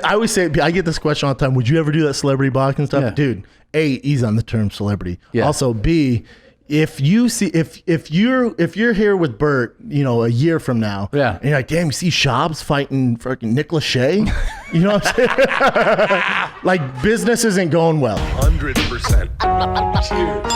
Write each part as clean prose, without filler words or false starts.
I always say, I get this question all the time. Would you ever do that celebrity boxing stuff? Yeah. Dude, A, easy on the term celebrity. Yeah. Also, B, if you're here with Bert, a year from now, yeah, and you're like, damn, you see Schaub's fighting fucking Nick Lachey? You know what I'm saying? Like, business isn't going well. 100%. Cheers.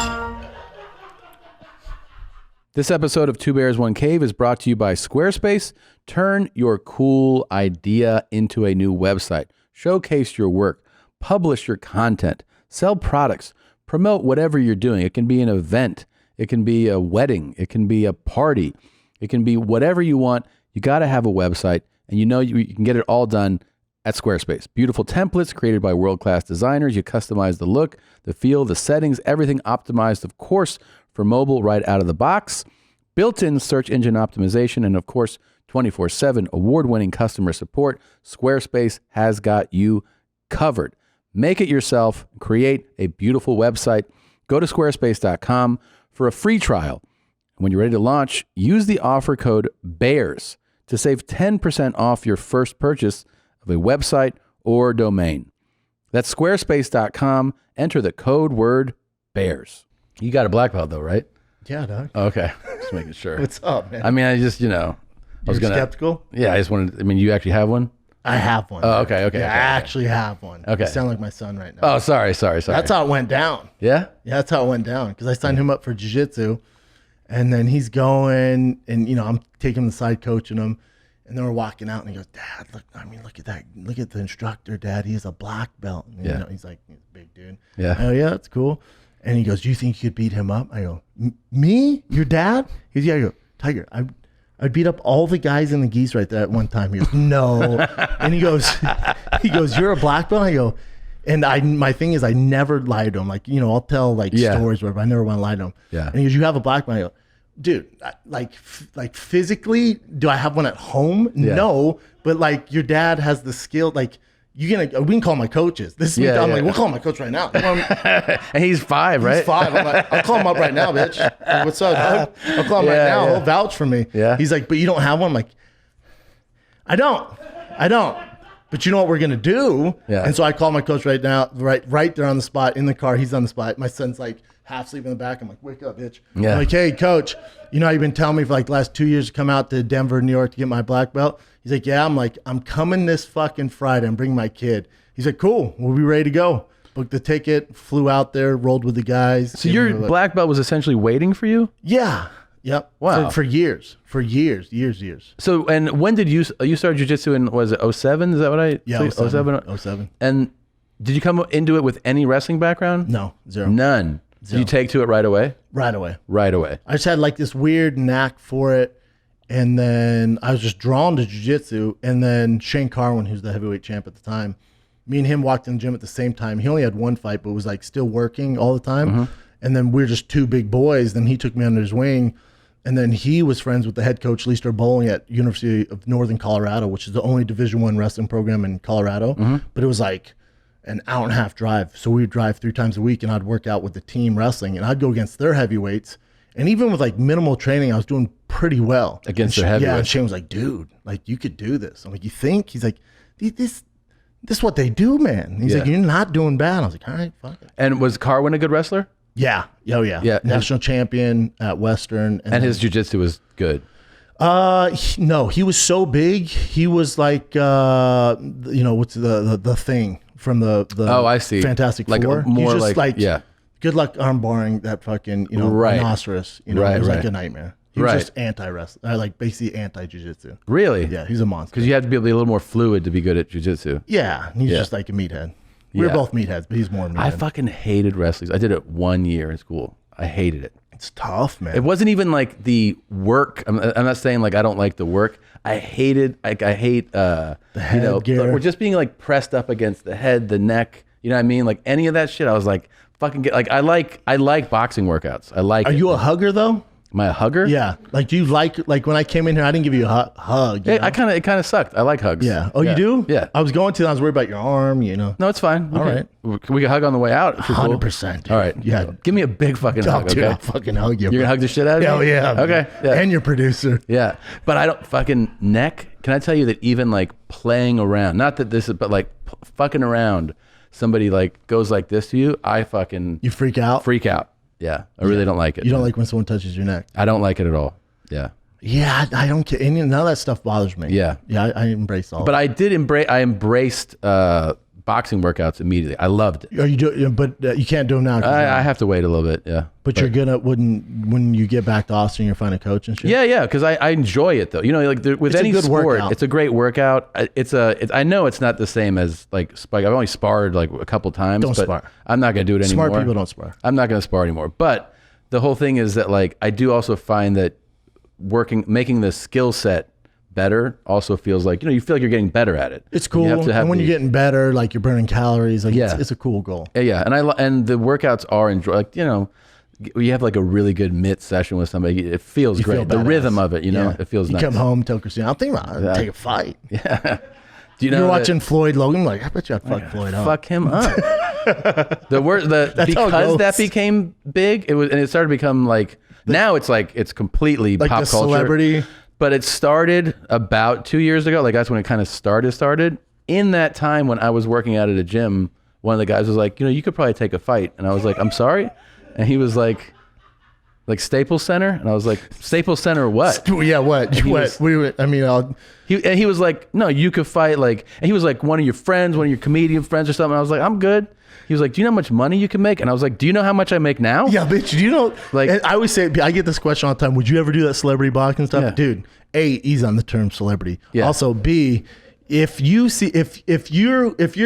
This episode of Two Bears, One Cave is brought to you by Squarespace. Turn your cool idea into a new website. Showcase your work. Publish your content. Sell products. Promote whatever you're doing. It can be an event. It can be a wedding. It can be a party. It can be whatever you want. You got to have a website, and you can get it all done at Squarespace. Beautiful templates created by world-class designers. You customize the look, the feel, the settings, everything optimized, of course, for mobile right out of the box. Built-in search engine optimization, and of course, 24/7 award-winning customer support. Squarespace has got you covered. Make it yourself. Create a beautiful website. Go to squarespace.com for a free trial. When you're ready to launch, use the offer code BEARS to save 10% off your first purchase of a website or domain. That's squarespace.com. Enter the code word BEARS. You got a black belt though, right? Yeah, dog. Okay. Just making sure. What's up, man? I mean, I just, I was going to. Skeptical? Yeah, I just wanted, you actually have one? I have one. Oh, okay. Yeah, I actually have one. Okay. You sound like my son right now. Oh, sorry. That's how it went down. Yeah? Yeah, that's how it went down. Because I signed him up for jiu-jitsu, and then he's going, and I'm taking him aside, coaching him, and then we're walking out, and he goes, "Dad, look at that. Look at the instructor, Dad. He has a black belt." And, he's like, he's a big dude. Yeah. Oh yeah, that's cool. And he goes, "Do you think you could beat him up?" I go, "Me? Your dad?" He goes, "Yeah." I go, "Tiger, I'd beat up all the guys in the geese right there at one time." He goes, "No." And he goes, "You're a black belt?" I go, and my thing is I never lie to him. Like, I'll tell stories where I never want to lie to him. Yeah. And he goes, "You have a black belt?" I go, "Dude, like physically, do I have one at home? Yeah. No, but like your dad has the skill. Like we can call my coaches. This is me. I'm like, we'll call my coach right now." And he's 5, right? He's 5. I'm like, "I'll call him up right now, bitch. Like, what's up, dog? I'll call him right now. He'll vouch for me." Yeah. He's like, "But you don't have one?" I'm like, I don't. But you know what we're gonna do? Yeah. And so I call my coach right now, right there on the spot in the car. He's on the spot. My son's like half asleep in the back. I'm like, "Wake up, bitch." Yeah. I'm like, "Hey, coach, how you've been telling me for like the last 2 years to come out to Denver, New York to get my black belt?" He's like, "Yeah." I'm like, "I'm coming this fucking Friday. I'm bringing my kid." He's like, "Cool. We'll be ready to go." Booked the ticket, flew out there, rolled with the guys. So your black belt was essentially waiting for you? Yeah. Yep. Wow. For years. So, and when did you started jiu-jitsu in, was it 07? Is that what I? Yeah, 07. 07. And did you come into it with any wrestling background? No, zero. None. Did you take to it right away? Right away. Right away. I just had like this weird knack for it. And then I was just drawn to jiu-jitsu. And then Shane Carwin, who's the heavyweight champ at the time, me and him walked in the gym at the same time. He only had one fight, but was like still working all the time. Mm-hmm. And then we were just two big boys. Then he took me under his wing. And then he was friends with the head coach, Leister Bowling, at University of Northern Colorado, which is the only Division I wrestling program in Colorado. Mm-hmm. But it was like an hour and a half drive. So we would drive 3 times a week, and I'd work out with the team wrestling. And I'd go against their heavyweights. And even with like minimal training, I was doing pretty well. Against their heavyweights? Yeah, and Shane was like, "Dude, like you could do this." I'm like, "You think?" He's like, This is what they do, man." He's like, "You're not doing bad." I was like, "All right, fuck it." And was Carwin a good wrestler? Yeah. Oh, yeah. Yeah. National champion at Western. And his jiu-jitsu was good? No, he was so big. He was like, what's the thing from the oh, I see. Fantastic like Four? More He's just like, yeah. Good luck arm barring that fucking, right. rhinoceros. Right, it was right. like a nightmare. He was just anti-wrestling, like basically anti-jiu-jitsu. Really? Yeah, he's a monster. Because you have to be able to be a little more fluid to be good at jiu-jitsu. Yeah, he's just like a meathead. We were both meatheads, but he's more meathead. I fucking hated wrestling. I did it 1 year in school. I hated it. It's tough, man. It wasn't even like the work. I'm not saying like I don't like the work. I hate the head gear. We're just being like pressed up against the head, the neck. You know what I mean? Like any of that shit. I was like, fucking get like I like boxing workouts. I like. Are you a hugger though? Am I a hugger? Yeah. Like, do you like when I came in here, I didn't give you a hug. Yeah, it kind of sucked. I like hugs. Yeah. Oh, you do? Yeah. I was going to, I was worried about your arm, No, it's fine. All right. We can hug on the way out. 100%. All right. Yeah. Give me a big fucking hug, Dude, okay? I'll fucking hug you. You're going to hug the shit out of me? Hell yeah. Okay. Yeah. And your producer. Yeah. But I don't fucking neck. can I tell you that even like playing around, not that this is, but like fucking around, somebody like goes like this to you, You freak out? freak out. Yeah, I really don't like it. You don't like when someone touches your neck? I don't like it at all. Yeah. Yeah, I don't care. None of that stuff bothers me. Yeah. Yeah, I embrace all But of it. I embraced boxing workouts immediately. I loved it. Are you but you can't do them now. I have to wait a little bit. Yeah. But you're gonna when you get back to Austin, you're finding a coach and shit. Yeah, because I enjoy it though. You know, like with It's a any good sport, workout. it's a great workout. I know it's not the same as like spike. I've only sparred like a couple times. Don't but spar. I'm not gonna do it anymore. Smart people don't spar. I'm not gonna spar anymore. But the whole thing is that like I do also find that making the skill set better also feels like, you feel like you're getting better at it. It's cool. You have to have and when you're getting better, like you're burning calories, like Yeah. it's a cool goal. Yeah, and the workouts are like you have like a really good mitt session with somebody. It feels You great. feel The badass. rhythm of it, Yeah. it feels You nice. come home, tell Christina, I'm thinking about take a fight. Yeah. Do you know You're that- watching Floyd Logan, like, I bet you I'd fuck Floyd up. Fuck him up. That's how it Because goes. that became big, it started to become like now it's completely Like pop the culture. celebrity. But it started about 2 years ago. Like that's when it kind of started. In that time when I was working out at a gym, one of the guys was like, you could probably take a fight. And I was like, I'm sorry. And he was like Staples Center. And I was like, Staples Center what? Yeah, what? he What? was- He He was like, no, you could fight and he was like one of your friends, one of your comedian friends or something. I was like, I'm good. He was like, do you know how much money you can make? And I was like, do you know how much I make now? Yeah, bitch. Do you know? Like- and I always say, I get this question all the time. Would you ever do that celebrity boxing stuff, Yeah. dude? A, ease on the term celebrity. Yeah. Also, B, if you're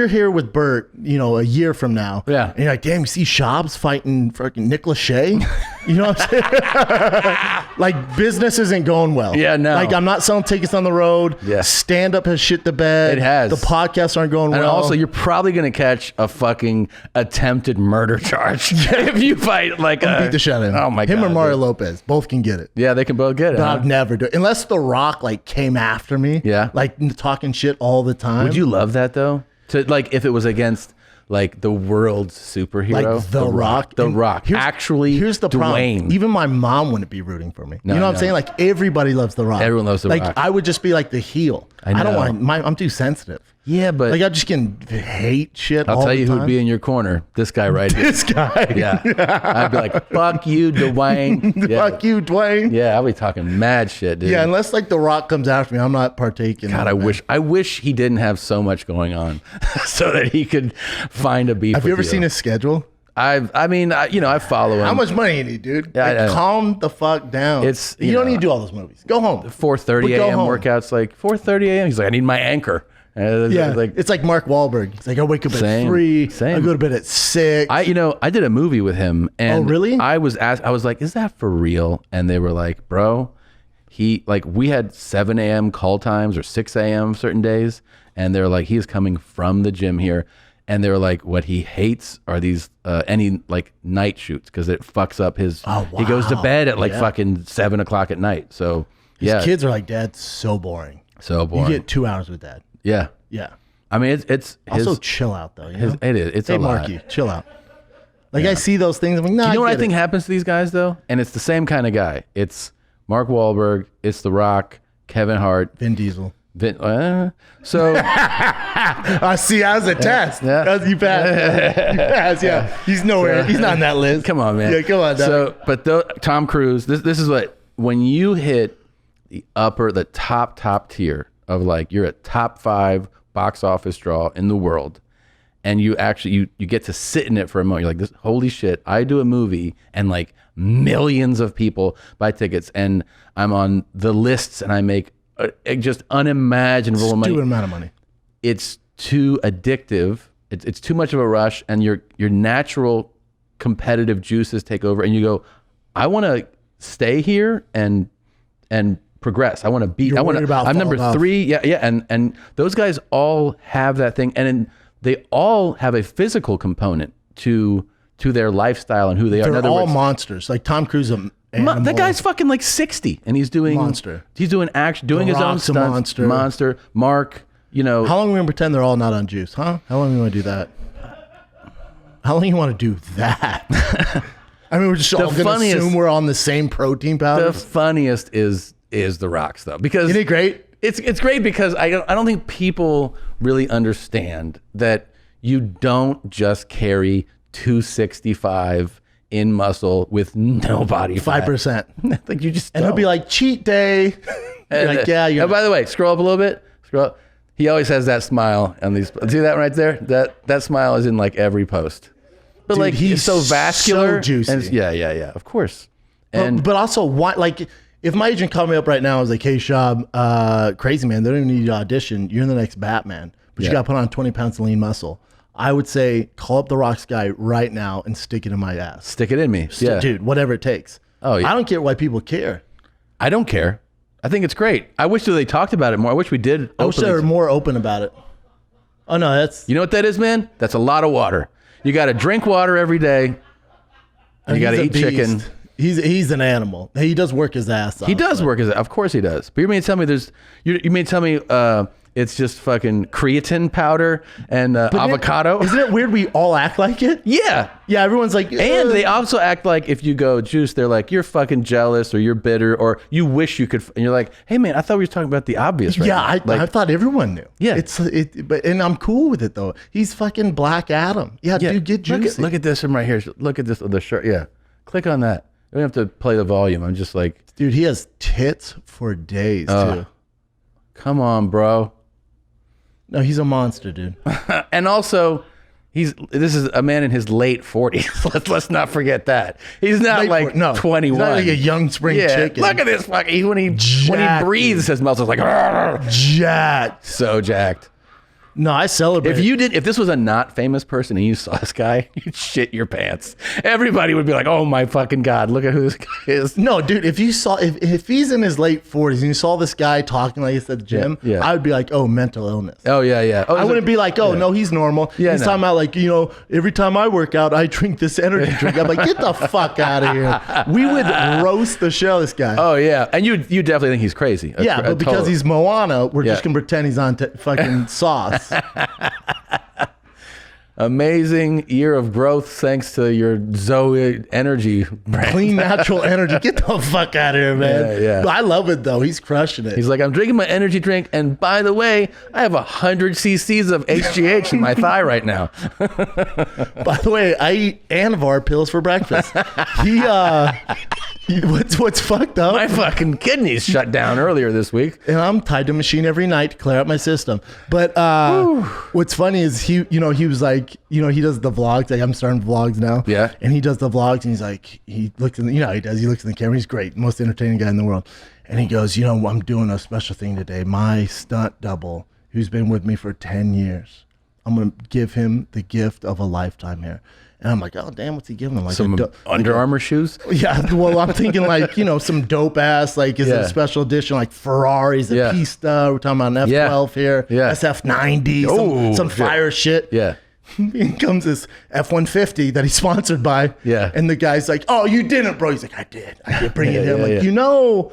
here with Bert, a year from now, Yeah. and you're like, damn, you see Schaub's fighting fucking Nick Lachey? You know what I'm saying? Like business isn't going well. Yeah, no. Like I'm not selling tickets on the road. Yeah. Stand up has shit the bed. It has. The podcasts aren't going And well. also, you're probably going to catch a fucking attempted murder charge if you fight like beat the shit out of him. Oh my God. Him or Mario dude. Lopez, both can get it. Yeah, they can both get it. But huh? I'd never do it unless The Rock like came after me. Yeah. like talking shit all the time. Would you love that though? To like if it was against like the world's superhero, like The Rock? The And Rock. Here's the problem. Dwayne. Even my mom wouldn't be rooting for me. No, you know what no. I'm saying? Like everybody loves The Rock. Everyone loves The like, Rock. I would just be like the heel. I don't know. want. I'm too sensitive. Yeah, but Like I just can hate shit. I'll all tell the you time. who'd be in your corner. This guy right here. This guy. Yeah. I'd be like, fuck you, Dwayne. Yeah. Fuck you, Dwayne. Yeah, I'll be talking mad shit, dude. Yeah, unless like The Rock comes after me, I'm not partaking. God, I wish he didn't have so much going on so that he could find a beef. Have you with ever seen his schedule? I follow him. How much money you need, dude? Yeah, Like, I know. calm the fuck down. It's, you you don't know, need to do all those movies. Go home. 4:30 But go a.m. home. workouts, like 4:30 a.m. He's like, I need my anchor. And Yeah, like it's like Mark Wahlberg. He's like, I wake up Same, at 3. same. I go to bed at 6. I did a movie with him, and Oh, really? I was like, is that for real? And they were like, bro, we had 7 a.m. call times or 6 a.m. certain days, and they're like, he's coming from the gym here, and they were like, what he hates are these any like night shoots because it fucks up his. Oh, He goes to wow. bed at like Yeah. fucking 7 o'clock at night. So His yeah, kids are like, Dad's so boring. so boring. You get 2 hours with Dad. Yeah, Yeah. I mean it's his, Also, chill out though. You know? it is. It's Hey, a lot. Marky, chill out. Like I see those things. I'm like, nah. You know what I get think it. happens to these guys though? And it's the same kind of guy. It's Mark Wahlberg, it's The Rock, Kevin Hart, Vin Diesel. So I see. As a test. yeah. As you pass. You pass. Yeah. He's nowhere. He's not in that list. come on, man. Yeah, come on, dog. So, but Tom Cruise, this is what when you hit the top tier of like you're a top 5 box office draw in the world, and you actually you get to sit in it for a moment. You're like, this holy shit! I do a movie, and like millions of people buy tickets, and I'm on the lists, and I make just unimaginable money. Stupid amount of money. It's too addictive. It's too much of a rush, and your natural competitive juices take over, and you go, I want to stay here and progress. I want to beat. You're I want worried to. about I'm number falling off. 3. Yeah, and those guys all have that thing, and they all have a physical component to their lifestyle and who they are. In They're other all words, monsters. Like Tom Cruise. that guy's fucking like 60, and he's doing Monster. He's doing action, doing his own Rock's a stunts. monster. Mark. How long are we going to pretend they're all not on juice, huh? How long do you want to do that? How long do you want to do that? I mean, we're just all going to funniest- assume we're on the same protein powder. The funniest is The Rock's though, because Isn't it great? It's great because I don't think people really understand that you don't just carry 265 in muscle with no body fat. 5%. Like you just And he'll be like, cheat day. Like, yeah, you're. Oh, by the way, scroll up a little bit. Scroll up. He always has that smile on these. See that right there? That smile is in like every post. But Dude, like he's so vascular, so juicy. And yeah. Of course. And But also, why? Like, if my agent called me up right now, I was like, "Hey, Schaub, crazy man, they don't even need you to audition. You're the next Batman, but you got to put on 20 pounds of lean muscle." I would say, call up the Rocks guy right now and stick it in my ass. stick it in me. Yeah, Dude, whatever it takes. Oh, yeah. I don't care why people care. I don't care. I think it's great. I wish that they talked about it more. I wish we did. I wish they were more open about it. Oh no, that's. You know what that is, man? That's a lot of water. You got to drink water every day. And you got to eat chicken. He's an animal. He does work his ass off. He does work as of course he does. But you mean to tell me you mean to tell me it's just fucking creatine powder and avocado? Isn't it weird we all act like it? Yeah. Yeah, everyone's like, And they also act like if you go juice, they're like, you're fucking jealous or you're bitter or you wish you could. And you're like, hey man, I thought we were talking about the obvious right yeah, now. I thought everyone knew. Yeah. And I'm cool with it though. He's fucking Black Adam. Yeah, dude, get juicy. Look at this from right here. Look at this, the shirt. Yeah. Click on that. You don't have to play the volume. I'm just like. Dude, he has tits for days too. Come on, bro. No, he's a monster, dude. And also, this is a man in his late 40s. Let's not forget that. He's not 21. He's not like a young spring chicken. Look at this fucking when he breathes, his muscles like jacked. So jacked. No, I celebrate. If this was a not famous person and you saw this guy, you'd shit your pants. Everybody would be like, "Oh my fucking god, look at who this guy is." No, dude, if he's in his late 40s and you saw this guy talking like he's at the gym, I would be like, "Oh, mental illness." Oh yeah. Oh, I wouldn't be like, "Oh, no, he's normal." Yeah, he's talking about like, every time I work out, I drink this energy drink. I'm like, get the fuck out of here. We would roast the show, this guy. Oh yeah, and you definitely think he's crazy. Yeah, but because he's Moana, we're just gonna pretend he's on fucking sauce. Amazing year of growth thanks to your Zoe energy brand. Clean natural energy. Get the fuck out of here, man. Yeah. I love it though. He's crushing it. He's like, I'm drinking my energy drink, and by the way, I have 100 cc's of HGH in my thigh right now. By the way, I eat Anavar pills for breakfast. What's fucked up? My fucking kidneys shut down earlier this week. And I'm tied to a machine every night to clear out my system. But what's funny is he was like, he does the vlogs. Like I'm starting vlogs now. Yeah. And he does the vlogs and he's like, he looks in, he does. He looks in the camera. He's great. Most entertaining guy in the world. And he goes, I'm doing a special thing today. My stunt double, who's been with me for 10 years, I'm going to give him the gift of a lifetime here. And I'm like, oh, damn, what's he giving him? Like some Under Armour shoes? Yeah, well, I'm thinking like, some dope ass, like, is it a special edition, like Ferraris, a Pista, we're talking about an F12 here, SF90, some fire shit. Yeah. In comes this F-150 that he's sponsored by. Yeah. And the guy's like, oh, you didn't, bro. He's like, I did bring it in. Like,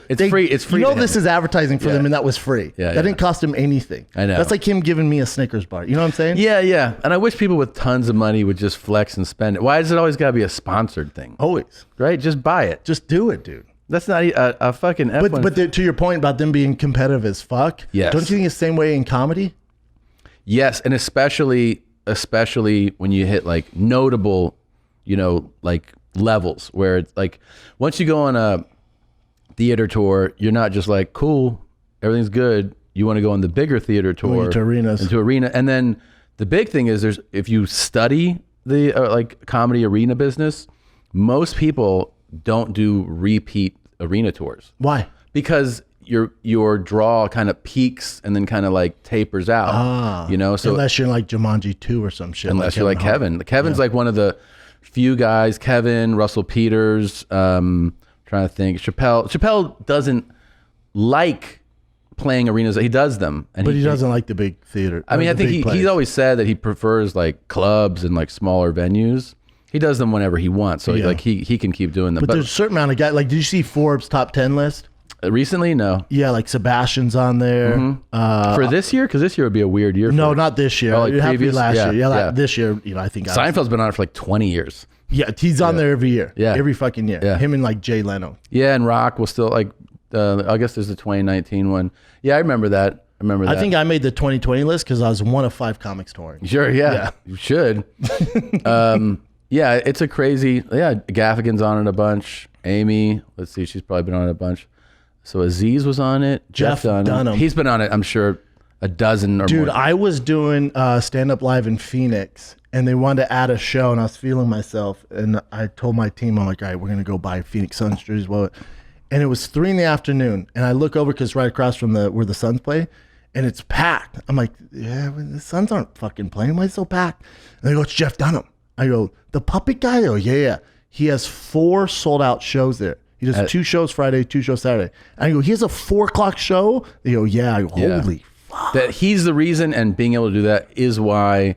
It's free. It's free. This is advertising for them, and that was free. Yeah, that didn't cost him anything. I know. That's like him giving me a Snickers bar. You know what I'm saying? Yeah. And I wish people with tons of money would just flex and spend it. Why does it always got to be a sponsored thing? Always. Right? Just buy it. Just do it, dude. That's not a fucking F1. But to your point about them being competitive as fuck, yes. Don't you think it's the same way in comedy? Yes, and especially when you hit like notable, like levels where it's like once you go on a theater tour, you're not just like, cool, everything's good. You want to go on the bigger theater tour into arena. And then the big thing is if you study the like comedy arena business, most people don't do repeat arena tours. Why? Because your draw kind of peaks and then kind of like tapers out, so unless you're like Jumanji 2 or some shit. Unless you're like Kevin. Kevin's like one of the few guys, Kevin, Russell Peters, trying to think. Chappelle doesn't like playing arenas. He does them. But he doesn't like the big theater. I mean, I think he's always said that he prefers like clubs and like smaller venues. He does them whenever he wants. So like he can keep doing them. But there's a certain amount of guys. Like, did you see Forbes top 10 list? Recently, no. Yeah, like Sebastian's on there. Mm-hmm. For this year? Because this year would be a weird year. No, not this year. Like it had to be last year. Yeah, this year, I think. Seinfeld's been on it for like 20 years. Yeah, he's on there every year. Yeah. Every fucking year. Yeah. Him and like Jay Leno. Yeah, and Rock will still like I guess there's the 2019 one. Yeah, I remember that. I think I made the 2020 list because I was one of 5 comics touring. Sure, yeah. You should. Yeah, it's a crazy. Yeah, Gaffigan's on it a bunch. Amy, let's see, she's probably been on it a bunch. So Aziz was on it. Jeff Dunham. He's been on it, I'm sure, a dozen or more. Dude, I was doing stand-up live in Phoenix, and they wanted to add a show, and I was feeling myself, and I told my team, I'm like, all right, we're going to go buy Phoenix Suns jerseys. And it was 3 p.m, and I look over because it's right across from where the Suns play, and it's packed. I'm like, yeah, the Suns aren't fucking playing. Why is it so packed? And they go, it's Jeff Dunham. I go, the puppet guy? Oh, yeah. He has 4 sold-out shows there. He does 2 shows Friday, 2 shows Saturday. And I go, he has a 4 o'clock show? They go, yeah. I go, holy fuck. That he's the reason, and being able to do that is why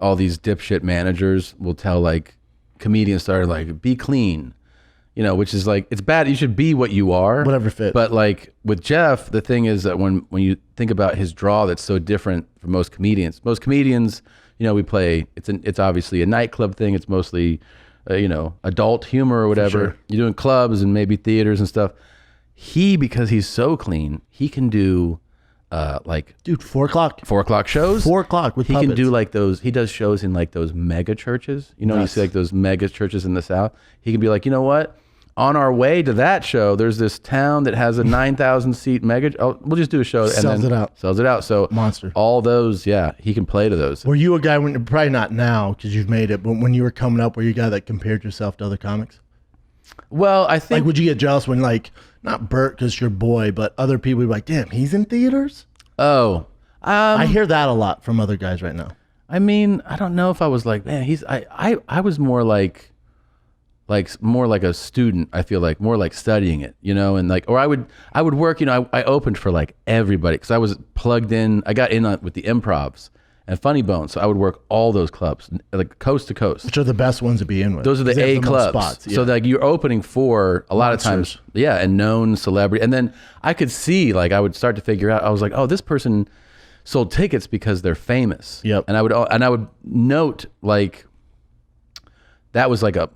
all these dipshit managers will tell, like, comedians started, like, be clean. You know, which is like, it's bad. You should be what you are. Whatever fits. But like with Jeff, the thing is that when you think about his draw, that's so different from most comedians. Most comedians, you know, we play, it's obviously a nightclub thing. It's mostly, you know, adult humor or whatever. Sure. You're doing clubs and maybe theaters and stuff. Because he's so clean, he can do dude, 4 o'clock. 4 o'clock shows. 4 o'clock with puppets. He can do like those, he does shows in like those mega churches. You know, you see like those mega churches in the South. He can be like, you know what? On our way to that show, there's this town that has a 9,000 seat mega. We'll just do a show and sells it out. Sells it out. So monster. All those, yeah, he can play to those. Were you a guy when probably not now because you've made it, but when you were coming up, were you a guy that compared yourself to other comics? Well, I think like would you get jealous when like not Bert because your boy, but other people would be like, damn, he's in theaters. Oh, I hear that a lot from other guys right now. I mean, I don't know if I was like, man, I was more like more like a student. I feel like more like studying it, you know, and like, or I would work, you know, I opened for like everybody because I was plugged in. I got in with the Improvs and Funny Bones, so I would work all those clubs, like coast to coast. Which are the best ones to be in with. Those are the A clubs. Spots, yeah. So like you're opening for a lot of times, yeah, and known celebrity. And then I could see, like, I would start to figure out. I was like, oh, this person sold tickets because they're famous. Yep. And I would note like. That was like a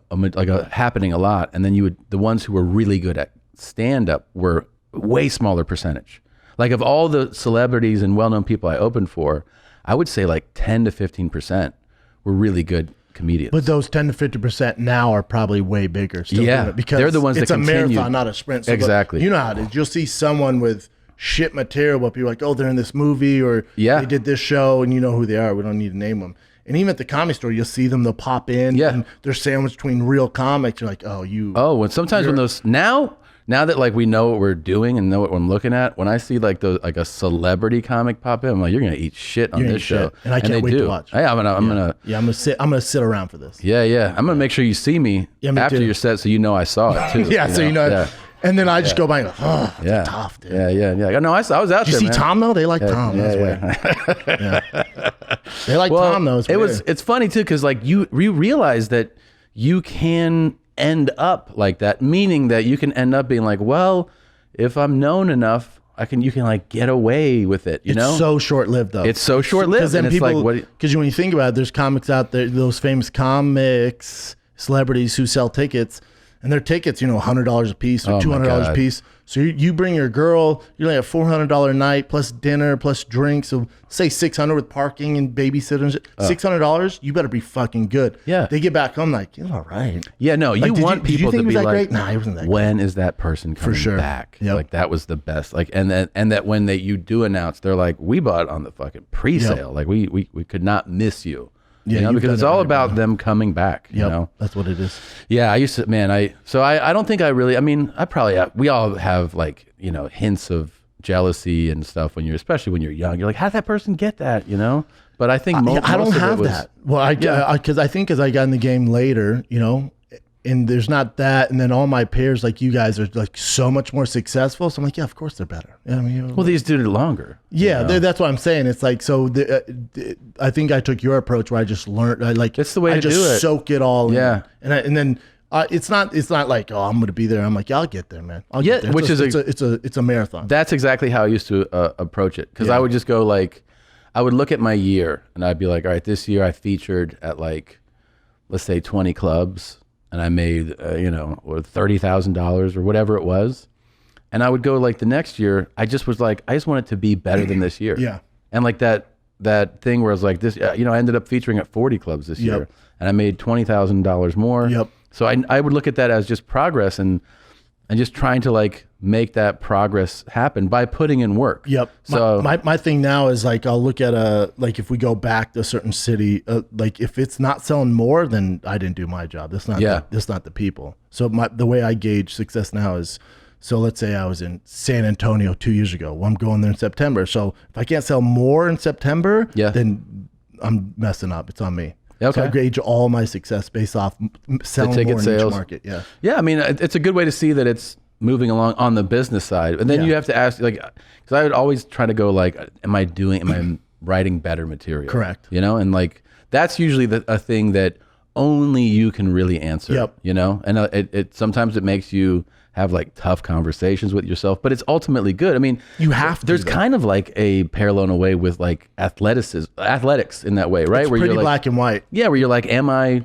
happening a lot, and then the ones who were really good at stand up were way smaller percentage. Like of all the celebrities and well-known people I opened for, I would say like 10 to 15% were really good comedians. But those 10 to 50% now are probably way bigger. Still yeah, because they're the ones it's that continue. It's a marathon, not a sprint. So exactly. You know how it is. You'll see someone with shit material, but people are like, oh, they're in this movie or they did this show, and you know who they are. We don't need to name them. And even at the Comedy Store, you'll see them. They'll pop in, and they're sandwiched between real comics. You're like, oh, you. Oh, when sometimes when those now that like we know what we're doing and know what I'm looking at, when I see like those like a celebrity comic pop in, I'm like, you're gonna eat shit on this show, and I can't wait to watch. Yeah, I'm gonna sit around for this. Yeah. I'm gonna make sure you see me after your set, so you know I saw it too. So you know. Yeah. And then I just go by and go, oh, that's tough, dude. Yeah. No, I was out there. Did you see Tom though? They like Tom. That's weird. They like Tom though. It's funny too because like you realize that you can end up like that, meaning that you can end up being like, well, if I'm known enough, you can like get away with it. You know, it's so short lived though. It's so short lived, and people, it's like because when you think about it, there's comics out there, those famous comics, celebrities who sell tickets. And their tickets, you know, $100 a piece or $200 a piece. So you bring your girl, you're like a $400 night plus dinner plus drinks. So say $600 with parking and babysitters. $600, you better be fucking good. Yeah. They get back home like, you're all right. Yeah, no, you want people to be like, great? Nah, he wasn't that when great. Is that person coming back? Yep. Like that was the best. Like and that when you do announce, they're like, we bought on the fucking pre-sale. Yep. Like we could not miss you. Yeah, you know, because it's all about them coming back. You know, that's what it is. Yeah, I used to, man. I don't think I really. I mean, we all have like, you know, hints of jealousy and stuff especially when you're young. You're like, how did that person get that? You know, but I think I don't have that. Well, because I think as I got in the game later, you know. And there's not that, and then all my peers like you guys are like so much more successful. So I'm like, yeah, of course they're better. You know what I mean? Well, these did it longer. Yeah, that's what I'm saying. It's like I think I took your approach where I just learned. That's the way to do it. I just soak it all. Yeah, and then it's not like I'm going to be there. I'm like, yeah, I'll get there, man. I'll get there. It's a marathon. That's exactly how I used to approach it because I would just go like, I would look at my year and I'd be like, all right, this year I featured at like, let's say 20 clubs. And I made, $30,000 or whatever it was. And I would go like the next year, I just was like, I just want it to be better than this year. Yeah. And like that thing where I was like this, I ended up featuring at 40 clubs this year, and I made $20,000 more. Yep. So I would look at that as just progress and just trying to like make that progress happen by putting in work. Yep. So my thing now is like, I'll look at like if we go back to a certain city, like if it's not selling more, then I didn't do my job. That's not, that's not the people. So the way I gauge success now is, so let's say I was in San Antonio 2 years ago. Well, I'm going there in September. So if I can't sell more in September, then I'm messing up. It's on me. Okay. So I gauge all my success based off selling more in each market. Yeah. Yeah. I mean, it's a good way to see that it's moving along on the business side. And then you have to ask, like, because I would always try to go like, am I writing better material? Correct. And like, that's usually a thing that only you can really answer. Yep. And it sometimes it makes you have like tough conversations with yourself, but it's ultimately good. I mean, you have to. There's kind of like a parallel in a way with like athletics in that way, right? It's where pretty you're like, black and white. Yeah, where you're like, am I?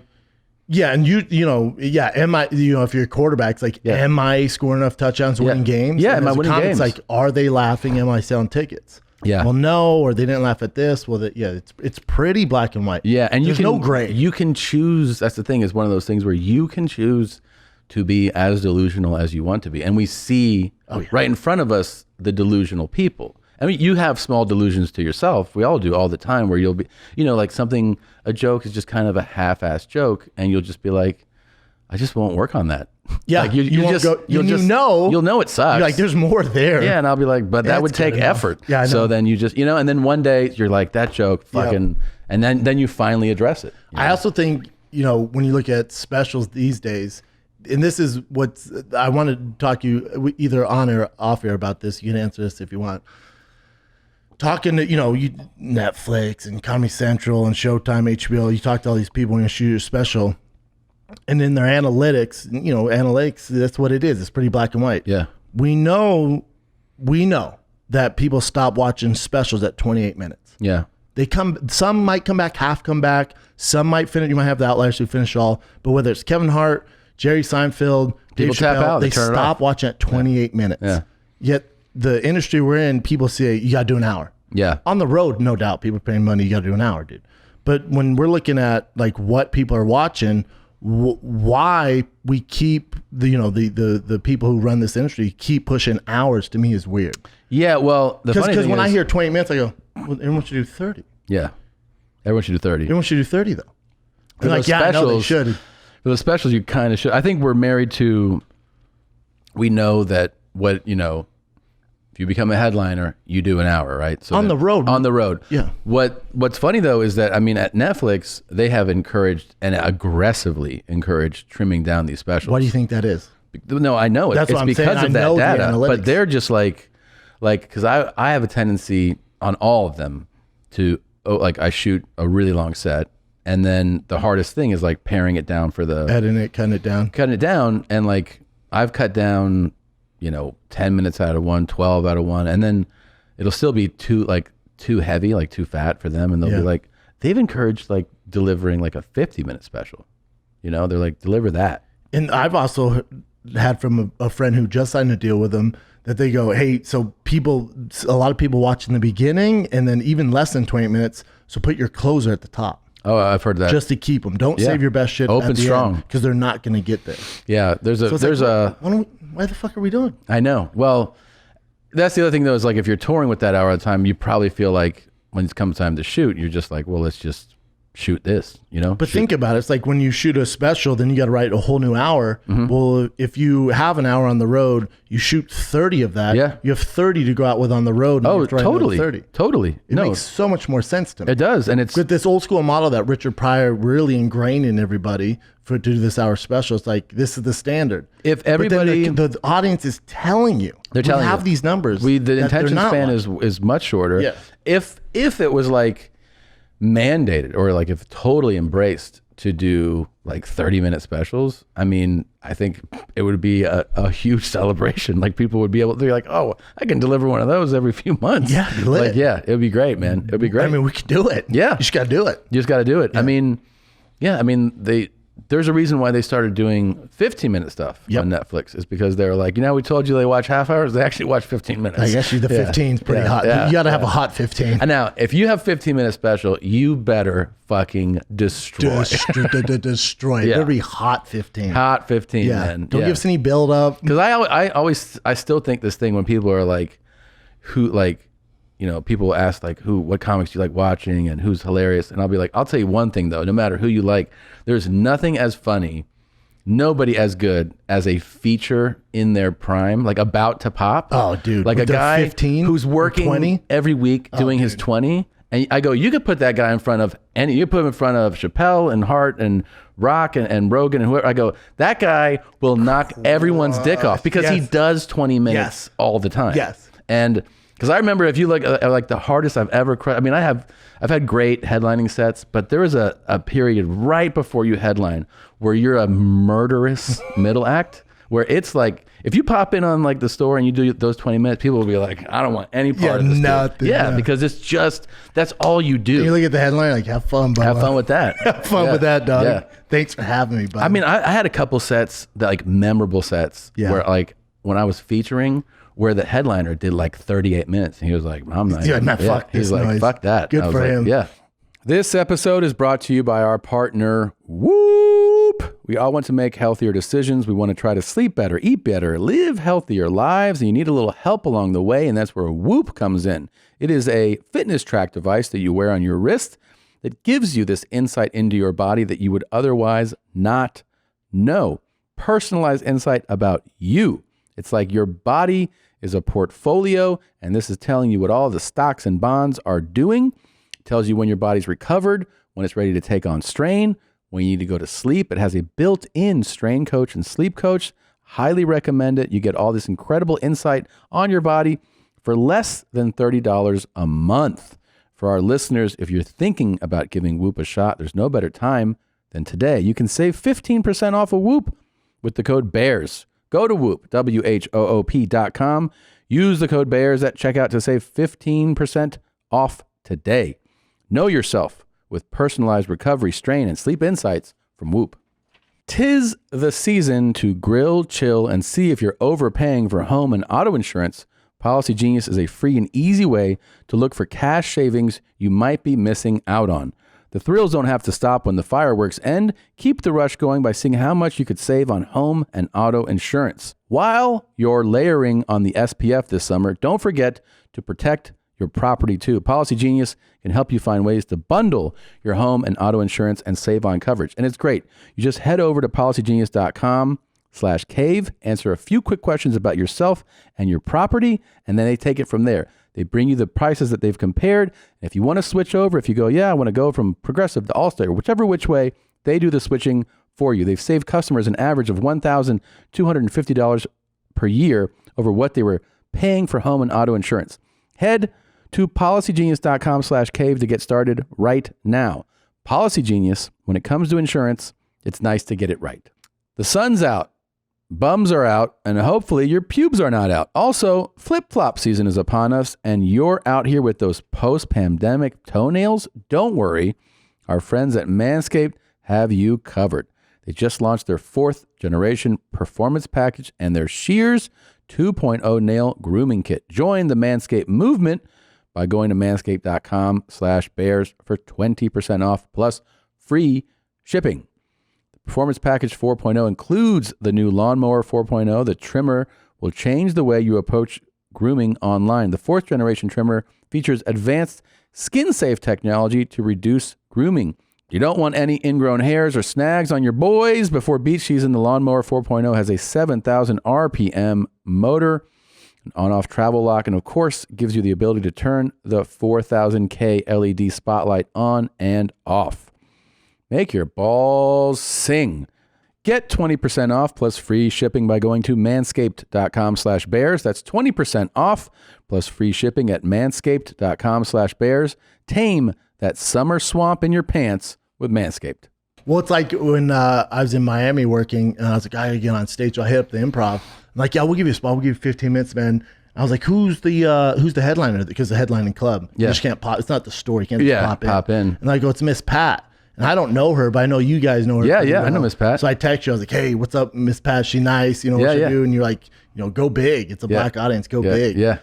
Yeah, and am I? If you're a quarterback, it's like, am I scoring enough touchdowns, winning games? Yeah, and am I winning games? It's like, are they laughing? Am I selling tickets? Yeah. Well, no, or they didn't laugh at this. Well, it's pretty black and white. Yeah, and there's no gray. You can choose. That's the thing. Is one of those things where you can choose to be as delusional as you want to be, and we see right in front of us the delusional people. I mean, you have small delusions to yourself. We all do all the time, where you'll be, like a joke is just kind of a half-assed joke, and you'll just be like, I just won't work on that. Yeah, like you'll know it sucks. You're like, there's more there. Yeah, and I'll be like, but that would take effort. Yeah, I know. So then you just, and then one day you're like, that joke fucking, and then you finally address it. I also think, when you look at specials these days, and this is what I want to talk to you either on or off air about this. You can answer this if you want. Talking to, Netflix and Comedy Central and Showtime, HBO, you talk to all these people when you shoot your special, and then their analytics, analytics, that's what it is. It's pretty black and white. Yeah. We know that people stop watching specials at 28 minutes. Yeah. Some might come back, half come back. Some might finish. You might have the outliers who finish all. But whether it's Kevin Hart, Jerry Seinfeld, Dave tap Chappelle, out. they stop watching at 28 minutes. Yeah. Yet the industry we're in, people say you got to do an hour. Yeah. On the road, no doubt, people are paying money. You got to do an hour, dude. But when we're looking at like what people are watching, why we keep the people who run this industry keep pushing hours, to me is weird. Yeah. Well, because when I hear 20 minutes, I go, well, everyone should do 30. Yeah. Everyone should do 30. Everyone should do 30 though. For like, yeah, I know they should. For the specials, you kind of should. I think we're married to, we know that if you become a headliner, you do an hour, right? So on the road. Yeah. What's funny though is that, I mean, at Netflix, they have encouraged and aggressively encouraged trimming down these specials. Why do you think that is? No, I know it. That's it's what I'm because saying. of that data. But they're just like, because I have a tendency on all of them to, I shoot a really long set. And then the hardest thing is like paring it down for the editing it, cutting it down. And like I've cut down, 10 minutes out of one, 12 out of one, and then it'll still be too heavy, like too fat for them. And they'll be like, they've encouraged like delivering like a 50-minute special. They're like, deliver that. And I've also had from a friend who just signed a deal with them that they go, hey, so a lot of people watch in the beginning and then even less than 20 minutes. So put your closer at the top. Oh, I've heard that. Just to keep them. Don't save your best shit. Open strong, because they're not going to get there. Yeah, why the fuck are we doing? I know. Well, that's the other thing though, is like if you're touring with that hour at a time, you probably feel like when it comes time to shoot, you're just like, well, let's just shoot this, But think about it. It's like when you shoot a special, then you got to write a whole new hour. Mm-hmm. Well, if you have an hour on the road, you shoot 30 of that. Yeah. You have 30 to go out with on the road. And totally. 30. Totally. It makes so much more sense to me. It does. And it's with this old school model that Richard Pryor really ingrained in everybody to do this hour special. It's like, this is the standard. If everybody, the audience is telling you, they're telling you, have these numbers. The attention span is much shorter. Yeah. If it was like mandated or like if totally embraced to do like 30-minute specials, I mean, I think it would be a huge celebration. Like people would be able to be like, oh, I can deliver one of those every few months. Yeah. Like, yeah, it would be great, man. It would be great. I mean, we could do it. Yeah. You just got to do it. You just got to do it. Yeah. I mean, there's a reason why they started doing 15-minute stuff on Netflix. Is because they're like, we told you they watch half hours. They actually watch 15 minutes. I guess the 15's pretty hot. Yeah, you got to have a hot 15. And now, if you have 15-minute special, you better fucking destroy. Destroy. It better be hot 15. Hot 15, man. Don't give us any build up. Because I still think this thing when people are like, people ask like, what comics do you like watching and who's hilarious? And I'll be like, I'll tell you one thing though, no matter who you like, there's nothing as funny, nobody as good as a feature in their prime, like about to pop. Oh, dude. Like a guy 15 who's working 20? every week doing his 20. And I go, you could put that guy in front of you could put him in front of Chappelle and Hart and Rock and Rogan and whoever. I go, that guy will knock everyone's dick off because he does 20 minutes all the time. Yes. And because I remember, if you look like the hardest I've ever I mean, I've had great headlining sets, but there was a period right before you headline where you're a murderous middle act, where it's like, if you pop in on like the store and you do those 20 minutes, people will be like, I don't want any part of this. Nothing. Yeah, because it's just, that's all you do. You look at the headline, like, have fun, Bubba. Have fun with that. Have fun with that, dog. Yeah. Thanks for having me, bud. I mean, I had a couple sets that like memorable sets where like when I was featuring, where the headliner did like 38 minutes. And he was like, I'm not. Fuck this He's like, noise. fuck that. Good for him. Yeah. This episode is brought to you by our partner, Whoop. We all want to make healthier decisions. We want to try to sleep better, eat better, live healthier lives, and you need a little help along the way, and that's where Whoop comes in. It is a fitness track device that you wear on your wrist that gives you this insight into your body that you would otherwise not know. Personalized insight about you. It's like your body is a portfolio, and this is telling you what all the stocks and bonds are doing. It tells you when your body's recovered, when it's ready to take on strain, when you need to go to sleep. It has a built-in strain coach and sleep coach. Highly recommend it. You get all this incredible insight on your body for less than $30 a month. For our listeners, if you're thinking about giving Whoop a shot, there's no better time than today. You can save 15% off of Whoop with the code BEARS. Go to Whoop, WHOOP.com. Use the code BEARS at checkout to save 15% off today. Know yourself with personalized recovery, strain, and sleep insights from Whoop. 'Tis the season to grill, chill, and see if you're overpaying for home and auto insurance. Policygenius is a free and easy way to look for cash savings you might be missing out on. The thrills don't have to stop when the fireworks end. Keep the rush going by seeing how much you could save on home and auto insurance. While you're layering on the SPF this summer, don't forget to protect your property too. Policygenius can help you find ways to bundle your home and auto insurance and save on coverage. And it's great. You just head over to policygenius.com/cave, answer a few quick questions about yourself and your property, and then they take it from there. They bring you the prices that they've compared. And if you want to switch over, if you go, I want to go from Progressive to Allstate, or whichever which way, they do the switching for you. They've saved customers an average of $1,250 per year over what they were paying for home and auto insurance. Head to policygenius.com/cave to get started right now. Policygenius, when it comes to insurance, it's nice to get it right. The sun's out. Bums are out, and hopefully your pubes are not out. Also, flip-flop season is upon us, and you're out here with those post-pandemic toenails. Don't worry. Our friends at Manscaped have you covered. They just launched their 4th generation performance package and their Shears 2.0 nail grooming kit. Join the Manscaped movement by going to manscaped.com/bears for 20% off plus free shipping. Performance Package 4.0 includes the new Lawnmower 4.0. The trimmer will change the way you approach grooming online. The 4th generation trimmer features advanced skin-safe technology to reduce grooming. You don't want any ingrown hairs or snags on your boys. Before beach season, the Lawnmower 4.0 has a 7,000 RPM motor, an on-off travel lock, and of course, gives you the ability to turn the 4,000K LED spotlight on and off. Make your balls sing. Get 20% off plus free shipping by going to manscaped.com/bears. That's 20% off plus free shipping at manscaped.com/bears. Tame that summer swamp in your pants with Manscaped. Well, it's like when I was in Miami working, and I was like, I gotta get on stage. So I hit up the Improv. I'm like, yeah, we'll give you a spot. We'll give you 15 minutes, man. I was like, who's the headliner? Because the headlining club. Yeah. You just can't pop. It's not the store. You can't just pop in. Pop in. And I go, it's Miss Pat. And I don't know her, but I know you guys know her. Yeah, pretty yeah, I well. know Miss Pat. So I text you. I was like, hey, what's up, Miss Pat? She nice. You know what she do? And you're like, go big. It's a black audience. Go big. Yeah.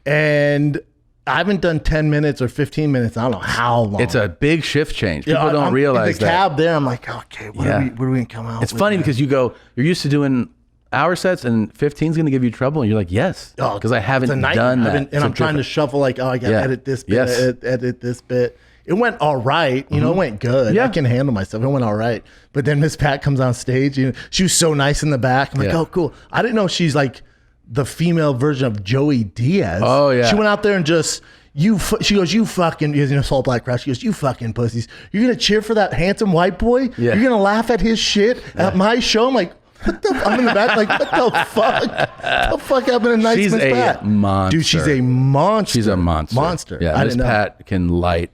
And I haven't done 10 minutes or 15 minutes. I don't know how long. It's a big shift change. People don't I'm realize in the that. cab there. I'm like, okay, what are we going to come out It's with, funny man? because you're used to doing hour sets and 15 is going to give you trouble. And you're like, yes, because I haven't done that. And I'm trying to shuffle like, I got to edit this bit, edit this bit. It went all right. You know, it went good. Yeah. I can handle myself. It went all right. But then Miss Pat comes on stage. She was so nice in the back. I'm like, oh, cool. I didn't know she's like the female version of Joey Diaz. Oh, yeah. She went out there and just... she goes, you fucking, all black crowd. She goes, you fucking pussies. You're going to cheer for that handsome white boy? Yeah. You're going to laugh at his shit at my show? I'm like, I'm in the back like, what the fuck? What the fuck happened to nice She's Miss a Pat? monster. Dude, she's a monster. She's a monster. Monster. Yeah, I Miss didn't know. Pat can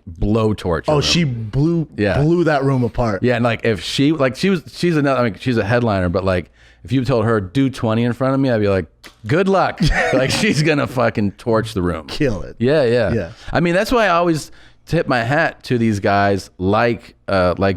blow torch. Oh, she blew that room apart. Yeah, and like if she's another, I mean, she's a headliner, but like if you told her do 20 in front of me, I'd be like, good luck. Like she's gonna fucking torch the room. Kill it. Yeah. I mean, that's why I always tip my hat to these guys like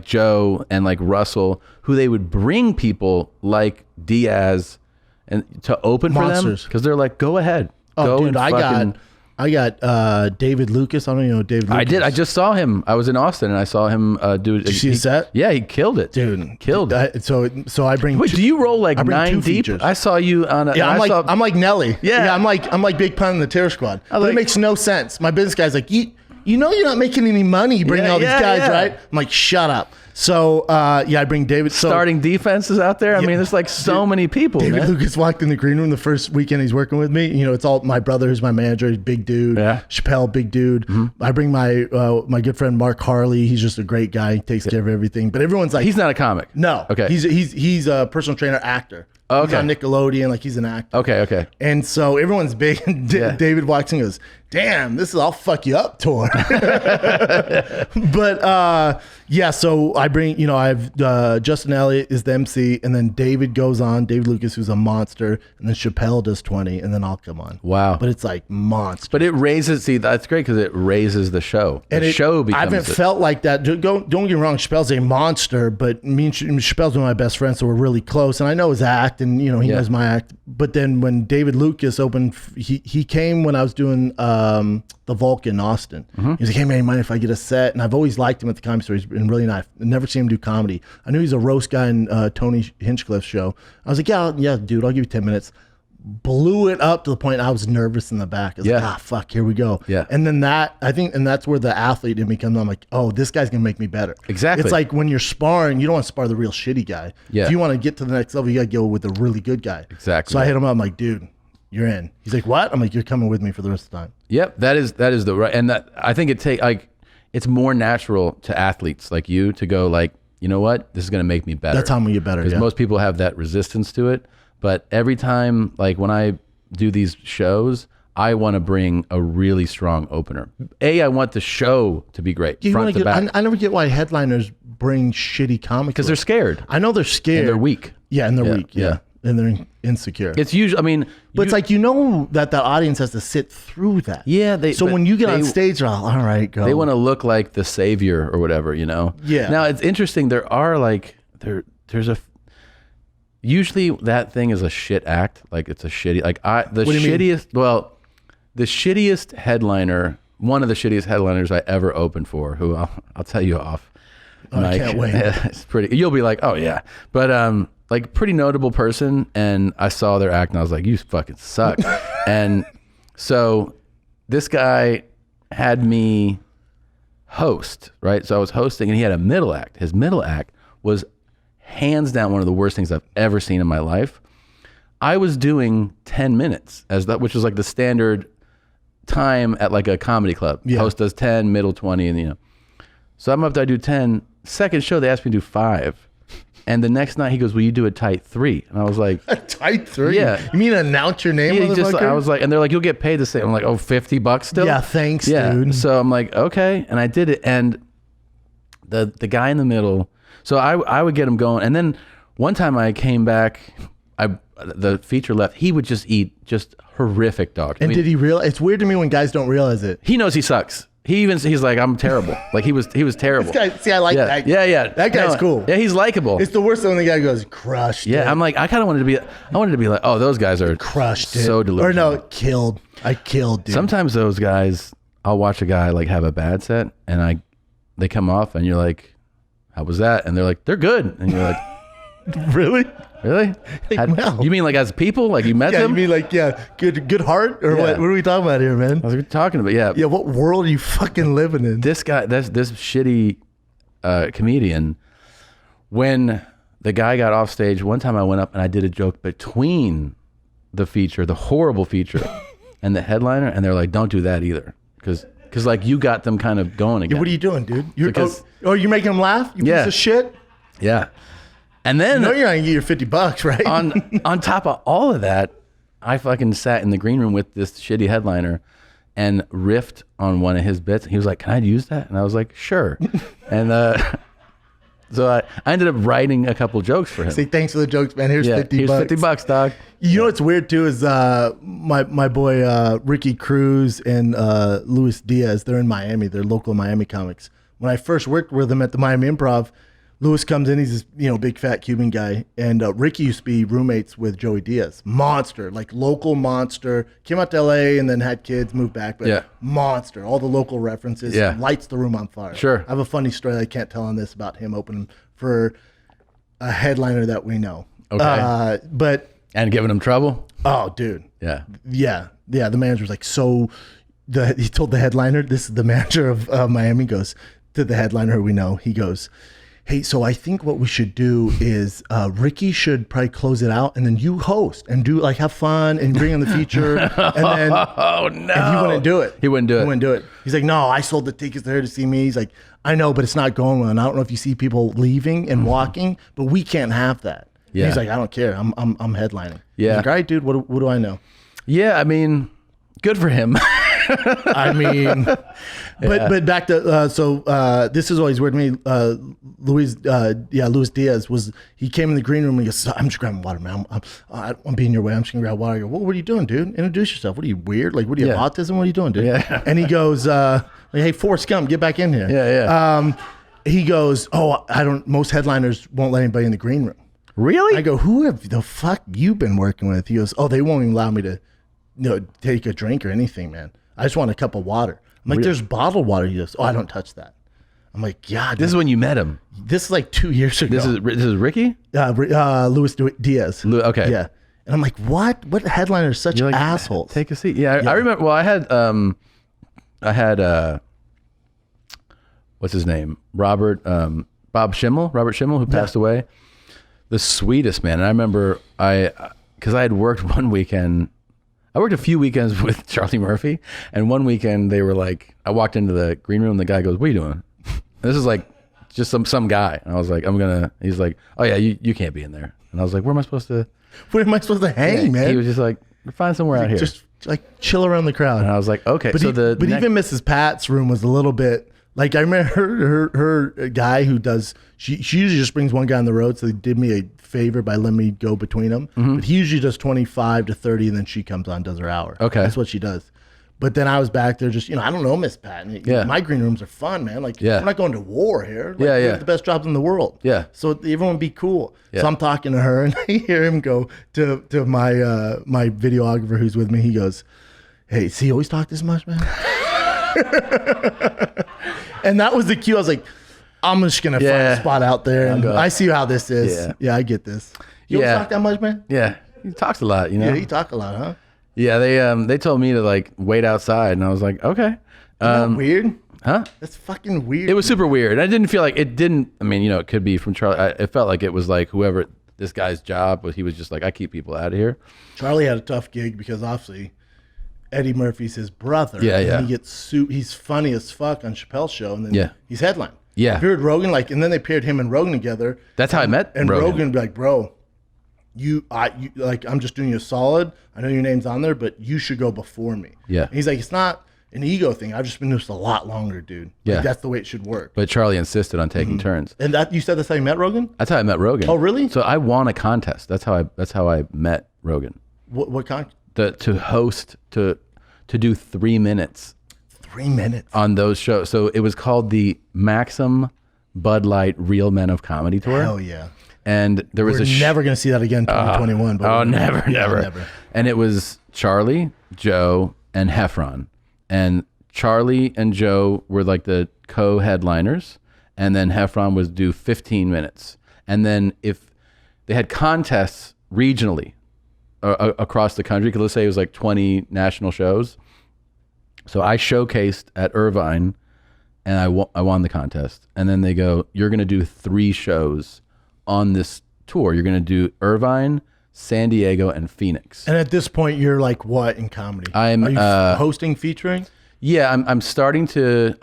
Joe and like Russell, who they would bring people like Diaz and to open for them because they're like, go ahead. Oh, dude, I got David Lucas. I don't even know David Lucas. I did. I just saw him. I was in Austin and I saw him do it. Did you see his set? Yeah, he killed it. Dude. Killed it. So I bring... Wait, do you roll like 9 deep? features. I saw you on a... Yeah, I'm like Nelly. Yeah. I'm like Big Pun in the Terror Squad. But it makes no sense. My business guy's like, you know you're not making any money bringing all these guys, right? I'm like, shut up. So, I bring David. Starting defenses out there. I mean, there's like so many people, David man. Lucas walked in the green room the first weekend he's working with me. You know, it's all my brother who's my manager. He's a big dude. Yeah. Chappelle, big dude. I bring my my good friend Mark Harley. He's just a great guy. He takes care of everything. But everyone's like... He's not a comic. No. Okay. He's a personal trainer, actor. Okay. He's on Nickelodeon. Like, he's an actor. Okay. And so everyone's big. And David walks in and goes, damn, this is I'll fuck you up tour. But so I bring, I have Justin Elliott is the MC, and then David goes on, David Lucas, who's a monster, and then Chappelle does 20, and then I'll come on. Wow. But it's like monster. But it raises, that's great because it raises the show. The show becomes... I haven't felt like that. Don't get me wrong, Chappelle's a monster, but me and Chappelle's one of my best friends, so we're really close, and I know his act, and he knows my act. But then when David Lucas opened, he came when I was doing the Vulcan in Austin. He was like, hey man, you mind if I get a set? And I've always liked him at the Comedy Store. He's been really nice. I've never seen him do comedy. I knew he's a roast guy in Tony Hinchcliffe's show. I was like, yeah, dude, I'll give you 10 minutes. Blew it up to the point I was nervous in the back. I was like, fuck, here we go. Yeah. And then that's where the athlete in me comes. I'm like, oh, this guy's gonna make me better. Exactly. It's like when you're sparring, you don't want to spar the real shitty guy. Yeah. If you want to get to the next level, you gotta go with the really good guy. Exactly. So I hit him up. I'm like, dude, you're in. He's like, what? I'm like, you're coming with me for the rest of the time. Yep, that is the right, and that I think it's more natural to athletes like you to go like, you know what, this is gonna make me better. That's how I'm gonna get better. Because most people have that resistance to it, but every time, like when I do these shows, I want to bring a really strong opener. I want the show to be great, front to back. I never get why headliners bring shitty comics Because they're scared. I know they're scared. And they're weak. Yeah, and they're weak. Yeah. And they're insecure. It's usually, I mean... But it's like, that audience has to sit through that. Yeah. So when you get on stage, they're all right, go. They want to look like the savior or whatever, Yeah. Now, it's interesting. There are like... There's a... Usually that thing is a shit act. Like it's a shitty... Like the shittiest... Well, the shittiest headliner... One of the shittiest headliners I ever opened for, who I'll tell you off. I can't wait. It's pretty... You'll be like, oh yeah. But... like pretty notable person, and I saw their act and I was like, you fucking suck. And so this guy had me host, right? So I was hosting and he had a middle act. His middle act was hands down one of the worst things I've ever seen in my life. I was doing 10 minutes which is like the standard time at like a comedy club. Yeah. Host does 10, middle 20, and So I'm up there, I do 10. Second show, they asked me to do 5. And the next night he goes, will you do a tight 3? And I was like, a tight 3? Yeah. You mean announce your name? I was like, and they're like, you'll get paid the same. I'm like, oh, $50 still? Yeah, thanks, dude. So I'm like, okay. And I did it. And the guy in the middle, so I would get him going. And then one time I came back, the feature left, he would just eat just horrific dog. And did he realize? It's weird to me when guys don't realize it. He knows he sucks. he's like, I'm terrible. Like he was terrible. This guy, see, I like that. Yeah. That guy's cool. Yeah, he's likable. It's the worst when the guy goes crushed. Yeah, it. I'm like, I wanted to be like, oh, those guys are crushed. So it. delusional. Or no, killed. I killed, dude. Sometimes those guys, I'll watch a guy like have a bad set, and they come off, and you're like, how was that? And they're like, they're good, and you're like, really? Really? You mean like as people? Like you met Yeah, them? you mean like, good heart? Or Yeah. what are we talking about here, man? I was talking about, yeah. Yeah, what world are you fucking living in? This guy, this shitty comedian, when the guy got off stage, one time I went up and I did a joke between the horrible feature, and the headliner, and they're like, don't do that either. Because like you got them kind of going again. Yeah, what are you doing, dude? Because- you're making them laugh? You piece of shit? Yeah. And then You know you're going to get your $50, right? on top of all of that, I fucking sat in the green room with this shitty headliner and riffed on one of his bits. He was like, can I use that? And I was like, sure. And so I ended up writing a couple jokes for him. Say thanks for the jokes, man. Here's $50. Here's $50, dog. You know what's weird too is my boy Ricky Cruz and Luis Diaz. They're in Miami. They're local Miami comics. When I first worked with them at the Miami Improv, Luis comes in. He's this big fat Cuban guy, and Ricky used to be roommates with Joey Diaz. Monster, like local monster. Came out to LA and then had kids, moved back, but monster. All the local references. Yeah. Lights the room on fire. Sure. I have a funny story I can't tell on this about him opening for a headliner that we know. Okay. But And giving him trouble? oh, dude. Yeah. Yeah. The manager was like, he told the headliner, this is the manager of Miami, goes to the headliner who we know. He goes, hey, so I think what we should do is Ricky should probably close it out, and then you host and do have fun and bring in the feature. And then, oh no. and he wouldn't do it. He wouldn't do it. He's like, no, I sold the tickets there to see me. He's like, I know, but it's not going well. And I don't know if you see people leaving and walking, but we can't have that. Yeah. He's like, I don't care. I'm headlining. Yeah. He's like, all right, dude, what do I know? Yeah, I mean, good for him. I mean, but back to this is always weird to me. Luis Diaz he came in the green room and he goes, I'm just grabbing water, man. I'm being your way. I'm just gonna grab water. I go, what are you doing, dude? Introduce yourself. What are you, weird? Like, what do you have autism? What are you doing, dude? Yeah. And he goes, hey, Forrest Gump, get back in here. Yeah. He goes, most headliners won't let anybody in the green room. Really? I go, who have the fuck you been working with? He goes, they won't even allow me to take a drink or anything, man. I just want a cup of water. I'm like, there's bottled water. He goes, I don't touch that. I'm like, yeah. This is when you met him. This is like 2 years ago. This is Ricky? Luis Diaz. Okay. Yeah. And I'm like, what? What headliners such You're like, assholes? Take a seat. Yeah, I remember. Well, I had what's his name? Robert Schimmel, who passed away. The sweetest man. And I remember because I had worked one weekend. I worked a few weekends with Charlie Murphy, and one weekend they were like, I walked into the green room, the guy goes, what are you doing? And this is like just some guy. And I was like, he's like, oh yeah, you can't be in there. And I was like, where am I supposed to hang, man? He was just like, find somewhere out here. Just like chill around the crowd. And I was like, okay. But even Mrs. Pat's room was a little bit like, I remember her guy who does, she usually just brings one guy on the road. So they did me a favor by letting me go between them. Mm-hmm. But he usually does 25 to 30 and then she comes on, does her hour. Okay. That's what she does. But then I was back there just, I don't know Miss Pat. My green rooms are fun, man. Like, we're not going to war here. Like, we have the best jobs in the world. Yeah. So everyone be cool. Yeah. So I'm talking to her and I hear him go to my my videographer who's with me. He goes, hey, does he always talk this much, man? And that was the cue. I was like, I'm just going to find a spot out there. And I see how this is. Yeah, I get this. You always talk that much, man? Yeah. He talks a lot, Yeah, he talk a lot, huh? Yeah, they told me to like wait outside, and I was like, okay. Isn't that weird? Huh? That's fucking weird. It was super weird. I didn't feel like it didn't. I mean, it could be from Charlie. It felt like it was like whoever this guy's job, but he was just like, I keep people out of here. Charlie had a tough gig because obviously Eddie Murphy's his brother. Yeah, yeah. And he gets he's funny as fuck on Chappelle's show, and then he's headline. Yeah. I paired Rogan and then they paired him and Rogan together. That's how I met and Rogan. Rogan would be like, bro, you I'm just doing you a solid. I know your name's on there, but you should go before me. Yeah. And he's like, it's not an ego thing. I've just been doing this a lot longer, dude. Yeah. Like, that's the way it should work. But Charlie insisted on taking turns. And that you said that's how you met Rogan? That's how I met Rogan. Oh, really? So I won a contest. That's how I met Rogan. What kind? To host to do 3 minutes. 3 minutes on those shows. So it was called the Maxim Bud Light Real Men of Comedy Tour. Hell yeah. And there was We're never going to see that again in 2021. But never. And it was Charlie, Joe, and Heffron. And Charlie and Joe were like the co-headliners. And then Heffron was do 15 minutes. And then if they had contests regionally across the country, because let's say it was like 20 national shows. So I showcased at Irvine and I won the contest. And then they go, you're going to do 3 shows on this tour. You're going to do Irvine, San Diego, and Phoenix. And at this point, you're like what in comedy? Are you hosting, featuring? Yeah, I'm starting to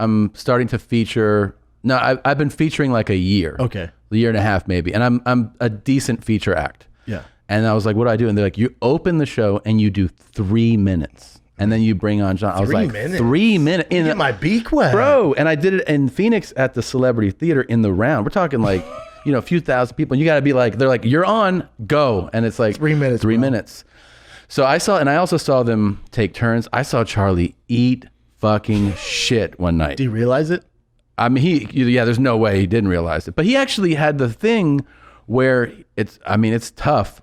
feature. No, I've been featuring like a year. Okay. A year and a half maybe. And I'm a decent feature act. Yeah. And I was like, what do I do? And they're like, you open the show and you do 3 minutes. And then you bring on John. I was like, 3 minutes. Get my beak wet. Bro. And I did it in Phoenix at the Celebrity Theater in the round. We're talking like, a few thousand people. And you got to be like, they're like, you're on, go. And it's like 3 minutes. 3 minutes. So I also saw them take turns. I saw Charlie eat fucking shit one night. Do you realize it? I mean, there's no way he didn't realize it. But he actually had the thing where it's tough,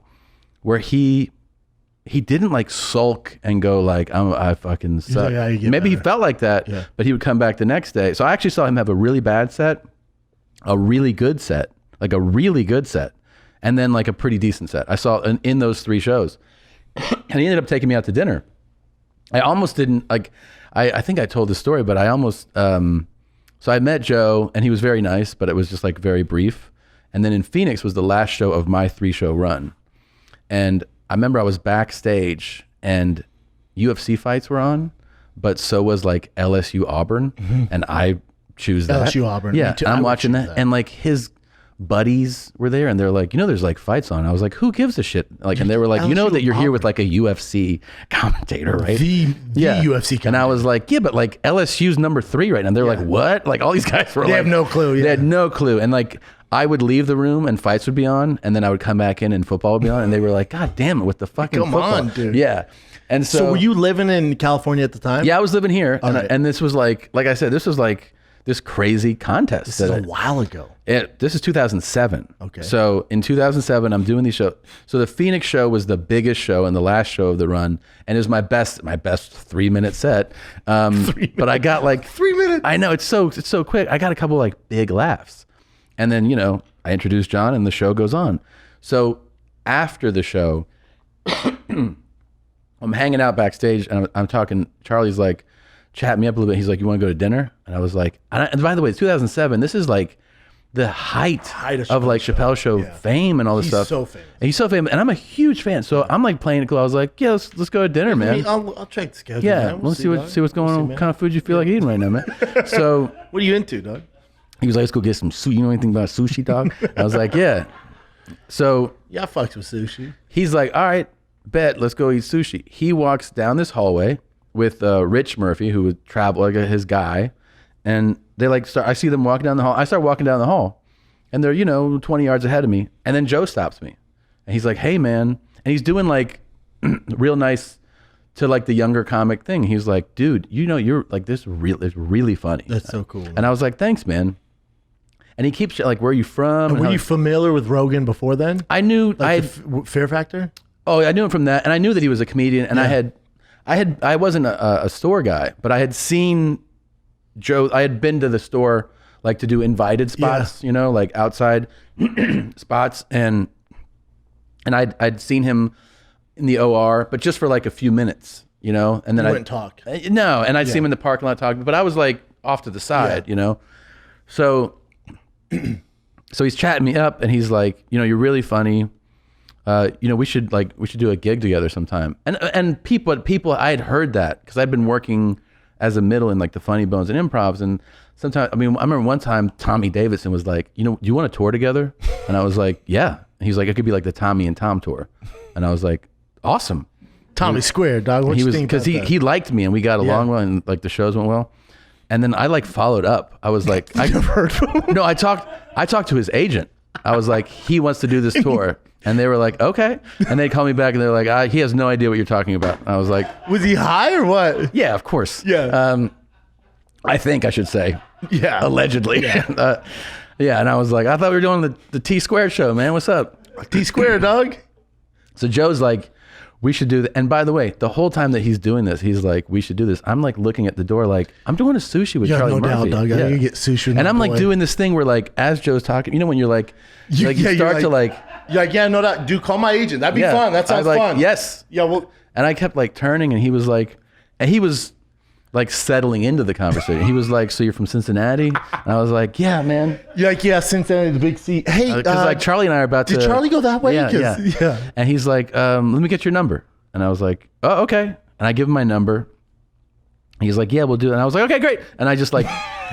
where he didn't like sulk and go like, I fucking suck. Like, Maybe he felt like that, but he would come back the next day. So I actually saw him have a really bad set, a really good set, like a really good set, and then like a pretty decent set. I saw in those 3 shows. And he ended up taking me out to dinner. I almost didn't, like, I think I told this story, but I almost, so I met Joe and he was very nice, but it was just like very brief. And then in Phoenix was the last show of my 3-show run. And I remember I was backstage and UFC fights were on, but so was like LSU Auburn. And I choose that. LSU Auburn. Yeah, I'm watching that. And like his buddies were there and they're like, there's like fights on. I was like, who gives a shit? Like, and they were like, that you're here with like a UFC commentator, right? The UFC commentator. And I was like, yeah, but like LSU's number 3 right now. And they're like, what? Like all these guys were they like, have no clue. Yeah. They had no clue. And like, I would leave the room and fights would be on, and then I would come back in and football would be on, and they were like, God damn it, with the fucking Come football. on, dude. Yeah. And so were you living in California at the time? Yeah, I was living here. Okay. And this was like I said, this was like this crazy contest. This is a while ago. This is 2007. Okay. So in 2007, I'm doing these shows. So the Phoenix show was the biggest show and the last show of the run, and it was my best 3-minute set. But I got like 3 minutes. I know it's so quick. I got a couple like big laughs, and then I introduced John, and the show goes on. So after the show, I'm hanging out backstage, and I'm talking. Charlie's like, chat me up a little bit. He's like, you want to go to dinner? And I was like, and by the way, it's 2007. This is like the height of like Chappelle Show fame and all this He's stuff. so famous. And he's so famous, and I'm a huge fan. So I'm like playing it cool. I was like, yeah, let's go to dinner, man. I'll check the schedule. Yeah, man. we'll see what's going on. What kind of food you feel like eating right now, man? So what are you into, dog? he was like, let's go get some sushi. You know anything about sushi, dog? I was like, yeah. So yeah, I fucked with sushi. he's like, all right, bet, let's go eat sushi. He walks down this hallway with Rich Murphy, who would travel, like his guy, and they like start. I see them walking down the hall. I start walking down the hall, and they're 20 yards ahead of me. And then Joe stops me, and he's like, "Hey, man," and he's doing like real nice to like the younger comic thing. He's like, "Dude, you're like this. It's really funny." That's so cool. Man. And I was like, "Thanks, man." And he keeps like, "Where are you from?" And were you familiar with Rogan before then? I knew like Fear Factor. Oh, I knew him from that, and I knew that he was a comedian. And I wasn't a store guy, but I had seen Joe. I had been to the store like to do invited spots, like outside spots, and I'd seen him in the OR, but just for like a few minutes, and then I wouldn't talk. No, and I'd see him in the parking lot talking, but I was like off to the side, So he's chatting me up, and he's like, you're really funny. We should do a gig together sometime. And people, I had heard that because I'd been working as a middle in like the Funny Bones and Improvs. And sometimes, I remember one time Tommy Davidson was like, do you want to tour together? And I was like, yeah. And he's like, it could be like the Tommy and Tom tour. And I was like, awesome. Tommy Square, dog. What you think? Because he liked me and we got along well, and like the shows went well. And then I like followed up. I was like, I never heard from him. No, I talked to his agent. I was like, he wants to do this tour. And they were like, okay. And they called me back and they're like, he has no idea what you're talking about. And I was like, was he high or what? Yeah, of course. Yeah. I think I should say. Yeah. Allegedly. Yeah. Yeah, and I was like, I thought we were doing the T Squared show, man. What's up? T Squared, dog. So Joe's like, we should do that. And by the way, the whole time that he's doing this, he's like, we should do this. I'm like looking at the door like, I'm doing a sushi with Charlie no Murphy. doubt, dog. I gotta get sushi. And I'm like doing this thing where like, as Joe's talking, you know when you're like, you start to like. You're like, yeah, no doubt. Dude, call my agent. That'd be fun. That sounds fun. Yes. Yeah, well. And I kept like turning and he was like, and he was like settling into the conversation. He was like, so you're from Cincinnati? And I was like, yeah, man. You're like, yeah, Cincinnati, the big C. Hey, because like Charlie and I are about to. Did Charlie go that way? Yeah. And he's like, let me get your number. And I was like, oh, okay. And I give him my number. He's like, yeah, we'll do it. And I was like, okay, great. And I just like,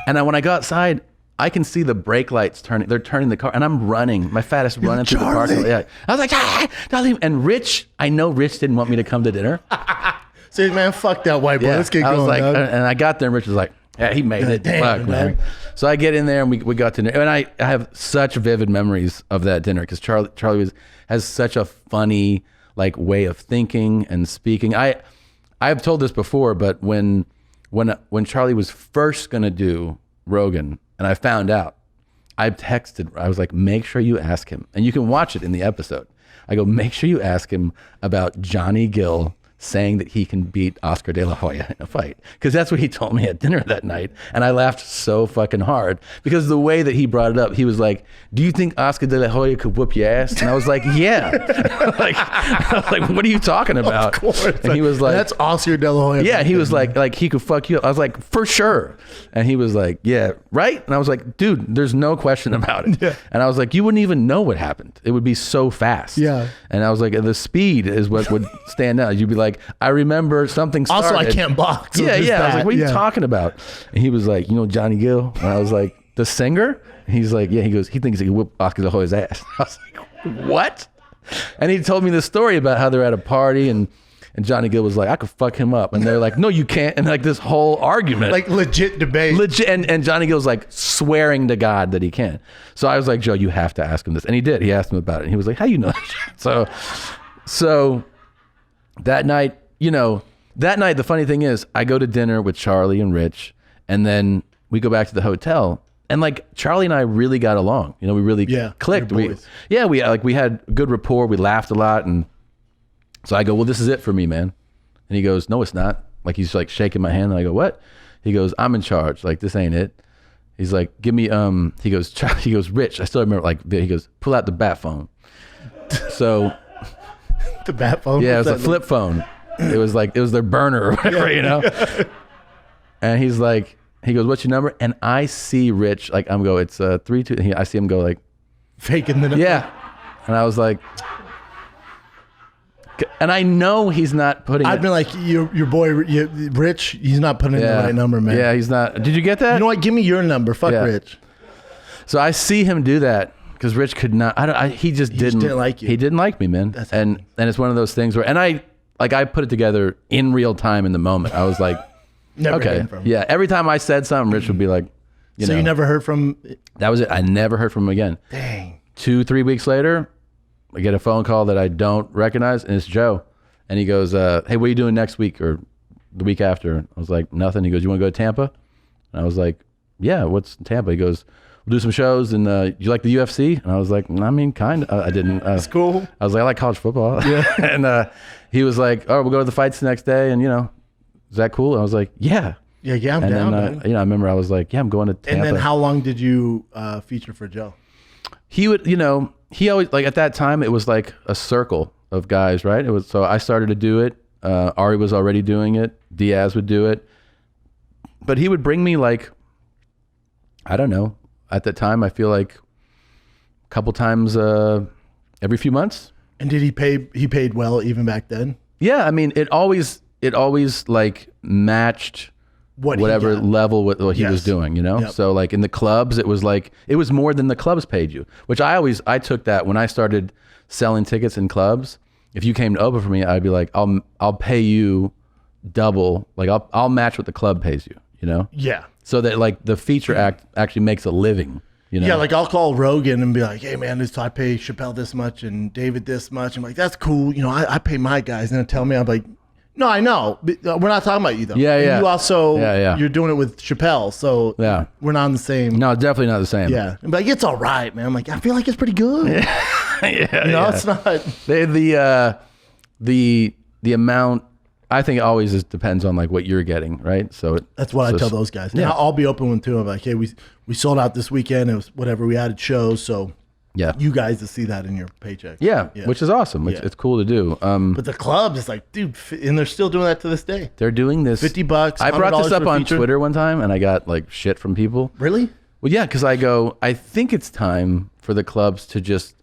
when I go outside, I can see the brake lights turning. They're turning the car, and I'm running. My fattest running through the parking lot. Yeah. I was like, Charlie. And Rich, I know Rich didn't want me to come to dinner. Say, man, fuck that white boy. Let's get going. I was like, dog. and I got there, and Rich was like, yeah, he made it. Damn, Fuck, man. So I get in there, and we got to dinner. And I have such vivid memories of that dinner because Charlie has such a funny like way of thinking and speaking. I've told this before, but when Charlie was first gonna do Rogan, and I found out, I was like, make sure you ask him, and you can watch it in the episode. I go, make sure you ask him about Johnny Gill saying that he can beat Oscar De La Hoya in a fight. Because that's what he told me at dinner that night. And I laughed so fucking hard because the way that he brought it up, he was like, do you think Oscar De La Hoya could whoop your ass? And I was like, yeah. I was like, what are you talking about? Of course. And he was like, that's Oscar De La Hoya. Yeah, he was like he could fuck you up. I was like, for sure. And he was like, yeah, right? And I was like, dude, there's no question about it. Yeah. And I was like, you wouldn't even know what happened. It would be so fast. Yeah. And I was like, the speed is what would stand out. You'd be like, I remember something started. Also, I can't box. Yeah. I was like, what are you talking about? And he was like, you know Johnny Gill? And I was like, the singer? And he's like, yeah. He goes, he thinks he can whip Oscar De La Hoya's ass. I was like, what? And he told me this story about how they're at a party and Johnny Gill was like, I could fuck him up. And they're like, no, you can't. And like this whole argument. Like legit debate. Legit. And Johnny Gill's like swearing to God that he can. So I was like, Joe, you have to ask him this. And he did. He asked him about it. And he was like, how you know that? So that night, the funny thing is I go to dinner with Charlie and Rich, and then we go back to the hotel. And like Charlie and I really got along. We really clicked. We had good rapport. We laughed a lot. And so I go, well, this is it for me, man. And he goes, no, it's not. Like he's like shaking my hand. And I go, what? He goes, I'm in charge. Like this ain't it. He's like, give me, he goes, Rich, I still remember he goes, pull out the bat phone. So. The bat phone? Yeah, it was a flip phone. It was their burner or whatever, And he goes, what's your number? And I see Rich, like I'm go, it's 32. I see him go like. Faking the number. Yeah. And I was like. And I know he's not putting I've been like, your boy, Rich, he's not putting in the right number, man. Yeah, he's not. Did you get that? You know what? Give me your number. Fuck Rich. So I see him do that because Rich could not. He just didn't like you. He didn't like me, man. And it's one of those things where, and I put it together in real time in the moment. I was like, never okay, heard from him. Yeah. Every time I said something, Rich would be like, you never heard from. That was it. I never heard from him again. Dang. 2-3 weeks later, I get a phone call that I don't recognize, and it's Joe. And he goes, hey, what are you doing next week or the week after? I was like, nothing. He goes, you want to go to Tampa? And I was like, yeah, what's Tampa? He goes, we'll do some shows, and you like the UFC? And I was like, I mean, kind of. I didn't. It's cool. I was like, I like college football. Yeah. And he was like, all right, we'll go to the fights the next day, and, is that cool? And I was like, yeah. Yeah, I'm down, man. I remember I was like, yeah, I'm going to Tampa. And then how long did you feature for Joe? He would, he always, like at that time, it was like a circle of guys, right? It was, so I started to do it. Ari was already doing it. Diaz would do it. But he would bring me like, I don't know. At that time, I feel like a couple times every few months. And did he paid well even back then? Yeah. I mean, it always like matched whatever level what he was doing, Yep. So like in the clubs, it was more than the clubs paid you, which I took that when I started selling tickets in clubs. If you came to open for me, I'd be like, I'll pay you double. Like I'll match what the club pays you, Yeah. So that like the feature act actually makes a living, Yeah, like I'll call Rogan and be like, hey man, I pay Chappelle this much and David this much. I'm like, that's cool. I pay my guys. And they'll tell me, I'm like, No, I know. But, we're not talking about you though. Yeah, And yeah. You also, Yeah. you're doing it with Chappelle, so Yeah. we're not on the same. No, definitely not the same. Yeah, I'm like, it's all right, man. I'm like, I feel like it's pretty good. yeah. You know, it's not. The amount. I think it always just depends on like what you're getting, right? So That's what I tell those guys. Yeah. I'll be open with too. I'm like, hey, we sold out this weekend. It was whatever. We added shows, so Yeah. you guys to see that in your paycheck. Yeah, which is awesome. It's cool to do. But the clubs, it's like, dude, and they're still doing that to this day. They're doing this. $50. I brought this $100 up for a on feature. Twitter one time, and I got like shit from people. Really? Well, yeah, because I think it's time for the clubs to just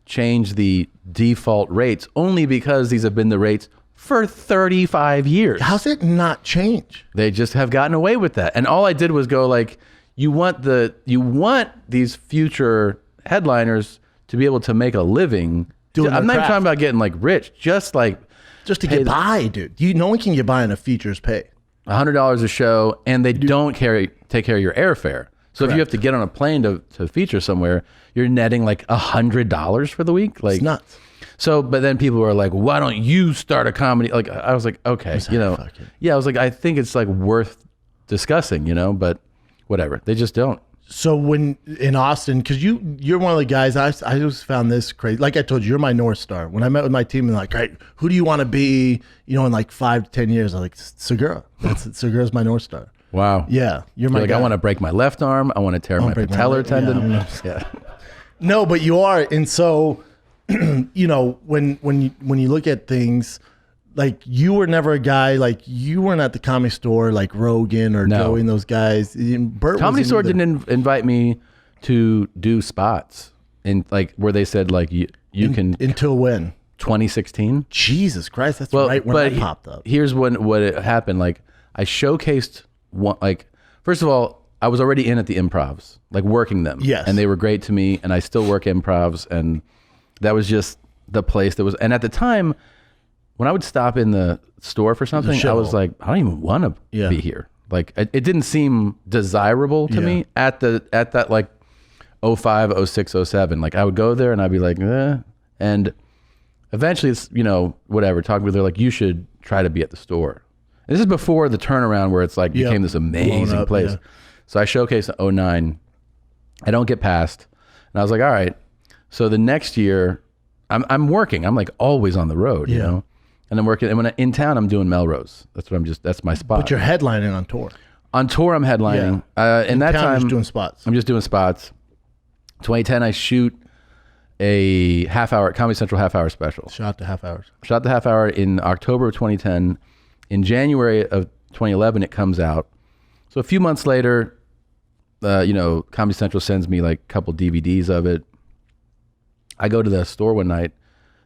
change the default rates, only because these have been the rates for 35 years. How's it not change? They just have gotten away with that. And all I did was go like, you want these future headliners to be able to make a living. Doing I'm their not even craft. talking about getting like rich, just to Get by, dude. No one can get by on a feature's pay. $100 a show, and they don't take care of your airfare. So if you have to get on a plane to feature somewhere, you're netting like $100 for the week. Like It's nuts. So, but then people were like, why don't you start a comedy? Like, I was like, okay, fuck it. yeah, I was like, I think it's like worth discussing, but whatever. They just don't. So when in Austin, because you're one of the guys, I just found this crazy. Like I told you, you're my North Star. When I met with my team, and like, right, who do you want to be? In like 5 to 10 years, I'm like, Segura. That's it. Segura's my North Star. Wow. Yeah, you're my Like, guy. I want to break my left arm. I want to tear my break my patellar leg. tendon. Yeah, Yeah. No, but you are, and so when you look at things, like you were never a guy, like you weren't at the Comedy Store like Rogan or No. Joey and those guys. Bert Comedy wasn't Store either. didn't invite me to do spots in like where they said like you can Until when? 2016. Jesus Christ, that's right when I popped up. Here's what it happened. Like I showcased one. Like first of all, I was already in at the improvs, like working them. Yes. And they were great to me, and I still work improvs, and that was just the place that was. And at the time, when I would stop in the store for something, I show. was like, I don't even want to be here. Like it didn't seem desirable to me at that like 05, 06, 07. Like I would go there and I'd be like, eh. And eventually it's, whatever, talking with her, like, you should try to be at the store. And this is before the turnaround where it's like became this amazing up, place. yeah. So I showcased in 09. I don't get past. And I was like, all right. So the next year I'm working. I'm like always on the road, and I'm working. And when in town, I'm doing Melrose. That's my spot. But you're headlining on tour. On tour, I'm headlining. In that town, time, you're just doing spots. I'm just doing spots. 2010, I shoot a Comedy Central half-hour special. Shot to half hours. Shot the half hour in October of 2010. In January of 2011, it comes out. So a few months later, Comedy Central sends me like a couple DVDs of it. I go to the store one night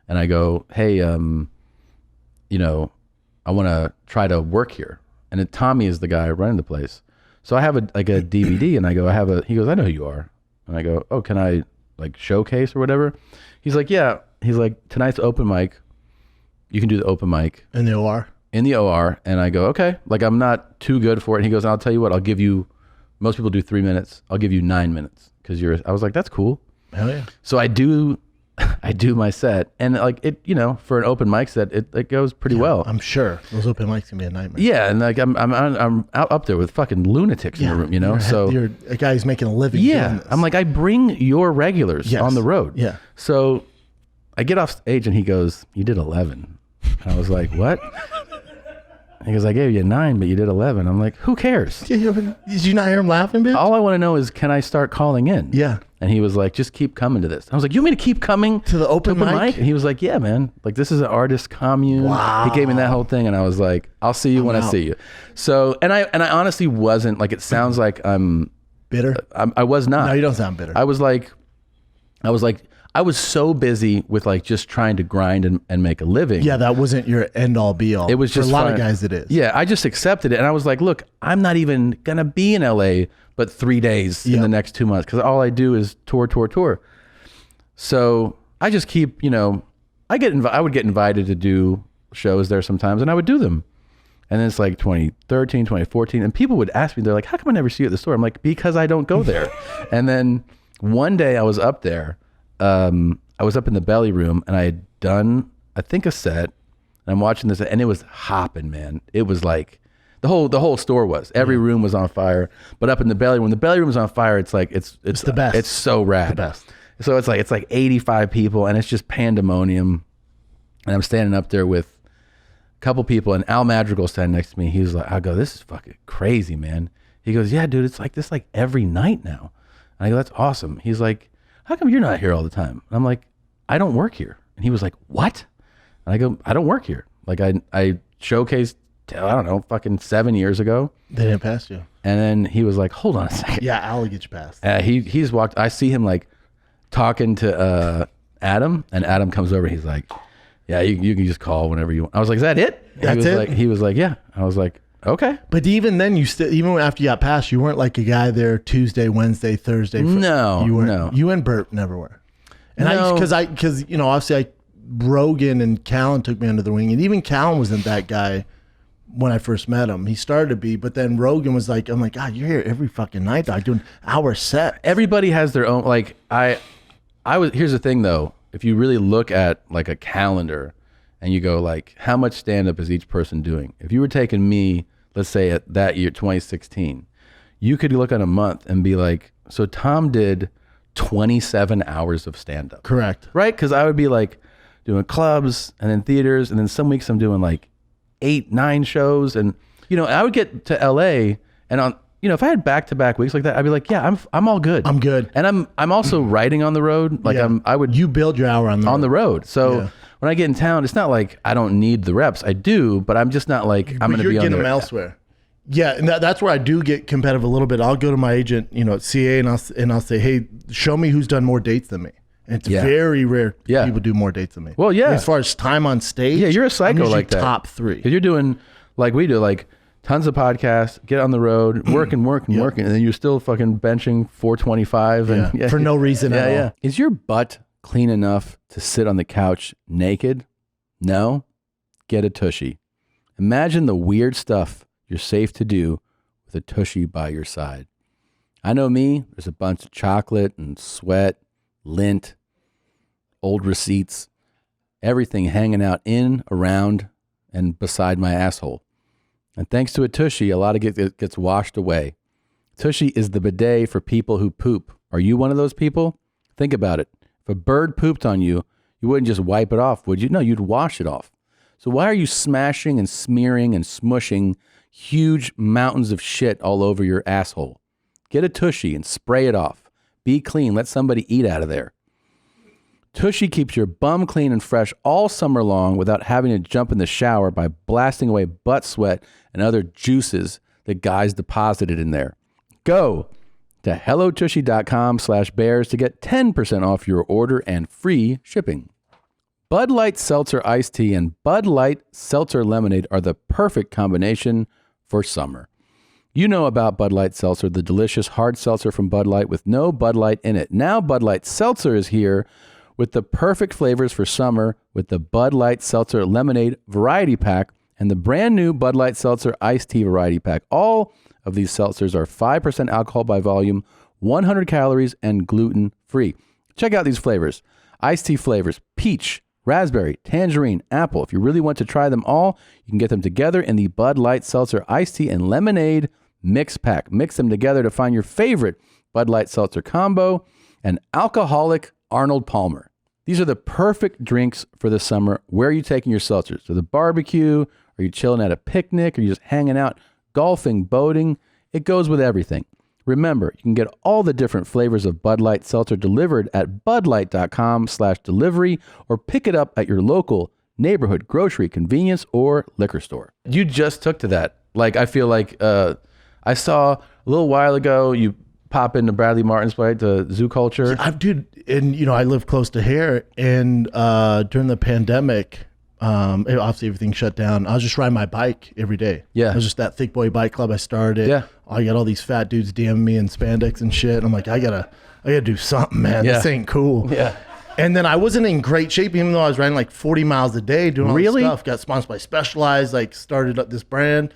and I go, hey, I want to try to work here. And Tommy is the guy running the place. So I have a DVD and I go, he goes, I know who you are. And I go, oh, can I like showcase or whatever? He's like, yeah. He's like, tonight's open mic. You can do the open mic. In the OR? In the OR. And I go, okay. Like I'm not too good for it. And he goes, I'll tell you what, I'll give you, most people do 3 minutes. I'll give you 9 minutes. I was like, that's cool. Hell yeah. So I do my set, and like it, for an open mic set, it goes pretty well. I'm sure those open mics can be a nightmare. Yeah, and like I'm out up there with fucking lunatics in the room, So you're a guy who's making a living. yeah, doing this. I'm like, I bring your regulars Yes. on the road. Yeah. So I get off stage, and he goes, "You did 11." And I was like, "What?" He goes, "I gave you 9, but you did 11." I'm like, "Who cares? Did you not hear him laughing, bitch? All I want to know is, can I start calling in?" Yeah. And he was like, just keep coming to this. I was like, you want me to keep coming To the open mic? And he was like, yeah, man. Like, this is an artist commune. Wow. He gave me that whole thing. And I was like, I'll see you when I out. see you. So, and I honestly wasn't, like, it sounds like Bitter? I was not. No, you don't sound bitter. I was so busy with like just trying to grind and make a living. Yeah, that wasn't your end all be all. It was just for a lot of fun. guys. It is. Yeah, I just accepted it, and I was like, "Look, I'm not even gonna be in LA, but 3 days in the next 2 months because all I do is tour. So I just keep, I would get invited to do shows there sometimes, and I would do them. And then it's like 2013, 2014, and people would ask me, they're like, "How come I never see you at the store?" I'm like, "Because I don't go there." And then one day I was up there. I was up in the belly room, and I had done, I think, a set. And I'm watching this, and it was hopping, man. It was like the whole store was. Every room was on fire. But up in the belly, when the belly room is on fire, it's like it's the best. It's so rad. The best. So it's like 85 people, and it's just pandemonium. And I'm standing up there with a couple people, and Al Madrigal standing next to me. He was like, I go, this is fucking crazy, man. He goes, yeah, dude, it's like this like every night now. And I go, that's awesome. He's like, how come you're not here all the time? And I'm like, I don't work here. And he was like, what? And I go, I don't work here. Like I showcased, I don't know, fucking 7 years ago. They didn't pass you. And then he was like, hold on a second. Yeah, Al will get you passed. He's walked, I see him like talking to Adam, and Adam comes over. He's like, yeah, you can just call whenever you want. I was like, is that it? That's it? He was like, yeah. I was like, okay. But even then, even after you got passed, you weren't like a guy there Tuesday, Wednesday, Thursday. No, you weren't. no. You and Bert never were. And no. because obviously Rogan and Callan took me under the wing, and even Callan wasn't that guy when I first met him. He started to be, but then Rogan was like, I'm like, God, you're here every fucking night, dog, doing hour set. Everybody has their own, like, here's the thing though, if you really look at like a calendar and you go like, how much stand-up is each person doing? If you were taking me, let's say at that year, 2016, you could look at a month and be like, so Tom did 27 hours of stand-up. Correct. Right? Because I would be like doing clubs and then theaters, and then some weeks I'm doing like 8-9 shows, and I would get to LA, and on if I had back-to-back weeks like that, I'd be like, yeah, I'm all good. I'm good. And I'm also writing on the road. Like you build your hour on the road. So when I get in town, it's not like I don't need the reps. I do, but I'm just not like I'm going to be on You're getting there. them elsewhere. Yeah, and that's where I do get competitive a little bit. I'll go to my agent, at CA, and I'll say, hey, show me who's done more dates than me. And it's very rare people do more dates than me. Well, yeah. As far as time on stage, you're a psycho like that. Top 3. Because you're doing like we do, like tons of podcasts, get on the road, working, and then you're still fucking benching 425 and for no reason at all. Yeah. Is your butt clean enough to sit on the couch naked? No? Get a Tushy. Imagine the weird stuff you're safe to do with a Tushy by your side. I know me, there's a bunch of chocolate and sweat, lint, old receipts, everything hanging out in, around, and beside my asshole. And thanks to a Tushy, a lot of it gets washed away. Tushy is the bidet for people who poop. Are you one of those people? Think about it. If a bird pooped on you, you wouldn't just wipe it off, would you? No, you'd wash it off. So why are you smashing and smearing and smushing huge mountains of shit all over your asshole? Get a Tushy and spray it off. Be clean. Let somebody eat out of there. Tushy keeps your bum clean and fresh all summer long without having to jump in the shower by blasting away butt sweat and other juices that guys deposited in there. Go to hellotushy.com/bears to get 10% off your order and free shipping. Bud Light Seltzer Iced Tea and Bud Light Seltzer Lemonade are the perfect combination for summer. You know about Bud Light Seltzer, the delicious hard seltzer from Bud Light with no Bud Light in it. Now Bud Light Seltzer is here with the perfect flavors for summer with the Bud Light Seltzer Lemonade Variety Pack and the brand new Bud Light Seltzer Iced Tea Variety Pack. All of these seltzers are 5% alcohol by volume, 100 calories, and gluten-free. Check out these flavors. Iced tea flavors, peach, raspberry, tangerine, apple. If you really want to try them all, you can get them together in the Bud Light Seltzer Iced Tea and Lemonade Mix Pack. Mix them together to find your favorite Bud Light Seltzer combo and alcoholic Arnold Palmer. These are the perfect drinks for the summer. Where are you taking your seltzers? To the barbecue? Are you chilling at a picnic? Are you just hanging out, golfing, boating? It goes with everything. Remember, you can get all the different flavors of Bud Light Seltzer delivered at budlight.com/delivery or pick it up at your local neighborhood grocery, convenience, or liquor store. You just took to that. Like, I feel like I saw a little while ago, you pop into Bradley Martin's place, the Zoo Culture. Dude, and I live close to here, and during the pandemic, obviously everything shut down. I was just riding my bike every day. Yeah. It was just that thick boy bike club I started. Yeah. I got all these fat dudes DMing me in spandex and shit. I'm like, I gotta do something, man. Yeah. This ain't cool. Yeah. And then I wasn't in great shape, even though I was riding like 40 miles a day doing all this stuff. Got sponsored by Specialized, like started up this brand.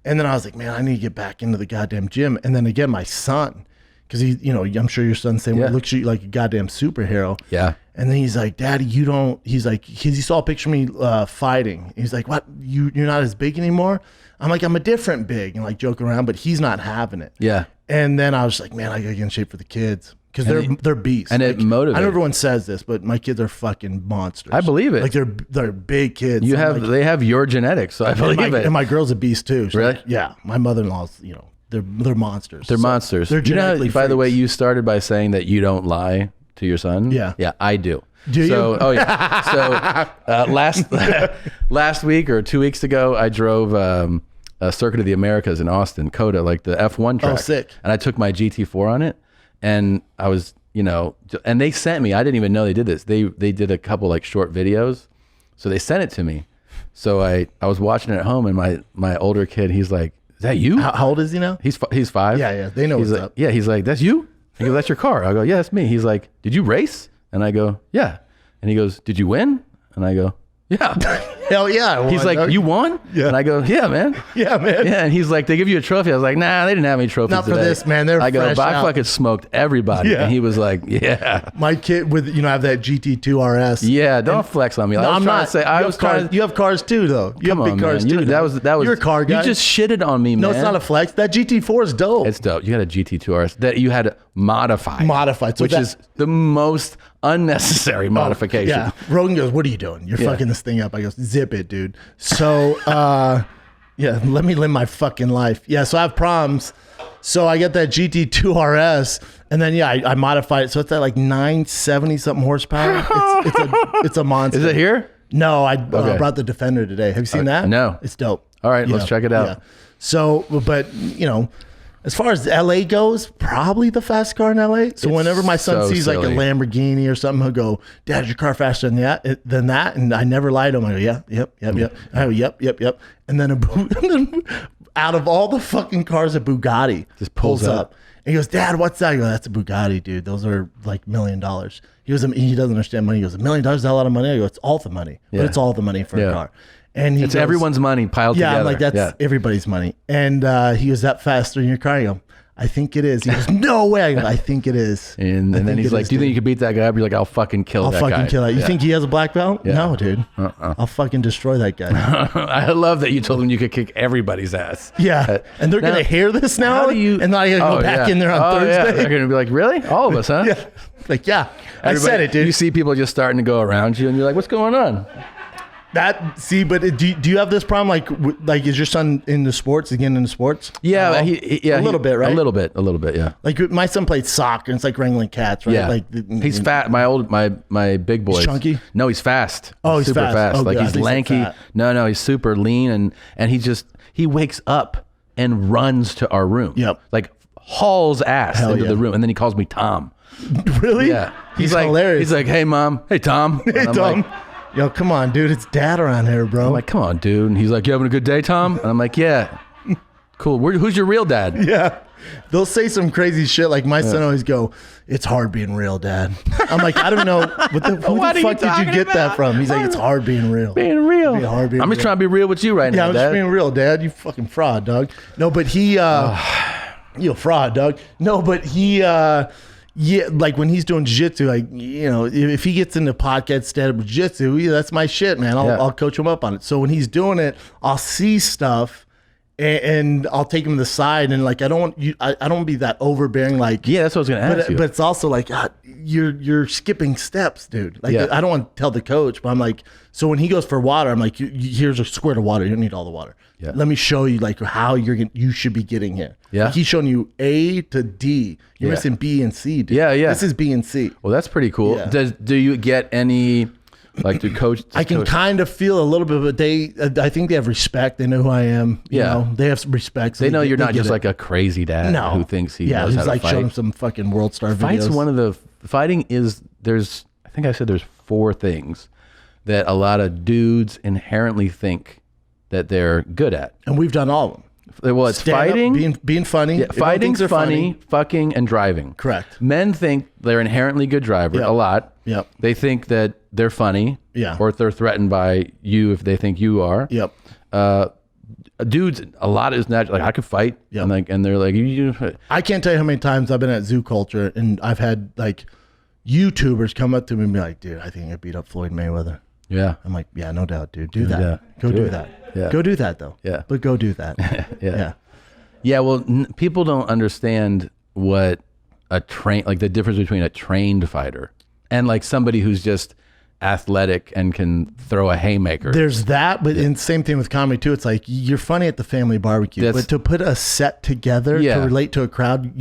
And then I was like, man, I need to get back into the goddamn gym. And then again, my son, because he, I'm sure your son's saying, well, looks at you like a goddamn superhero. Yeah. And then he's like, Daddy, you don't. He's like, he saw a picture of me fighting. He's like, what? You're not as big anymore? I'm like, I'm a different big, and like joking around, but he's not having it. Yeah. And then I was like, man, I gotta get in shape for the kids because they're beasts. And like, it motivates. I know everyone says this, but my kids are fucking monsters. I believe it. Like they're big kids. They have your genetics, so I believe it. And my girl's a beast too. So really? Like, yeah. My mother-in-law's, they're monsters. They're monsters. They're genetically by the way, you started by saying that you don't lie to your son. Yeah. Yeah, I do. Do you? Oh yeah. So last week or 2 weeks ago, I drove a Circuit of the Americas in Austin, COTA, like the F1 track. Oh, sick. And I took my GT4 on it, and I was, and they sent me. I didn't even know they did this. They did a couple like short videos, so they sent it to me. So I was watching it at home, and my older kid, he's like, "Is that you?" How old is he now? He's 5. Yeah. They know he's what's like, up. Yeah, he's like, "That's you?" He goes, "That's your car." I go, "Yeah, that's me." He's like, "Did you race?" And I go, "Yeah." And he goes, "Did you win?" And I go, "Yeah." Hell yeah. I won, He's like, dog. "You won?" Yeah. And I go, "Yeah, man." Yeah, man. Yeah. And he's like, "They give you a trophy." I was like, "Nah, they didn't have any trophies Not for today." this, man. They're I go, fresh "But I out." fucking smoked everybody." Yeah. And he was like, "Yeah." My kid with, I have that GT2 RS. Yeah, don't flex on me. No, I was I'm trying not. to say, I was trying to. You have cars too, though. You Come have big on, cars man. too. That was. You're a car guy. You just shitted on me, man. No, it's not a flex. That GT4 is dope. It's dope. You got a GT2 RS that you had modified. Modified. So which is the most unnecessary modification. Yeah. Rogan goes, "What are you doing? You're fucking this thing up." I go, "Zip it, dude." So, yeah, let me live my fucking life. Yeah, so I have problems. So I get that GT2 RS, and then I modify it. So it's at like 970 something horsepower. It's a monster. Is it here? No, I brought the Defender today. Have you seen that? No. It's dope. All right, let's check it out. Yeah. So, but as far as LA goes, probably the fastest car in LA. So whenever my son so sees like a silly. Lamborghini or something, he'll go, "Dad, is your car faster than that?" And I never lie to him. I go, "Yeah, yep. I go, yep. And then out of all the fucking cars, a Bugatti Just pulls up. And he goes, "Dad, what's that?" I go, "That's a Bugatti, dude. Those are like $1 million." He goes, he doesn't understand money. He goes, $1 million is a lot of money. I go, "It's all the money, but it's all the money for a car." And it's everyone's money piled together. I'm like, that's everybody's money. And he goes, "That faster in your car?" I go, "I think it is." He goes, "No way." I go, "I think it is." And then he's like, "Do you think you could beat that guy up?" You're like, "I'll fucking kill that guy." I'll fucking kill that. You think he has a black belt? Yeah. No, dude. I'll fucking destroy that guy. I love that you told him you could kick everybody's ass. Yeah. And they're Now, going to hear this now? how do you- And then I got to go back in there on Yeah. Thursday? They're going to be like, "Really? All of us, huh?" Yeah. Like, yeah. I said Everybody- it, dude. You see people just starting to go around you, and you're like, "What's going on?" But do you have this problem? Like, is your son into sports? Again, into sports? Yeah, a little bit, right? A little bit, yeah. Like my son played soccer, and it's like wrangling cats, right? Yeah, Like he's fat. My big boy. Chunky? No, he's fast. Oh, he's super fast. Oh, like God, he's he's lanky. fat. No, he's super lean, and he wakes up and runs to our room. Yep. Like hauls ass into yeah. the room, and then he calls me Tom. Really? Yeah, He's like, hilarious. He's like, "Hey, Mom. Hey, Tom." Hey, And I'm Tom. like, Yo, come on, dude. It's Dad around here, bro. I'm like, "Come on, dude." And he's like, "You having a good day, Tom?" And I'm like, "Yeah." Cool. Who's your real dad? Yeah. They'll say some crazy shit. Like my son always go, "It's hard being real, Dad." I'm like, I don't know. Who the What are you fuck did you talking get that about? from? He's like, "It's hard being real." Being real. Be hard being I'm just real. trying to be real with you right Yeah, now, I'm Dad. just being real, Dad. You fucking fraud, dog. No, but he, you a fraud, dog. No, but he, yeah, like when he's doing jiu-jitsu, like, if he gets into podcast stand-up jiu-jitsu, that's my shit, man. I'll coach him up on it. So when he's doing it, I'll see stuff and I'll take him to the side and like, I don't want to be that overbearing. Like, Yeah, that's what I was going to ask you. but it's also like, God, you're skipping steps, dude. Like, Yeah. I don't want to tell the coach, but I'm like, so when he goes for water, I'm like, here's a squirt of water. You don't need all the water. Yeah. Let me show you like how you should be getting here. Yeah. Like, he's showing you A to D. You're Yeah. missing B and C, dude. Yeah. This is B and C. Well, that's pretty cool. Yeah. Do you get any, like, do coach? I can kind of feel a little bit, but I think they have respect. They know who I am. You Yeah. know? They have some respect. So They know you're not get just it. like a crazy dad who thinks he knows he's how to like fight. showing him some fucking world star Fight's videos. fighting is, I think I said there's 4 things that a lot of dudes inherently think that they're good at. And we've done all of them. Well, it's Stand up, fighting, being funny. yeah, Everyone fighting's thinks they're funny, fucking, and driving. Correct. Men think they're inherently good drivers Yep. a lot. Yep. They think that they're funny. Yeah. Or they're threatened by you if they think you are. Yep. dudes, a lot is natural. Like I could fight, Yeah. and they're like, you. I can't tell you how many times I've been at Zoo Culture and I've had like YouTubers come up to me and be like, dude, I think I beat up Floyd Mayweather. Yeah, I'm like, yeah, no doubt, dude. Do that. Yeah. Go do it. that. Yeah. Go do that though. Yeah. But go do that. Yeah. Yeah. Well, people don't understand what the difference between a trained fighter and like somebody who's just athletic and can throw a haymaker. There's that, but in same thing with comedy too. It's like you're funny at the family barbecue, but to put a set together to relate to a crowd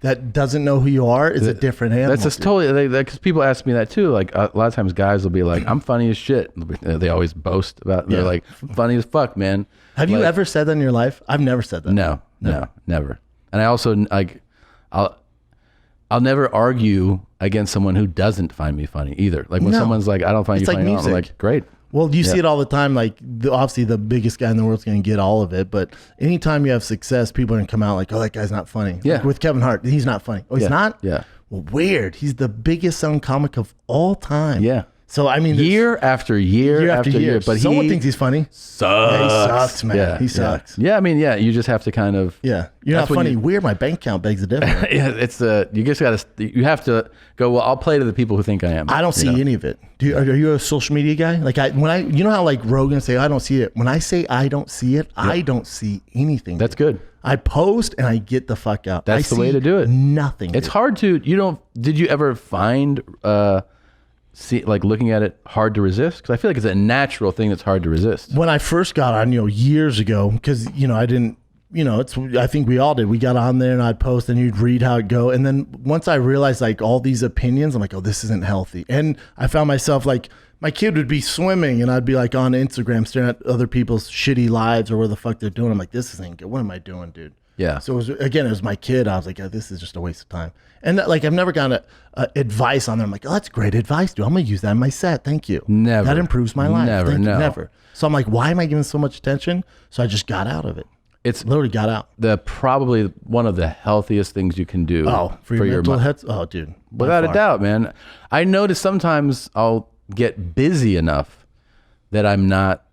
that doesn't know who you are is a different animal. That's just totally because people ask me that too. Like a lot of times, guys will be like, "I'm funny as shit." They always boast about. They're like, "Funny as fuck, man." Have you ever said that in your life? I've never said that. No, never. And I also like, I'll never argue against someone who doesn't find me funny either. Like when someone's like, I don't find you funny, I'm like, great. Well, you see it all the time. Like obviously the biggest guy in the world's going to get all of it. But anytime you have success, people are going to come out like, oh, that guy's not funny. Yeah. Like with Kevin Hart, he's not funny. Oh, he's not? Yeah. Well, weird. He's the biggest selling comic of all time. Yeah. So, I mean, year after year after year. But someone thinks he's funny. Sucks. Yeah, he sucks, man. Yeah, he sucks. Yeah, I mean, you just have to kind of. Yeah. You're not funny. Weird. My bank account begs a difference. Yeah, it's you just got to. You have to go. Well, I'll play to the people who think I am. I don't see any of it. Are you a social media guy? Like you know how like Rogan say I don't see it. When I say I don't see it, I don't see anything. That's good. I post and I get the fuck out. That's the way to do it. Nothing. It's hard to. Did you ever find? See, like looking at it, hard to resist? Because I feel like it's a natural thing that's hard to resist. When I first got on, years ago, because I didn't, I think we all did. We got on there and I'd post and you'd read how it go, and then once I realized like all these opinions, I'm like, oh, this isn't healthy. And I found myself like my kid would be swimming and I'd be like on Instagram staring at other people's shitty lives or where the fuck they're doing. I'm like, this isn't good. What am I doing, dude? Yeah. So it was my kid. I was like, oh, this is just a waste of time. And like, I've never gotten advice on there. I'm like, oh, that's great advice, dude. I'm going to use that in my set. Thank you. Never. That improves my life. Never, Thank you. no. Never. So I'm like, why am I giving so much attention? So I just got out of it. It's literally got out. Probably one of the healthiest things you can do. Oh, for your mental health. Oh, dude. Without a doubt, man. I notice sometimes I'll get busy enough that I'm not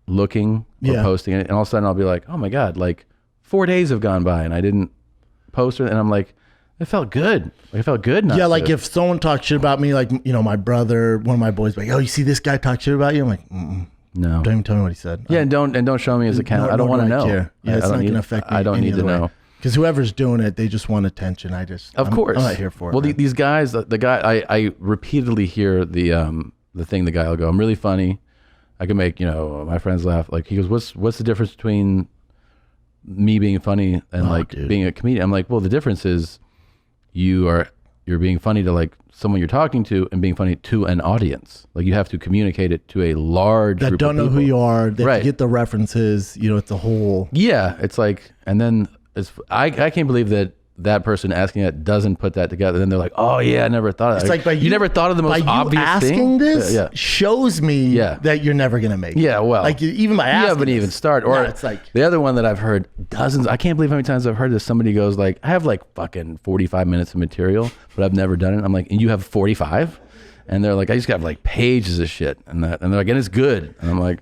looking or posting it. And all of a sudden I'll be like, oh my God, like 4 days have gone by and I didn't post it. And I'm like, it felt good. Like, it felt good. Like if someone talks shit about me, like, my brother, one of my boys, like, oh, you see this guy talk shit about you? I'm like, no. Don't even tell me what he said. Yeah, and don't show me his account. I don't want to know. Care. Yeah, it's not going to affect me. I don't need to know. Because whoever's doing it, they just want attention. Of course. I'm not here for it. Well, these guys, the guy, I repeatedly hear the thing the guy will go, I'm really funny. I can make, my friends laugh. Like he goes, what's the difference between me being funny and being a comedian? I'm like, well, the difference is you're being funny to like someone you're talking to and being funny to an audience. Like you have to communicate it to a large group don't of know people. who you are. They get the references. It's a whole. Yeah, it's like, and then I can't believe that person asking that doesn't put that together. Then they're like, oh yeah, I never thought of that. It's like you never thought of the most obvious asking thing. This shows me that you're never gonna make it. Yeah, well, like even by asking, you haven't even started. Or it's like the other one that I've heard dozens. I can't believe how many times I've heard this. Somebody goes like, I have like fucking 45 minutes of material, but I've never done it. I'm like, and you have 45? And they're like, I just got like pages of shit, and they're like, and it's good. And I'm like,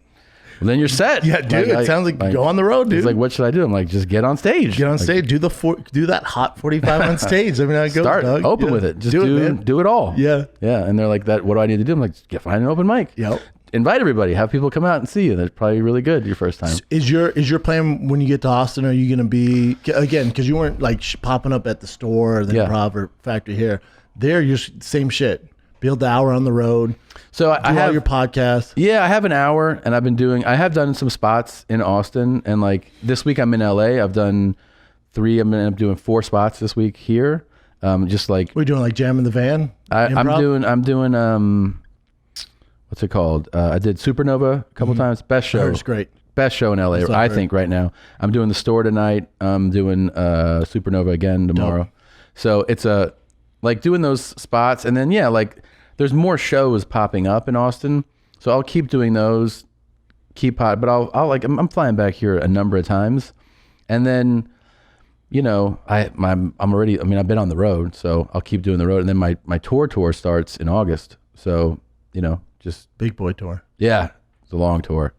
well, then you're set. Yeah, dude. It sounds like go on the road, dude. It's like, what should I do? I'm like, just get on stage. Get on stage. Do that hot 45 on stage. I mean, how it goes. Start dog. open with it. Just do it all. Yeah. Yeah. And they're like, that. What do I need to do? I'm like, find an open mic. Yep. Invite everybody. Have people come out and see you. That's probably really good your first time. Is your plan when you get to Austin? Are you going to be again? Because you weren't like popping up at the store or the Improv or Factory here. There, you're same shit. Build the hour on the road. So I have all your podcasts. Yeah, I have an hour, and I have done some spots in Austin, and like this week I'm in LA. I've done 3. I'm doing 4 spots this week here. Just like we're doing like Jam in the Van. I'm doing what's it called? I did Supernova a couple times. Best show. It's great. Best show in LA, I think, right now. I'm doing the store tonight. I'm doing Supernova again tomorrow. Dope. So it's like doing those spots, and then like there's more shows popping up in Austin, so I'll keep doing those, but I'll like I'm flying back here a number of times, and then I'm already. I mean, I've been on the road, so I'll keep doing the road, and then my tour starts in August, so just big boy tour. Yeah, it's a long tour.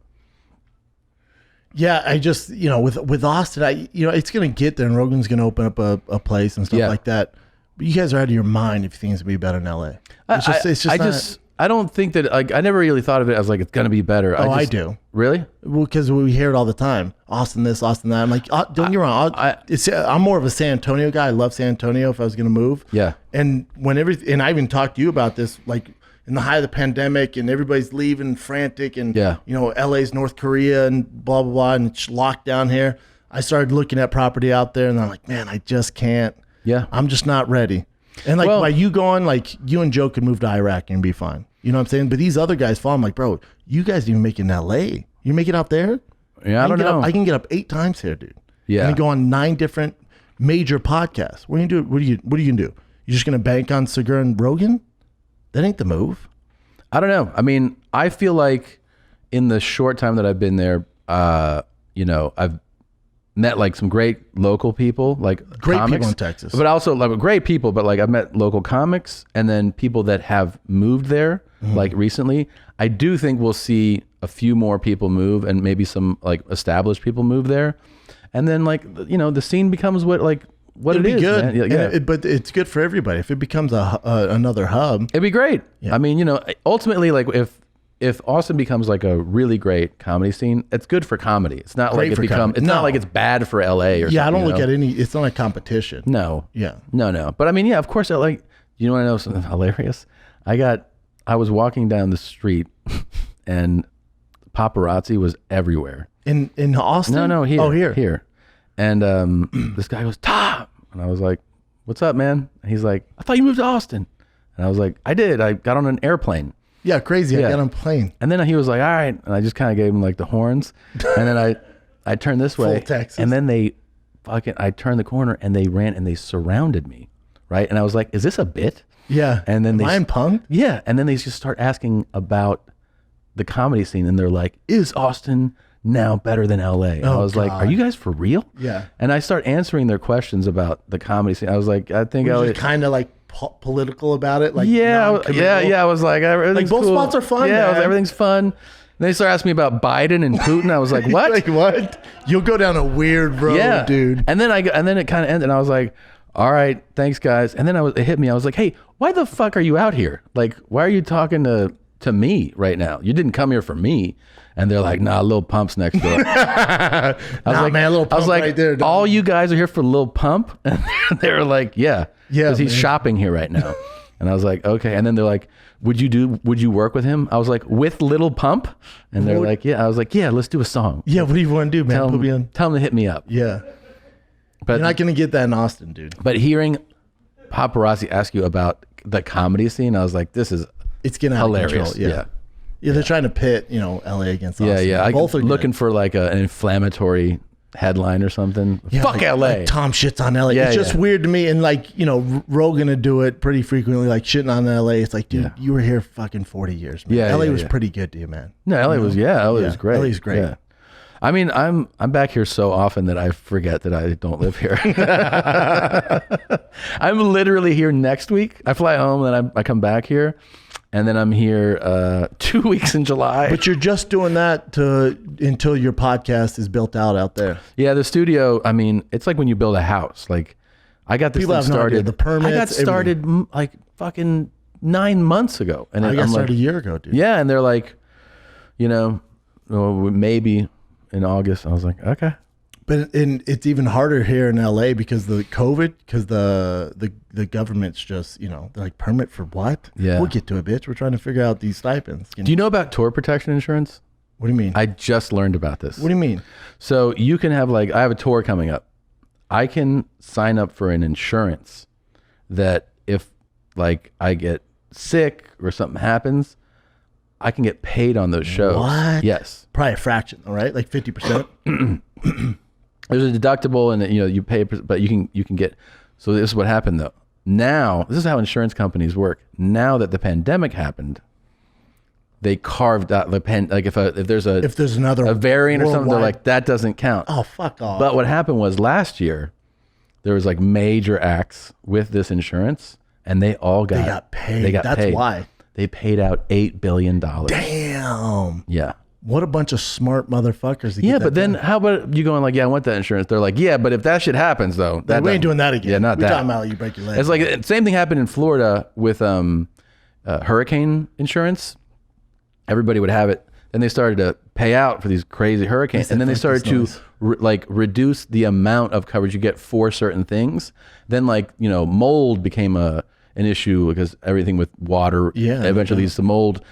Yeah, I just, with Austin, it's going to get there and Rogan's going to open up a place and stuff like that. But you guys are out of your mind if you think it's going to be better in LA. I don't think that, like, I never really thought of it as like, it's going to be better. I do. Really? Well, because we hear it all the time. Austin this, Austin that. I'm like, don't get me wrong. I'm more of a San Antonio guy. I love San Antonio if I was going to move. Yeah. And and I even talked to you about this, like, in the height of the pandemic and everybody's leaving frantic and, LA's North Korea and blah, blah, blah, and it's locked down here. I started looking at property out there and I'm like, man, I just can't. Yeah. I'm just not ready. And like, by you going, like, you and Joe could move to Iraq and be fine. You know what I'm saying? But these other guys fall. I'm like, bro, you guys didn't even make it in LA. You make it out there? Yeah, I don't know. I can get up 8 times here, dude. Yeah. And go on 9 different major podcasts. What are you gonna do? What are you gonna do? You're just gonna bank on Segura and Rogan? That ain't the move. I don't know. I mean, I feel like in the short time that I've been there, I've met like some great local people, like great comics, people in Texas, but also like great people. But like I've met local comics and then people that have moved there, like recently. I do think we'll see a few more people move and maybe some like established people move there, and then like the scene becomes what it'd it is. Good. Man. Yeah. But it's good for everybody if it becomes another hub. It'd be great. Yeah. I mean, ultimately, like if Austin becomes like a really great comedy scene, it's good for comedy. It's not Great like for comedy. it's not like it's bad for LA or something. Yeah, I don't look at any. It's not a competition. No. Yeah. No. But I mean, yeah, of course. Like, you want to know something hilarious? I was walking down the street, and paparazzi was everywhere. In Austin? No, here. Oh, here. Here. And this guy goes, Tom. And I was like, what's up, man? And he's like, I thought you moved to Austin. And I was like, I did. I got on an airplane. Yeah, crazy. Yeah. I got on a plane. And then he was like, all right. And I just kind of gave him like the horns. And then I turned this way. Full Texas. And then I turned the corner and they ran and they surrounded me. Right. And I was like, is this a bit? Yeah. And then Am I in punk? Yeah. And then they just start asking about the comedy scene. And they're like, is Austin now better than LA? And I was like, are you guys for real? Yeah. And I start answering their questions about the comedy scene. I was like, I think LA kind of like political about it. Like yeah. I was like, everything's both cool. spots are fun. Yeah. Man. Everything's fun. And they start asking me about Biden and Putin. I was like, what? Like what? You'll go down a weird road, dude. And then it kind of ended. And I was like, all right, thanks guys. And then it hit me. I was like, hey, why the fuck are you out here? Like, why are you talking to me right now? You didn't come here for me. And they're like, nah, Lil Pump's next door. I was like, man, Lil Pump I was like, right there, all you guys are here for Lil Pump? And they were like, yeah, because he's shopping here right now. And I was like, okay. And then they're like, would you work with him? I was like, with Little Pump? And they're like, yeah. I was like, yeah, let's do a song. Yeah, what do you want to do, man? Tell them to hit me up. Yeah. But you're not going to get that in Austin, dude. But hearing paparazzi ask you about the comedy scene, I was like, it's getting hilarious. Yeah, they're trying to pit, LA against Austin. Yeah. Both are looking for like an inflammatory headline or something. Yeah, fuck LA. Like Tom shits on LA. It's just weird to me. And like, Rogan would do it pretty frequently, like shitting on LA. It's like, dude, you were here fucking 40 years, man. LA was pretty good to you, man. No, LA was great. LA's great. Yeah. I mean, I'm back here so often that I forget that I don't live here. I'm literally here next week. I fly home and then I come back here. And then I'm here 2 weeks in July. But you're just doing that until your podcast is built out there. Yeah, the studio, I mean, it's like when you build a house. Like, I got this thing started. The permits, I got started like fucking 9 months ago. And I got started a year ago, dude. Yeah, and they're like, maybe in August. I was like, okay. But it's even harder here in LA because the COVID, because the government's just, they're like, permit for what? Yeah. We'll get to it, bitch. We're trying to figure out these stipends. Do you know about tour protection insurance? What do you mean? I just learned about this. What do you mean? So you can have I have a tour coming up. I can sign up for an insurance that if I get sick or something happens, I can get paid on those shows. What? Yes. Probably a fraction, all right? Like 50%. There's a deductible and you pay, but you can get. So this is what happened though. Now, this is how insurance companies work. Now that the pandemic happened, they carved out the if there's another worldwide variant or something, they're like, that doesn't count. Oh, fuck off. But what happened was last year, there was major acts with this insurance and they all got paid. That's why. They paid out $8 billion. Damn. Yeah. What a bunch of smart motherfuckers. To Yeah, get that but then done. how about you going like, yeah, I want that insurance. They're like, yeah, but if that shit happens though, Like, we ain't doing that again. Yeah, not We're that. talking about you break your leg. It's like same thing happened in Florida with hurricane insurance. Everybody would have it. Then they started to pay out for these crazy hurricanes, and then they started to reduce the amount of coverage you get for certain things. Then mold became an issue because everything with water eventually leads to mold.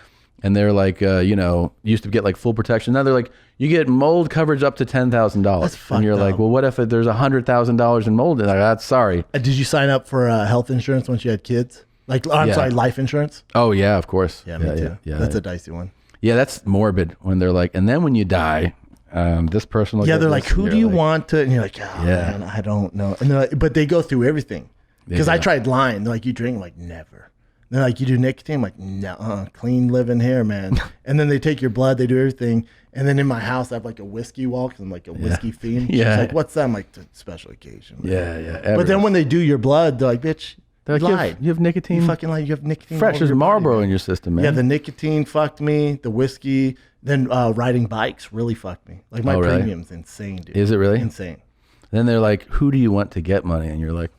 And they're like, used to get like full protection. Now they're like, you get mold coverage up to $10,000. And you're like, well, what if there's $100,000 in mold? And like, that's sorry. Did you sign up for health insurance once you had kids? Sorry, life insurance? Oh yeah, of course. Yeah, me too. Yeah, that's a dicey one. Yeah, that's morbid when they're like, and then when you die, this person will Yeah, get they're this, like, who do you want to? And you're like, Yeah. man, I don't know. And they're like, but they go through everything. Because I tried lying. They're like, you drink? I'm like, never. They're like, you do nicotine? I'm like, no, clean living here, man. And then they take your blood, they do everything. And then in my house, I have like a whiskey wall because I'm like a whiskey fiend. She's like, what's that? I'm like, it's a special occasion. Man. Yeah. But then when they do your blood, they're like, bitch, they're you like, lied. you have nicotine. You fucking lied. You have nicotine. Fresh all over as your Marlboro body, in your system, man. Yeah, the nicotine fucked me. The whiskey. Then riding bikes really fucked me. Like my really? premium's insane, dude. Is it really? Insane. Then they're like, who do you want to get money? And you're like,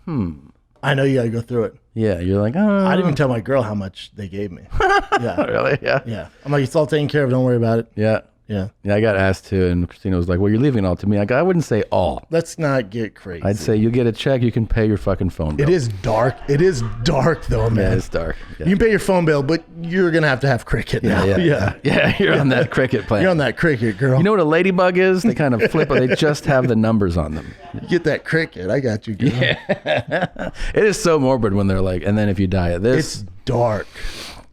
I know you got to go through it. Yeah, you're like, oh. I didn't even tell my girl how much they gave me. Yeah. Really? Yeah. Yeah. I'm like, it's all taken care of. Don't worry about it. Yeah. Yeah. Yeah, I got asked to, and Christina was like, well, you're leaving it all to me. I wouldn't say all. Let's not get crazy. I'd say you get a check, you can pay your fucking phone bill. It is dark. It is dark though, man. Yeah, it's dark. Yeah. You can pay your phone bill, but you're going to have cricket now. Yeah, you're on that cricket plan. You're on that cricket, girl. You know what a ladybug is? They kind of flip it. They just have the numbers on them. You get that cricket. I got you, girl. Yeah. It is so morbid when they're like, and then if you die at this. It's dark.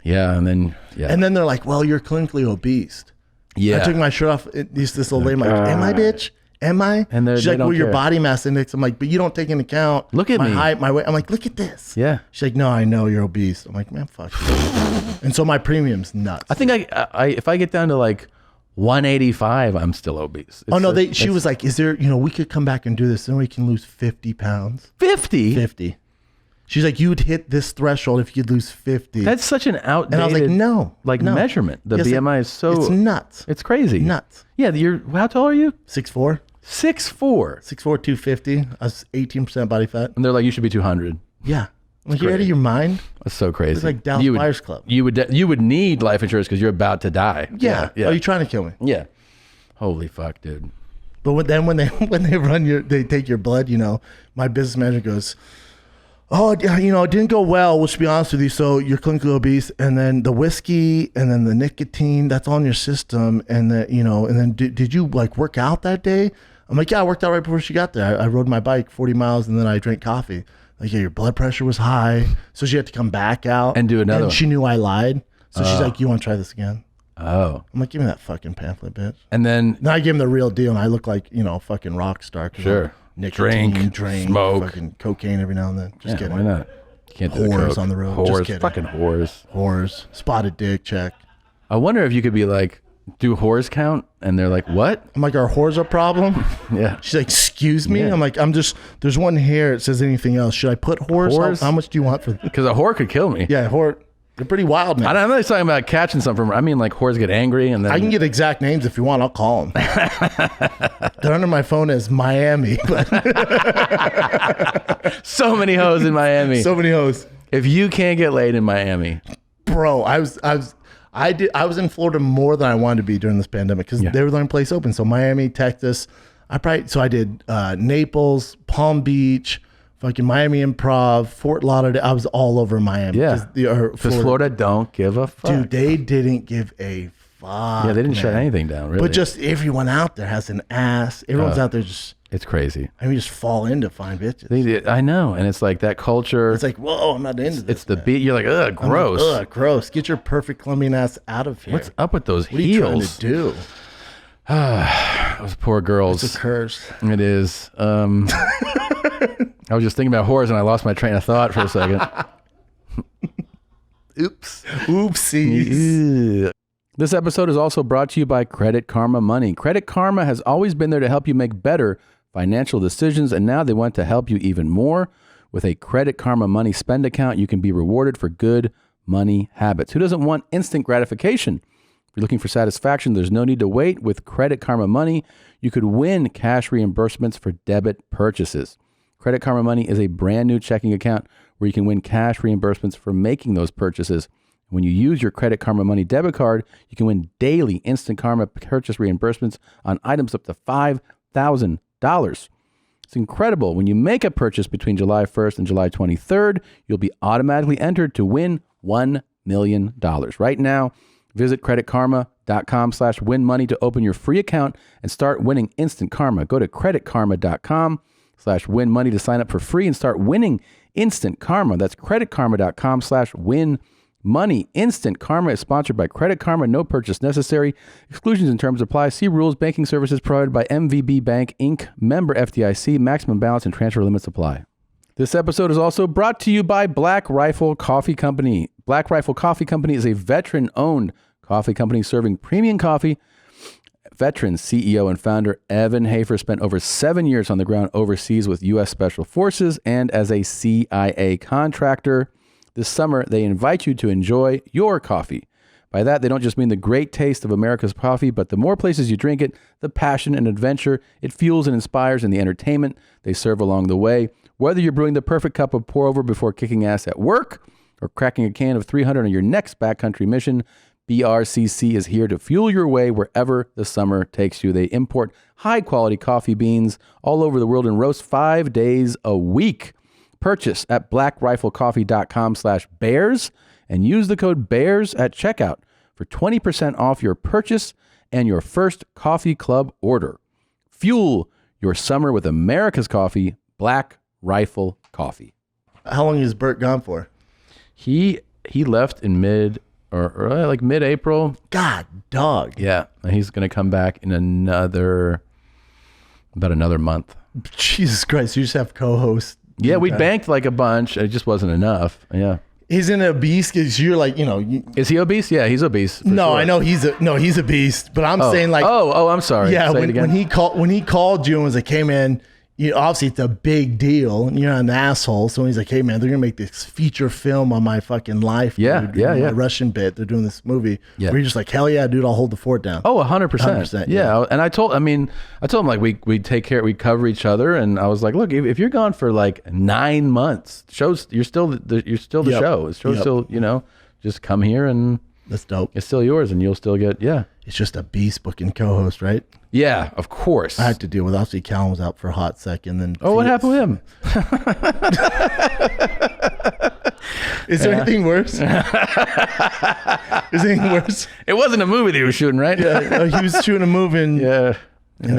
Yeah, and then, And then they're like, well, you're clinically obese. Yeah. I took my shirt off. This little lady, I'm like, am I, bitch? Am I? And she's they like, don't well, your care. body mass index. I'm like, but you don't take into account Look at my me. height, my weight. I'm like, look at this. Yeah. She's like, no, I know you're obese. I'm like, man, fuck you. And so my premium's nuts. I think I if I get down to like 185, I'm still obese. She was like, is there, we could come back and do this. Then we can lose 50 pounds. 50? 50. She's like, you'd hit this threshold if you'd lose 50. That's such an outdated and I was like, no. measurement. The Yes, BMI is so. It's nuts. It's crazy. Nuts. Yeah, how tall are you? 6'4". 6'4". 6'4", 250. I was 18% body fat. And they're like, you should be 200. Yeah. I'm like, you're out of your mind? That's so crazy. It's like Dallas Buyers Club. You would need life insurance because you're about to die. Yeah. Are you trying to kill me? Yeah. Holy fuck, dude. But when they take your blood, my business manager goes, oh, it didn't go well, let's be honest with you. So you're clinically obese, and then the whiskey, and then the nicotine, that's on your system. And then did you like work out that day? I'm like, yeah, I worked out right before she got there. I rode my bike 40 miles and then I drank coffee. Like, yeah, your blood pressure was high. So she had to come back out. And do another one. She knew I lied. So she's like, you want to try this again? Oh. I'm like, give me that fucking pamphlet, bitch. And then I gave him the real deal, and I look like, a fucking rock star. Sure. Nicotine, Drink, smoke. fucking cocaine every now and then. Just kidding. Why not? You can't do the Whores coke. on the road. Whores. Just kidding. Fucking whores. Whores. Spotted dick, check. I wonder if you could be like, do whores count? And they're like, what? I'm like, are whores a problem? Yeah. She's like, excuse me? Yeah. I'm like, there's one here. It says anything else. Should I put whores? Whores? How much do you want for Because a whore could kill me. Yeah, whore. They're pretty wild, man. I'm not talking about catching something. I mean, like whores get angry and then I can get exact names if you want. I'll call them. They're under my phone as Miami. so many hoes in Miami. So many hoes. If you can't get laid in Miami, bro, I was in Florida more than I wanted to be during this pandemic because they were the only place open. So Miami, Texas, I did Naples, Palm Beach, fucking Miami Improv, Fort Lauderdale. I was all over Miami. Yeah, because Florida don't give a fuck. Dude, they didn't give a fuck. Yeah, they didn't shut anything down, really. But just everyone out there has an ass. Everyone's out there just. It's crazy. I mean, just fall into fine bitches. I know, and it's like that culture. It's like, whoa, I'm not into this. It's the beat. You're like, ugh, gross. Ugh, gross. Get your perfect Colombian ass out of here. What's up with those heels? What are you trying to do? Those poor girls. It's a curse. It is. I was just thinking about whores and I lost my train of thought for a second. Oops. Oopsies. This episode is also brought to you by Credit Karma Money. Credit Karma has always been there to help you make better financial decisions, and now they want to help you even more. With a Credit Karma Money spend account, you can be rewarded for good money habits. Who doesn't want instant gratification? If you're looking for satisfaction, there's no need to wait. With Credit Karma Money, you could win cash reimbursements for debit purchases. Credit Karma Money is a brand new checking account where you can win cash reimbursements for making those purchases. When you use your Credit Karma Money debit card, you can win daily Instant Karma purchase reimbursements on items up to $5,000. It's incredible. When you make a purchase between July 1st and July 23rd, you'll be automatically entered to win $1 million. Right now, visit creditkarma.com/winmoney to open your free account and start winning instant karma. Go to creditkarma.com/winmoney to sign up for free and start winning instant karma. That's creditkarma.com/winmoney. Instant Karma is sponsored by Credit Karma. No purchase necessary. Exclusions and terms apply. See rules. Banking services provided by MVB Bank, Inc., member FDIC. Maximum balance and transfer limits apply. This episode is also brought to you by Black Rifle Coffee Company. Black Rifle Coffee Company is a veteran-owned coffee company serving premium coffee. Veteran CEO and founder Evan Hafer spent over 7 years on the ground overseas with U.S. Special Forces and as a CIA contractor. This summer, they invite you to enjoy your coffee. By that, they don't just mean the great taste of America's coffee, but the more places you drink it, the passion and adventure it fuels and inspires, and the entertainment they serve along the way. Whether you're brewing the perfect cup of pour-over before kicking ass at work or cracking a can of 300 on your next backcountry mission, BRCC is here to fuel your way wherever the summer takes you. They import high-quality coffee beans all over the world and roast 5 days a week. Purchase at blackriflecoffee.com/bears and use the code BEARS at checkout for 20% off your purchase and your first coffee club order. Fuel your summer with America's coffee, Black Rifle Coffee. How long is Bert gone for? He left in mid-April. God, dog. Yeah, and he's going to come back in about another month. Jesus Christ, you just have co-hosts. Yeah, we banked like a bunch. It just wasn't enough. Yeah. Isn't it obese? Because you're like, is he obese? Yeah, he's obese. No, sure. I know he's a beast. But I'm saying like, I'm sorry. Yeah, Say it again. when he called you and was like, hey man, obviously it's a big deal and you're not an asshole. So he's like, hey man, they're gonna make this feature film on my fucking life. Yeah, dude. yeah. My Russian bit. They're doing this movie. Yeah. Where you're just like, hell yeah, dude, I'll hold the fort down. Oh, 100%. Yeah. And I told him like we take care, we cover each other, and I was like, look, if you're gone for like 9 months, shows you're still the show. It's still just come here and that's dope. It's still yours, and you'll still get It's just a beast booking co-host, right? Yeah, of course. I had to deal with. Obviously, Callan was out for a hot second. Then what happened with him? Is there anything worse? Is there anything worse? It wasn't a movie that he was shooting, right? Yeah, he was shooting a movie in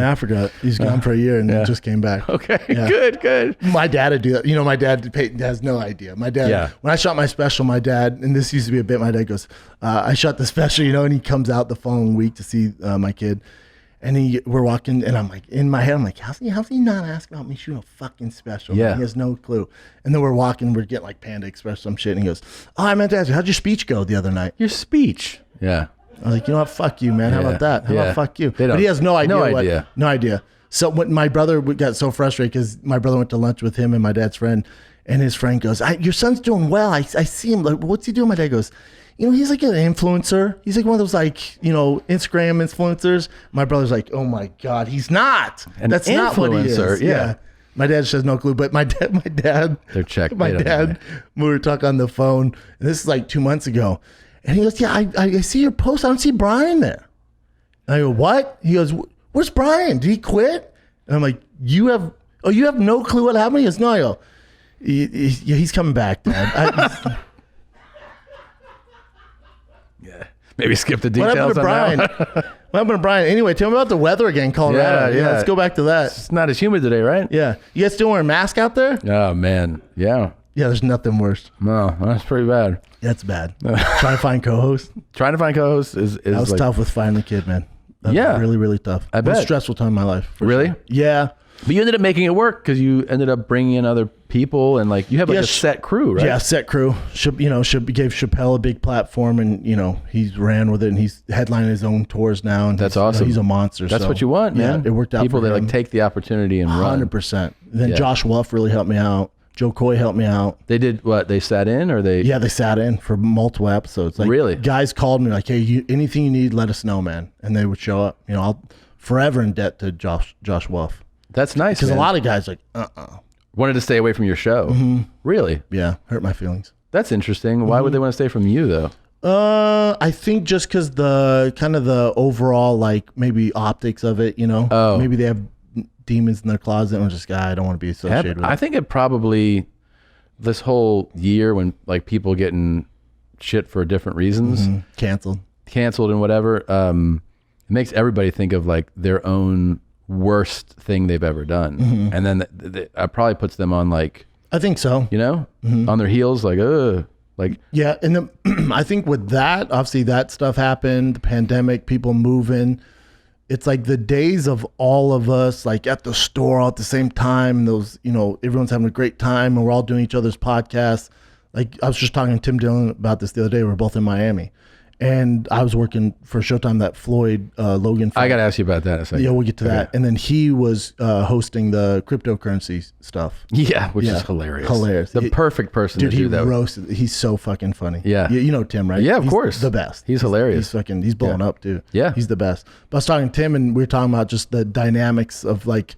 Africa. He's gone for a year and just came back. Okay, yeah. Good. My dad would do that. My dad has no idea. My dad, when I shot my special, my dad, and this used to be a bit, my dad goes, I shot the special, and he comes out the following week to see my kid. And we're walking, and I'm like, in my head, I'm like, how's he not asking about me shooting a fucking special? Yeah. He has no clue. And then we're walking, we're getting like Panda Express, some shit. And he goes, oh, I meant to ask you, how'd your speech go the other night? Your speech? Yeah. I was like, you know what? Fuck you, man. How about that? How about fuck you? But he has no idea. No idea. So when my brother got so frustrated because my brother went to lunch with him and my dad's friend, and his friend goes, your son's doing well. I see him. Like, what's he doing? My dad goes, he's like an influencer. He's like one of those Instagram influencers. My brother's like, oh my God, he's not. That's not what he is. Yeah. My dad just has no clue. But my dad, they're checked. My dad, we were talking on the phone, and this is like 2 months ago. And he goes, yeah, I see your post. I don't see Brian there. And I go, what? He goes, where's Brian? Did he quit? And I'm like, you have no clue what happened? He goes, no. I go, he's coming back, Dad. Maybe skip the details. What happened to Brian? What happened to Brian? Anyway, tell me about the weather again, Colorado. Yeah, let's go back to that. It's not as humid today, right? Yeah. You guys still wearing a mask out there? Oh, man. Yeah. Yeah, there's nothing worse. No, that's pretty bad. That's bad. Trying to find co-hosts. Trying to find co-hosts is that was tough with finding the kid, man. That was really, really tough. I bet. It was a stressful time in my life. Really? Sure. Yeah. But you ended up making it work because you ended up bringing in other people and you have a set crew, right? Yeah, set crew. Gave Chappelle a big platform, and he's ran with it, and he's headlining his own tours now. And that's awesome. He's a monster. That's what you want, man. Yeah, it worked out. People for that him. take the opportunity and run. 100%. Then Josh Wolf really helped me out. Joe Coy helped me out. They did what? They sat in, or they? Yeah, they sat in for multiple episodes. Like, really? Guys called me like, hey, anything you need, let us know, man. And they would show up. You know, I'll forever in debt to Josh Wolf. That's nice. Because a lot of guys like, wanted to stay away from your show. Mm-hmm. Really? Yeah, hurt my feelings. That's interesting. Why would they want to stay from you though? I think just because the kind of the overall like maybe optics of it, you know. Oh. Maybe they have demons in their closet and was just, I don't want to be associated with it. I think it probably, this whole year when like people getting shit for different reasons, canceled and whatever, it makes everybody think of like their own worst thing they've ever done. And then it probably puts them on like, I think so. You know, on their heels, like, like. Yeah. And then I think with that, obviously that stuff happened, the pandemic, people moving. It's like the days of all of us like at the store all at the same time. Those, you know, everyone's having a great time and we're all doing each other's podcasts. Like I was just talking to Tim Dillon about this the other day. We're both in Miami. And I was working for Showtime, that Floyd Logan fight. I got to ask you about that in a second. Yeah, we'll get to that. And then he was hosting the cryptocurrency stuff. Yeah, which is hilarious. Hilarious. The perfect person to do that. Dude, he roasted. He's so fucking funny. Yeah. You know Tim, right? Yeah, of He's course. the best. He's hilarious. He's blowing up, dude. Yeah. He's the best. But I was talking to Tim and we were talking about just the dynamics of like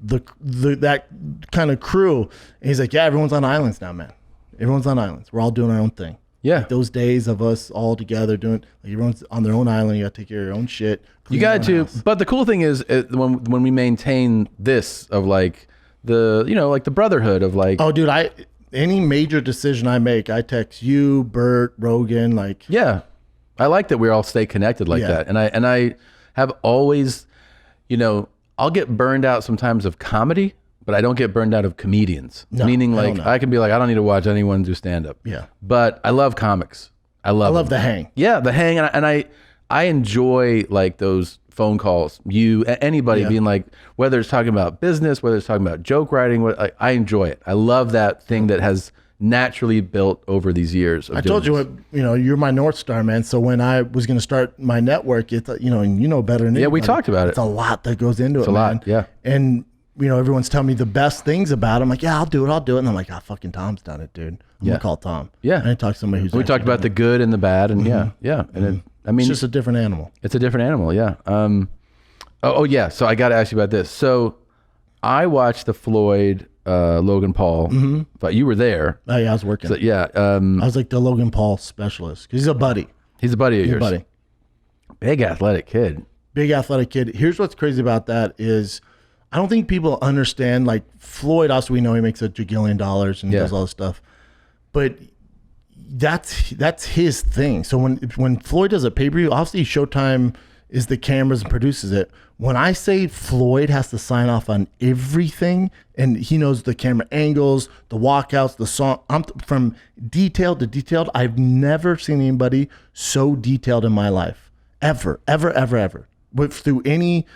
that kind of crew. And he's like, yeah, everyone's on islands now, man. Everyone's on islands. We're all doing our own thing. Yeah. Like those days of us all together doing, like everyone's on their own island. You got to take care of your own shit. You got to, but the cool thing is when we maintain this of like the, you know, like the brotherhood of like. Oh, dude, any major decision I make, I text you, Bert, Rogan, like. Yeah. I like that we all stay connected like that. And I have always, you know, I'll get burned out sometimes of comedy, but I don't get burned out of comedians. No, meaning like I can be like, I don't need to watch anyone do stand up. Yeah. But I love comics. I love the hang. Yeah, the hang, and I enjoy like those phone calls. Anybody being like, whether it's talking about business, whether it's talking about joke writing, I enjoy it. I love that thing that has naturally built over these years. I told you what, you know, you're my North Star, man. So when I was going to start my network, it's, you know, and you know better than anybody. Yeah, we talked about it. It's a lot that goes into it, man. It's a lot, yeah. And you know, everyone's telling me the best things about it. I'm like, yeah, I'll do it. And I'm like, fucking Tom's done it, dude. I'm gonna call Tom. Yeah. And I talk to somebody who's. We talked about the good and the bad, and yeah. And I mean, it's just a different animal. It's a different animal, yeah. Yeah. So I got to ask you about this. So I watched the Floyd Logan Paul, but you were there. Oh yeah, I was working. So, yeah. I was like the Logan Paul specialist because he's a buddy. He's a buddy of yours. Buddy. Big athletic kid. Big athletic kid. Here's what's crazy about that is, I don't think people understand, like Floyd, also we know he makes $1 jillion and does all this stuff, but that's his thing. So when Floyd does a pay-per-view, obviously Showtime is the cameras and produces it. When I say Floyd has to sign off on everything and he knows the camera angles, the walkouts, the song, from detailed to detailed, I've never seen anybody so detailed in my life, ever. Through any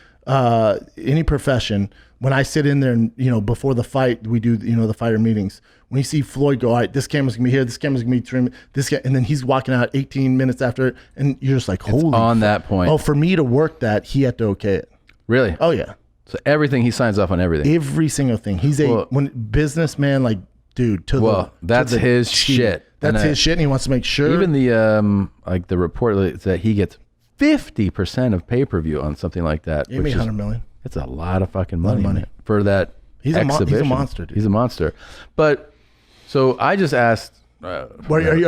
profession, when I sit in there and, you know, before the fight, we do, you know, the fighter meetings. When you see Floyd go, all right, this camera's gonna be here, this camera's gonna be trimmed, and then he's walking out 18 minutes after it, and you're just like, holy. It's on that point. Oh, for me to work that, he had to okay it. Really? Oh yeah. So everything, he signs off on everything. Every single thing. He's a businessman, like, dude. That's his shit. That's his shit, and he wants to make sure. Even the like the report that he gets 50% of pay-per-view on something like that. He made $100 million. It's a lot of fucking money, man, for that exhibition. He's a monster, dude. He's a monster. But so I just asked. Are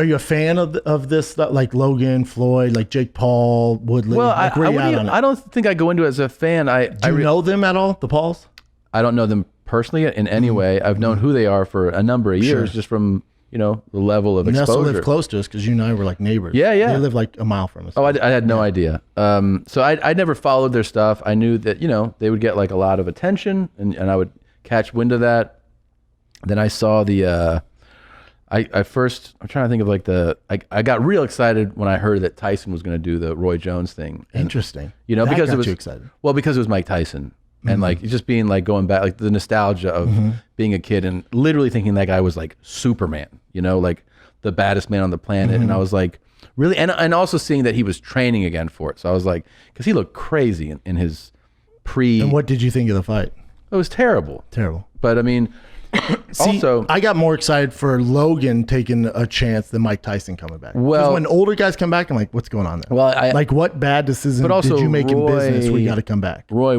you a fan of this stuff, like Logan, Floyd, like Jake Paul, Woodley? Well, like, I don't think I go into it as a fan. Do you know them at all, the Pauls? I don't know them personally in any way. I've known who they are for a number of years, just from, you know, the level of exposure. They also live close to us because you and I were like neighbors. Yeah. They live like a mile from us. Oh, I had no idea. So I never followed their stuff. I knew that, you know, they would get like a lot of attention, and I would catch wind of that. Then I saw the, I'm trying to think of like I got real excited when I heard that Tyson was going to do the Roy Jones thing. And, interesting. You know, that because got it was you excited. Well, because it was Mike Tyson. And like just being like going back, like the nostalgia of being a kid and literally thinking that guy was like Superman, you know, like the baddest man on the planet. And I was like, really? And also seeing that he was training again for it. So I was like, because he looked crazy in his And what did you think of the fight? It was terrible. Terrible. But I mean, See, Also, I got more excited for Logan taking a chance than Mike Tyson coming back. 'Cause Well- when older guys come back, I'm like, what's going on there? well, Like, what bad decision But also did you make in business where you got to come back? Roy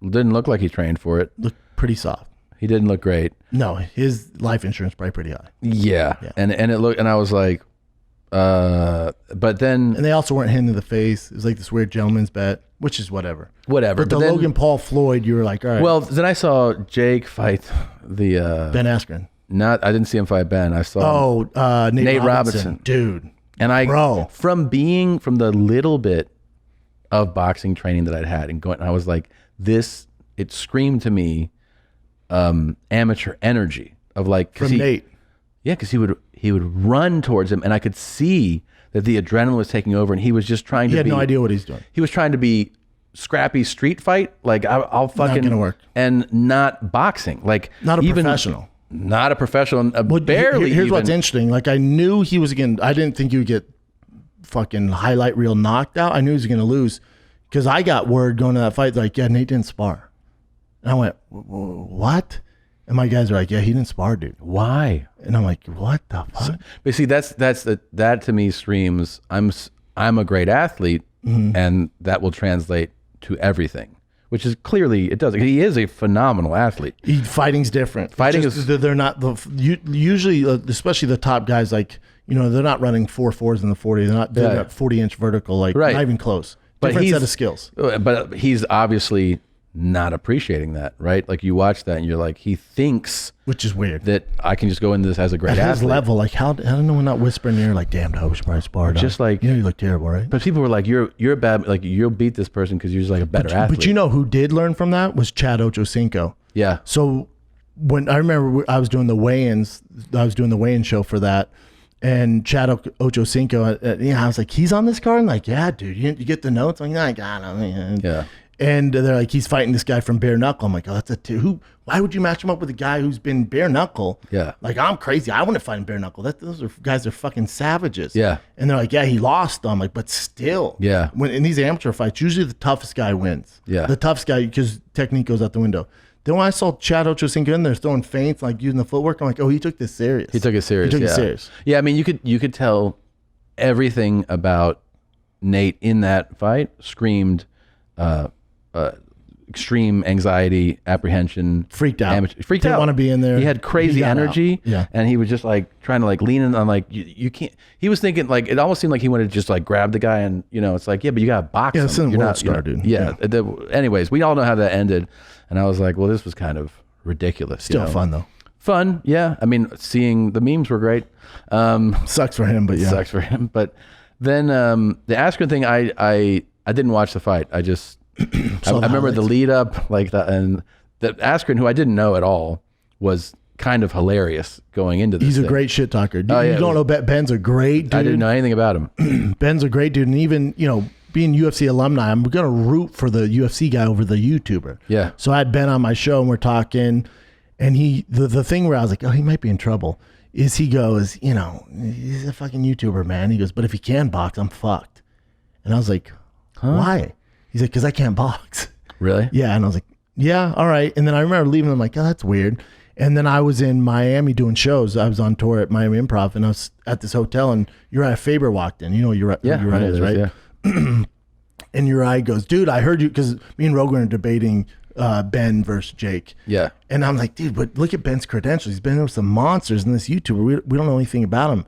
didn't look like he trained for it. Look pretty soft. He didn't look great. No, his life insurance probably pretty high. Yeah. And it looked, and I was like, but then And they also weren't hitting in the face. It was like this weird gentleman's bet, which is whatever. whatever. But the then, Logan Paul Floyd, you were like, all right. well, then I saw Jake fight the Ben Askren. I didn't see him fight Ben. I saw Nate Robinson. Robinson. Dude. and I Bro. from the little bit of boxing training that I'd had and going, I was like, this. It screamed to me, amateur energy of like From Nate. Yeah, because he would run towards him, and I could see that the adrenaline was taking over, and he was just trying to. He had be, no idea what he's doing. He was trying to be scrappy street fight, like I'll fucking gonna work. and not boxing, like Not a even, professional. not a professional, Well, barely. Here's even. what's interesting. Like, I knew he was again. I didn't think he would get fucking highlight reel knocked out. I knew he was going to lose because I got word going to that fight like, yeah, Nate didn't spar. And I went, what? And my guys are like, yeah, he didn't spar, dude. Why? And I'm like, what the fuck? But see, that to me screams I'm a great athlete, and that will translate to everything, which is clearly it does. He is a phenomenal athlete. Fighting's different. Fighting It's just that they're not usually, especially the top guys. Like, you know, they're not running 4.4s in the 40. They're not doing that 40-inch vertical. Like, Right. not even close. But Different he's- set of skills. But he's obviously not appreciating that, right? Like you watch that and you're like, he thinks Which is weird. that I can just go into this as a great At his athlete. level, like how don't know, not whispering in your ear, like, damn, dog, we should probably spar. Just dog. like- you know, you look terrible, right? But people were like, you're a bad, like you'll beat this person because you're just like a better athlete. But you know who did learn from that was Chad Ochocinco. Yeah. So when I remember I was doing the weigh-ins, I was doing the weigh-in show for that, and Chad Ochocinco, I was like, he's on this card? And like, yeah, dude, you get the notes? I'm like, I got him. Yeah. And they're like, he's fighting this guy from bare knuckle. I'm like, oh, that's a two. Why would you match him up with a guy who's been bare knuckle? Yeah. Like, I'm crazy. I wouldn't fight him bare knuckle. Those are guys are fucking savages. Yeah. And they're like, yeah, he lost. I'm like, but still. Yeah. When in these amateur fights, usually the toughest guy wins. Yeah. The toughest guy, because technique goes out the window. Then when I saw Chad Ochocinco in there throwing feints, like using the footwork, I'm like, oh, he took this serious. He took it serious. He took yeah. it serious. Yeah, I mean, you could tell everything about Nate in that fight screamed extreme anxiety, apprehension, Freaked out. freaked Didn't out. want to be in there. He had crazy He got energy. out. Yeah. And he was just like trying to like lean in on like you can't. He was thinking like it almost seemed like he wanted to just like grab the guy and it's like, yeah, but you got to box him. it's in You're World not- Star, you're not- dude. Yeah. Anyways, we all know how that ended, and I was like, well, this was kind of ridiculous. Still fun, though. Fun, yeah. I mean, seeing the memes were great. Sucks for him, but yeah. Sucks for him. But then the Askren thing, I didn't watch the fight. I just I remember the highlights. lead up like that, and the Askren, who I didn't know at all, was kind of hilarious going into this. He's a thing. great shit talker. Dude, Oh, yeah, you don't know Ben's a great dude. I didn't know anything about him. Ben's a great dude. And even, being UFC alumni, I'm going to root for the UFC guy over the YouTuber. Yeah. So I had Ben on my show and we're talking, and the thing where I was like, oh, he might be in trouble is he goes, he's a fucking YouTuber, man. He goes, but if he can box, I'm fucked. And I was like, why? He's like, because I can't box. Really? Yeah. And I was like, yeah, all right. And then I remember leaving. I'm like, oh, that's weird. And then I was in Miami doing shows. I was on tour at Miami Improv, and I was at this hotel, and Uriah Faber walked in. You know Uriah is, right? Yeah. And Uriah goes, dude, I heard you, because me and Rogan are debating Ben versus Jake. Yeah. And I'm like, dude, but look at Ben's credentials. He's been with some monsters in this YouTuber. We don't know anything about him.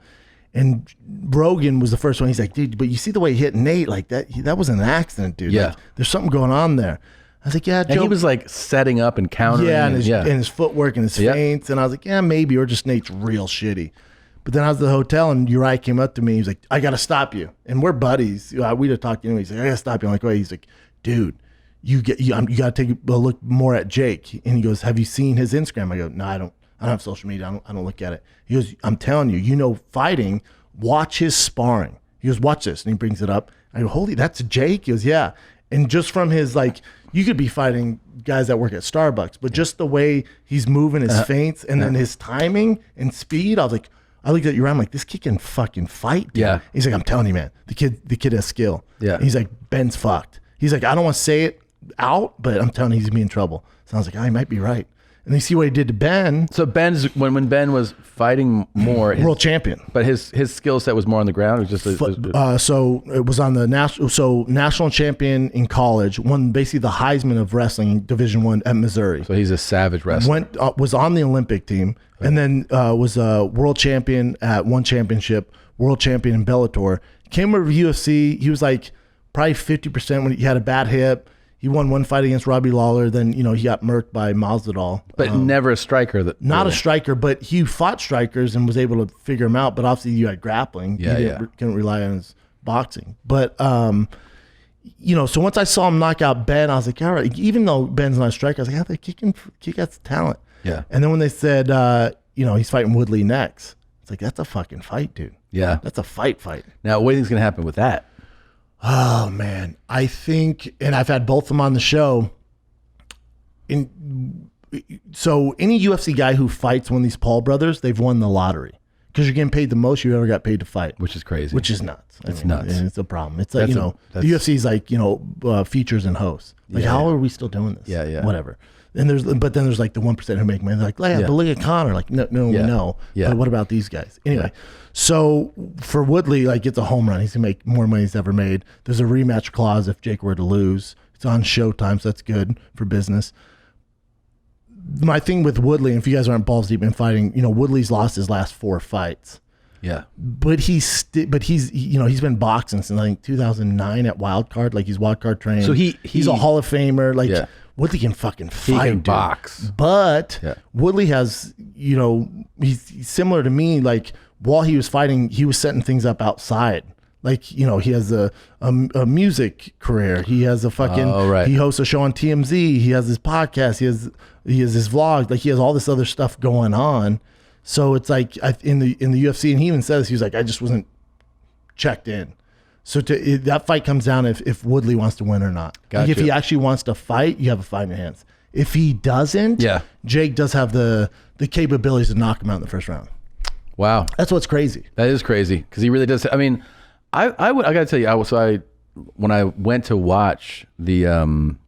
And Rogan was the first one. He's like, dude, but you see the way he hit Nate like that? That was an accident, dude. Yeah. Like, there's something going on there. I was like, yeah, Joe. And he was like setting up and countering. Yeah, and and his footwork and his Yep. feints. And I was like, yeah, maybe, or just Nate's real shitty. But then I was at the hotel, and Uriah came up to me. He's like, I got to stop you. And we're buddies. We'd have talked anyway. He's like, I got to stop you. I'm like, wait. He's like, dude, you got to take a look more at Jake. And he goes, have you seen his Instagram? I go, no, I don't have social media. I don't look at it. He goes, I'm telling you, fighting, watch his sparring. He goes, watch this. And he brings it up. I go, holy, that's Jake? He goes, yeah. And just from his, like, you could be fighting guys that work at Starbucks, but just the way he's moving his feints and then his timing and speed, I was like, I looked at Uriah, I'm like, this kid can fucking fight, dude. Yeah. He's like, I'm telling you, man, the kid has skill. Yeah. And he's like, Ben's fucked. He's like, I don't want to say it out, but I'm telling you, he's gonna be in trouble. So I was like, he might be right. And you see what he did to Ben. So Ben's when Ben was fighting more, World champion. but his skill set was more on the ground. It was just So it was on the national champion in college, won basically the Heisman of wrestling Division I at Missouri. so he's a savage wrestler. Was on the Olympic team, and then was a world champion at one championship, world champion in Bellator. Came over to UFC. He was like probably 50% when he had a bad hip. He won one fight against Robbie Lawler. Then, he got murked by Masvidal. But never a striker. Not a striker, but he fought strikers and was able to figure them out. But obviously, you had grappling. Yeah, he couldn't rely on his boxing. But, so once I saw him knock out Ben, I was like, all right, even though Ben's not a striker, I was like, yeah, kick out the talent. Yeah. And then when they said, he's fighting Woodley next, it's like, that's a fucking fight, dude. Yeah. That's a fight. Now, what do you think's going to happen with that? Oh man, I think, and I've had both of them on the show. So any UFC guy who fights one of these Paul brothers, they've won the lottery because you're getting paid the most you ever got paid to fight, Which is crazy. which is nuts. It's nuts. It's a problem. It's like That's the UFC's like features and hosts. Like how are we still doing this? Yeah. Whatever. And then there's like the 1% who make money. They're like, but look at Conor. Like, no, we know. Yeah. But what about these guys? Anyway, so for Woodley, like it's a home run. He's gonna make more money he's ever made. There's a rematch clause if Jake were to lose. It's on Showtime, so that's good for business. My thing with Woodley, and if you guys aren't balls deep in fighting, Woodley's lost his last 4 fights. Yeah. But he's been boxing since I think 2009 at Wild Card. Like he's Wild Card trained. So he's a Hall of Famer. Like Woodley can fucking fight. He can dude. box. But Woodley has, he's similar to me. Like while he was fighting, he was setting things up outside. Like, he has a music career. He has a fucking, he hosts a show on TMZ. He has his podcast. He has his vlog. Like he has all this other stuff going on. So it's like in the UFC, and he even says, he was like, I just wasn't checked in. So that fight comes down if Woodley wants to win or not. Gotcha. Like if he actually wants to fight, you have a fight in your hands. If he doesn't, Jake does have the capabilities to knock him out in the first round. Wow. That's what's crazy. That is crazy because he really does. I mean, I got to tell you, when I went to watch the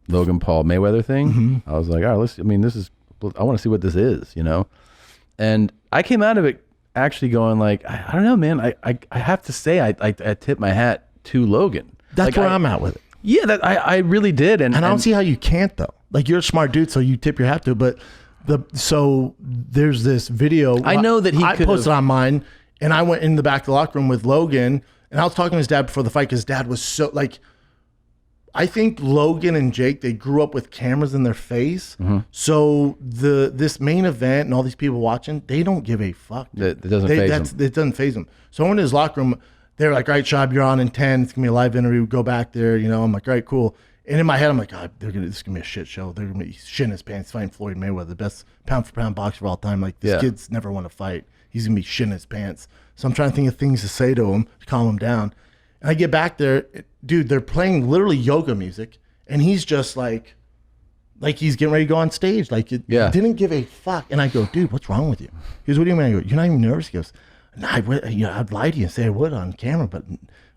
Logan Paul Mayweather thing, I was like, all right, I want to see what this is, And I came out of it actually going like, I don't know, man. I have to say I tip my hat to Logan. That's where I'm at with it. Yeah, I really did. And I don't see how you can't though. Like you're a smart dude, so you tip your hat to it. But so there's this video. I know that I posted on mine, and I went in the back of the locker room with Logan, and I was talking to his dad before the fight because Dad was so like. I think Logan and Jake, they grew up with cameras in their face. So this main event and all these people watching, they don't give a fuck. It doesn't faze them. It doesn't faze them. So I went to his locker room. They're like, all right, Schaub, you're on in 10. It's going to be a live interview. Go back there. I'm like, all right, cool. And in my head, I'm like, God, this is going to be a shit show. They're going to be shitting his pants fighting Floyd Mayweather, the best pound-for-pound boxer of all time. Like, this kid's never won a fight. He's going to be shitting his pants. So I'm trying to think of things to say to him to calm him down. And I get back there, dude, they're playing literally yoga music. And he's just like he's getting ready to go on stage. Like, didn't give a fuck. And I go, dude, what's wrong with you? He goes, what do you mean? I go, you're not even nervous? He goes, nah, I'd lie to you and say I would on camera, but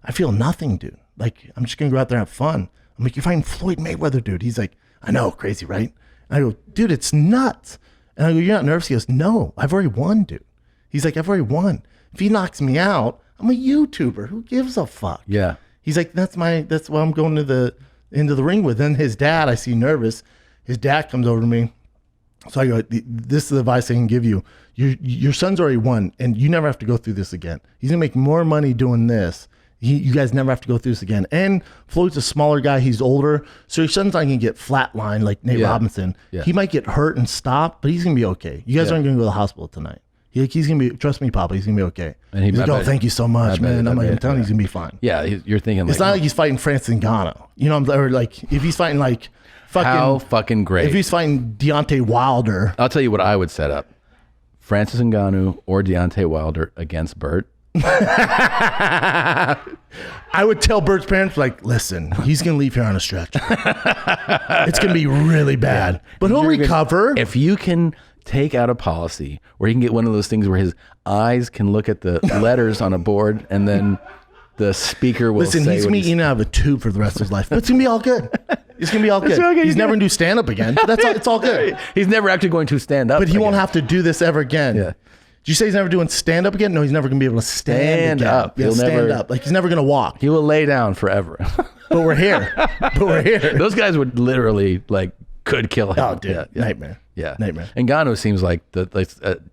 I feel nothing, dude. Like, I'm just going to go out there and have fun. I'm like, you're fighting Floyd Mayweather, dude. He's like, I know, crazy, right? And I go, dude, it's nuts. And I go, you're not nervous? He goes, no, I've already won, dude. He's like, I've already won. If he knocks me out, I'm a YouTuber. Who gives a fuck? Yeah. He's like, that's what I'm going into the ring with. Then his dad, I see nervous. His dad comes over to me. So I go, this is the advice I can give you. Your son's already won, and you never have to go through this again. He's going to make more money doing this. You guys never have to go through this again. And Floyd's a smaller guy. He's older. So your son's not going to get flatlined like Nate Robinson. Yeah. He might get hurt and stop, but he's going to be okay. You guys aren't going to go to the hospital tonight. He's going to be, trust me, Papa, he's going to be okay. And he's like, oh, thank you so much, man. I'm telling you, he's going to be fine. Yeah, you're thinking it's not like he's fighting Francis Ngannou. Or like if he's fighting like fucking. How fucking great. If he's fighting Deontay Wilder. I'll tell you what I would set up. Francis Ngannou or Deontay Wilder against Bert. I would tell Bert's parents, like, listen, he's going to leave here on a stretcher. It's going to be really bad. But he'll recover. If you can take out a policy where he can get one of those things where his eyes can look at the letters on a board and then the speaker will listen, say he's going to be eating out of a tube for the rest of his life. But it's going to be all good. It's gonna be all good. okay. He's never gonna do stand up again. But that's all, it's all good. He's never actually going to stand up. But he won't again. have to do this ever again. Yeah. Did you say he's never doing stand up again? No, he's never gonna be able to stand again. up. Yeah, He'll stand never- up. Like he's never gonna walk. He will lay down forever. But we're here. Those guys would literally could kill him. Oh, dude, nightmare. Yeah, nightmare. Ngannou seems like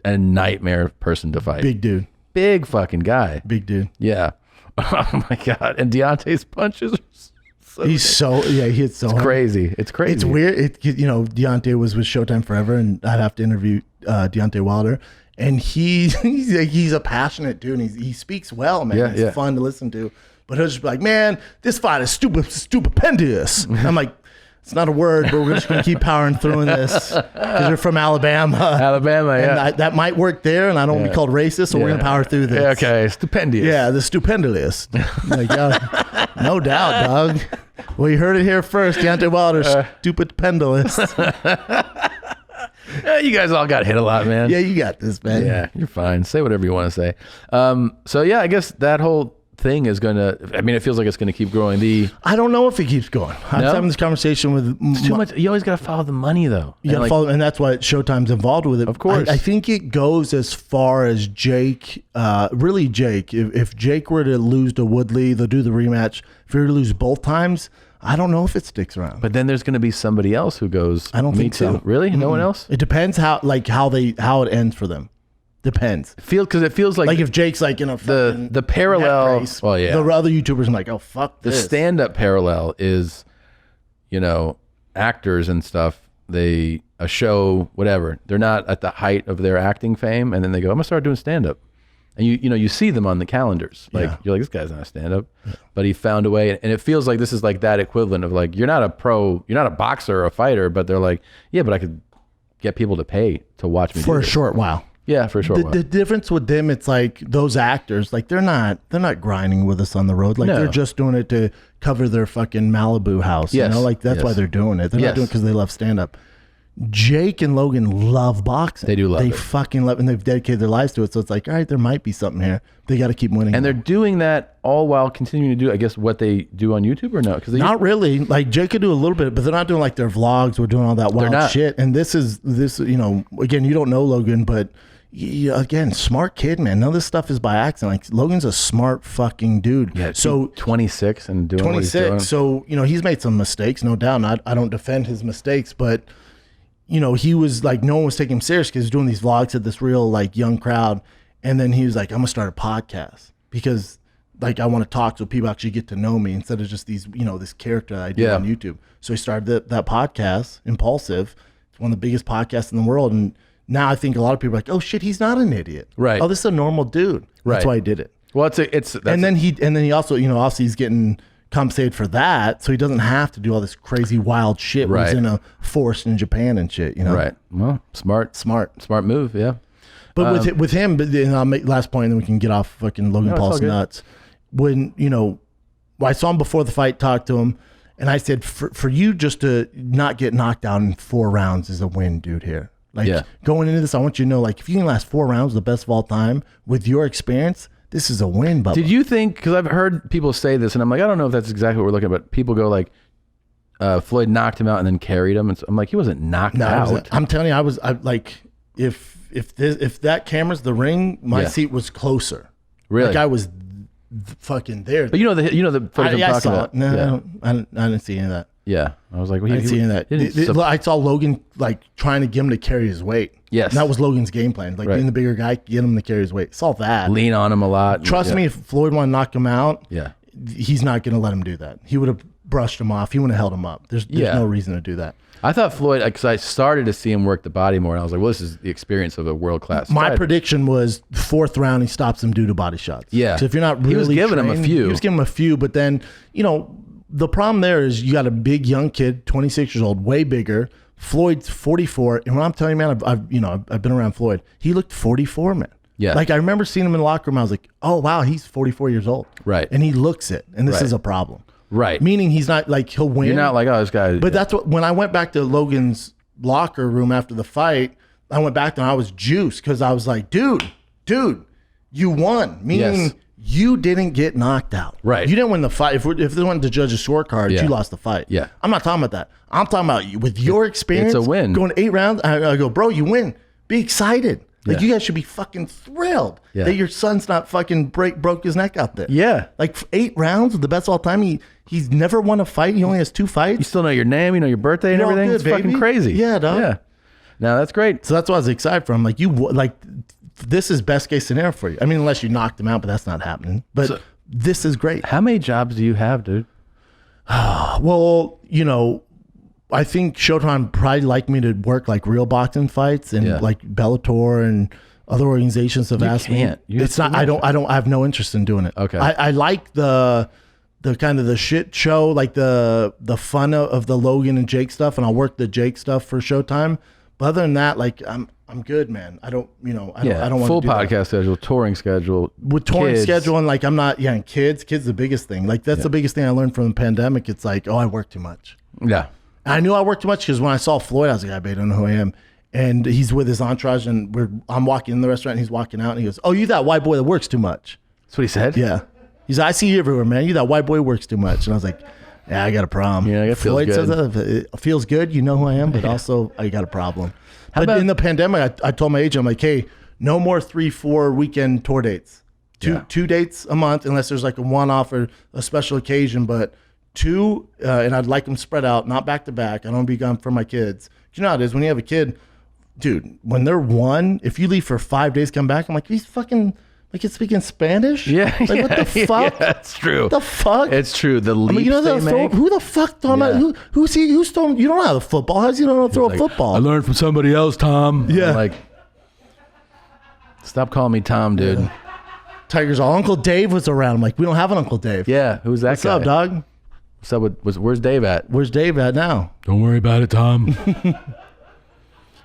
a nightmare person to fight. Big dude. Big fucking guy. Big dude. Yeah. Oh my god. And Deontay's punches are so He hits so hard. crazy. It's crazy. It's weird. Deontay was with Showtime forever, and I'd have to interview Deontay Wilder, and he's a passionate dude. And he speaks well, man. Yeah, It's fun to listen to. But he'll just be like, man, this fight is stupendous. I'm like, it's not a word, but we're just gonna keep powering through this because you're from Alabama. Alabama, yeah. And that might work there, and I don't want to be called racist, so we're gonna power through this. Yeah, okay, stupendous. Yeah, the stupendous. Like, yeah, no doubt, dog. Well, you heard it here first. Deontay Wilder, stupendous. Yeah, you guys all got hit a lot, man. Yeah, you got this, man. Yeah, you're fine. Say whatever you want to say. So yeah, I guess that whole thing is gonna. I mean, it feels like it's gonna keep growing. I don't know if it keeps going. I was No? having this conversation with It's too much. You always gotta follow the money, though. You gotta follow, and that's why Showtime's involved with it. Of course. I think it goes as far as Jake. Really, Jake. If Jake were to lose to Woodley, they'll do the rematch. If he were to lose both times, I don't know if it sticks around. But then there's gonna be somebody else who goes. I don't "Me think so. too." Really, no one else. It depends how it ends for them. Depends. Because it feels like If Jake's like in a fucking the parallel. neck brace, Well, yeah. the other YouTubers are like, oh fuck The this. stand-up parallel is, actors and stuff. A show, whatever. They're not at the height of their acting fame, and then they go, "I'm gonna start doing stand-up." And you see them on the calendars. Like you're like, this guy's not a stand-up, but he found a way. And it feels like this is like that equivalent of like, you're not a pro, you're not a boxer or a fighter, but they're like, yeah, but I could get people to pay to watch me for do a this. short while. Yeah, for a short while. The difference with them, it's like those actors, like they're not grinding with us on the road. Like No. they're just doing it to cover their fucking Malibu house. Yes. You know, like that's why Yes. they're doing it. They're Yes. not doing it because they love stand up. Jake and Logan love boxing. They do love They it. fucking love it, and they've dedicated their lives to it. So it's like, all right, there might be something here. They got to keep winning. And they're doing that all while continuing to do, I guess, what they do on YouTube or no? Because not really. Like Jake could do a little bit, but they're not doing like their vlogs. We're doing all that wild not. shit. And this, again, you don't know Logan, but again, smart kid, man. None of this stuff is by accident. Like Logan's a smart fucking dude. Yeah, So 26 and doing what he's doing. 26. So, he's made some mistakes, no doubt. And I don't defend his mistakes, but, he was like, no one was taking him serious because he was doing these vlogs at this real like young crowd. And then he was like, I'm gonna start a podcast because like I want to talk so people actually get to know me instead of just these, this character I do on YouTube. So he started that podcast, Impulsive. It's one of the biggest podcasts in the world. And now I think a lot of people are like, oh shit, he's not an idiot. Right. Oh, this is a normal dude. Right. That's why he did it. Well, that's And then he also, obviously he's getting compensated for that, so he doesn't have to do all this crazy wild shit when he's Right. in a forest in Japan and shit, right. Well, smart move. Yeah. But with him, but then I'll make last point, and then we can get off fucking Logan it's all Paul's good. nuts. When I saw him before the fight, talked to him, and I said, for you just to not get knocked down in 4 rounds is a win, dude. Here, like going into this, I want you to know, like if you can last 4 rounds, the best of all time with your experience. This is a win, Bubba. Did you think, because I've heard people say this, and I'm like, I don't know if that's exactly what we're looking at, but people go like, Floyd knocked him out and then carried him. And so I'm like, he wasn't knocked out. I'm telling you, I like, if that camera's the ring, my seat was closer. Really? Like I was fucking there. But you know the footage I'm I talking saw about. it. No, yeah. I didn't see any of that. Yeah. I was like, well, I didn't see any of that. I saw Logan like trying to get him to carry his weight. Yes. And that was Logan's game plan. Like being the bigger guy, get him to carry his weight. Saw that. lean on him a lot. Trust me, if Floyd wanted to knock him out, he's not going to let him do that. He would have brushed him off. He wouldn't have held him up. There's no reason to do that. I thought Floyd, because I started to see him work the body more, and I was like, well, this is the experience of a world-class My fighter. prediction was 4th round, he stops him due to body shots. Yeah. So if you're not really He was giving him a trained, few. He was giving him a few, but then, the problem there is you got a big young kid, 26 years old, way bigger. Floyd's 44. And when I'm telling you, man, I've been around Floyd. He looked 44, man. Yeah. Like I remember seeing him in the locker room. I was like, oh, wow, he's 44 years old. Right. And he looks it. And this Right. is a problem. Right. Meaning he's not like, he'll win. You're not like, oh, this guy. But that's what, when I went back to Logan's locker room after the fight, I went back there and I was juiced because I was like, dude, you won. Meaning you didn't get knocked out. Right. You didn't win the fight. If they wanted to judge a scorecard, Yeah. you lost the fight. Yeah. I'm not talking about that. I'm talking about you with your experience. It's a win. Going 8 rounds. I go, bro, you win. Be excited. Like, Yeah. you guys should be fucking thrilled Yeah. that your son's not fucking broke his neck out there. Yeah. Like 8 rounds, the best all time. He's never won a fight. He only has 2 fights. You still know your name, you know your birthday and You're all everything. good, It's fucking baby. crazy. Yeah, dog. Yeah. No, that's great. So that's what I was excited for. I'm like, this is best case scenario for you. I mean, unless you knocked him out, but that's not happening. But this is great. How many jobs do you have, dude? Well, I think Showtime probably like me to work like real boxing fights and Yeah. like Bellator and other organizations have asked can't. me. It's not. I have no interest in doing it. Okay. I like the kind of the shit show, like the fun of the Logan and Jake stuff, and I'll work the Jake stuff for Showtime. But other than that, like I'm good, man. I don't want full to do podcast that. schedule, touring schedule. With touring kids. schedule, and like I'm not, and kids the biggest thing. Like that's the biggest thing I learned from the pandemic. It's like, I work too much. Yeah. I knew I worked too much because when I saw Floyd, I was like, I don't know who I am. And he's with his entourage, and I'm walking in the restaurant, and he's walking out, and he goes, "Oh, you that white boy that works too much." That's what he said? Yeah. He's like, "I see you everywhere, man. You that white boy who works too much." And I was like, "Yeah, I got a problem." Yeah, it feels Floyd good. says that. It feels good. You know who I am, but also I got a problem. But in the pandemic, I told my agent, I'm like, "Hey, no more 3-4 weekend tour dates. Two dates a month, unless there's like a one-off or a special occasion, but 2, and I'd like them spread out, not back to back. I don't want to be gone for my kids. You know how it is when you have a kid, dude, when they're 1, if you leave for 5 days, come back, I'm like, he's fucking, like, he's speaking Spanish? Yeah. Like, what the fuck? Yeah, it's true. What the fuck? It's true. The leaps they make. Who the fuck throwing Yeah. who's he? Who's throwing? You don't know how the football has. You don't know how to throw a Like, football. I learned from somebody else, Tom. Yeah. I'm like, stop calling me Tom, dude. Yeah. Tigers all. Uncle Dave was around. I'm like, we don't have an Uncle Dave. Who's that What's guy? up, dog? What's up where's Dave at? Where's Dave at now? Don't worry about it, Tom.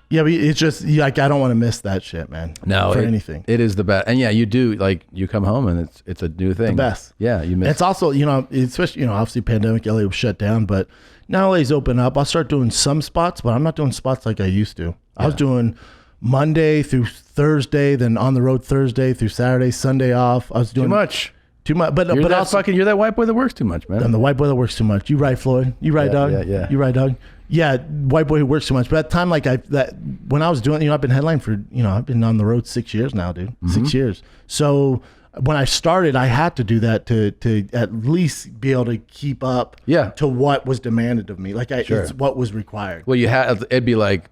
Yeah, but it's just like I don't want to miss that shit, man. No, for anything. It is the best. And yeah, you do, like, you come home and it's a new thing. The best. Yeah, you miss. It's also, especially, obviously pandemic, LA was shut down, but now LA's open up. I'll start doing some spots, but I'm not doing spots like I used to. I was doing Monday through Thursday, then on the road Thursday through Saturday, Sunday off. I was doing too much, but You're also, you're that white boy that works too much, man. I'm the white boy that works too much. You right, Floyd? You right, dog? Yeah. You right, dog? Yeah, white boy who works too much. But at the time, like when I was doing, I've been headlining for, I've been on the road 6 years now, dude. 6 years. So when I started, I had to do that to at least be able to keep up to what was demanded of me. Like it's what was required. Well, it'd be like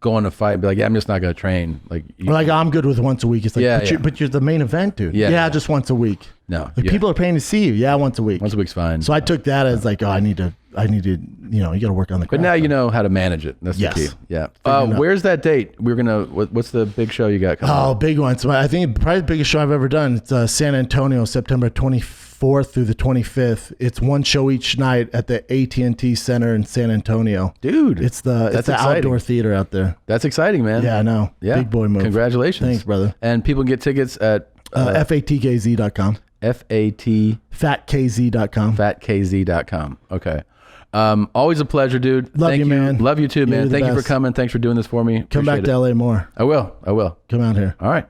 go on a fight and be like, yeah, I'm just not going to train. Like, I'm good with once a week. It's like, but you're the main event, dude. Yeah, just once a week. No. Like people are paying to see you. Yeah, once a week. Once a week's fine. So I took that as like, I need to, you got to work on the craft. But now you know how to manage it. That's the key. Yeah. Where's that date? What's the big show you got coming up? Oh, big one. So I think probably the biggest show I've ever done. It's San Antonio, September 24th through the 25th. It's one show each night at the AT&T Center in San Antonio. Dude, it's the outdoor theater out there. That's exciting, man. Yeah, I know. Yeah. Big boy move. Congratulations. Thanks, brother. And people can get tickets at fatkz.com. fatkz.com. fatkz.com. Okay. Always a pleasure, dude. Love you, man. Love you too, man. You're the Thank you for best. coming. Thanks for doing this for me. Come back to LA more. I will. Come out here. All right.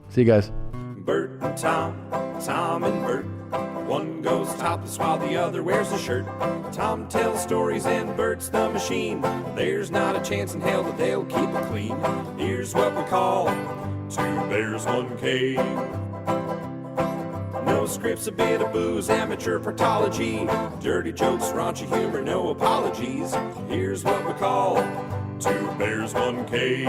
See you guys. Bert and Tom, Tom and Bert. One goes topless while the other wears a shirt. Tom tells stories and Bert's the machine. There's not a chance in hell that they'll keep it clean. Here's what we call 2 bears, 1 cave. No scripts, a bit of booze, amateur partology. Dirty jokes, raunchy humor, no apologies. Here's what we call 2 bears, 1 cave.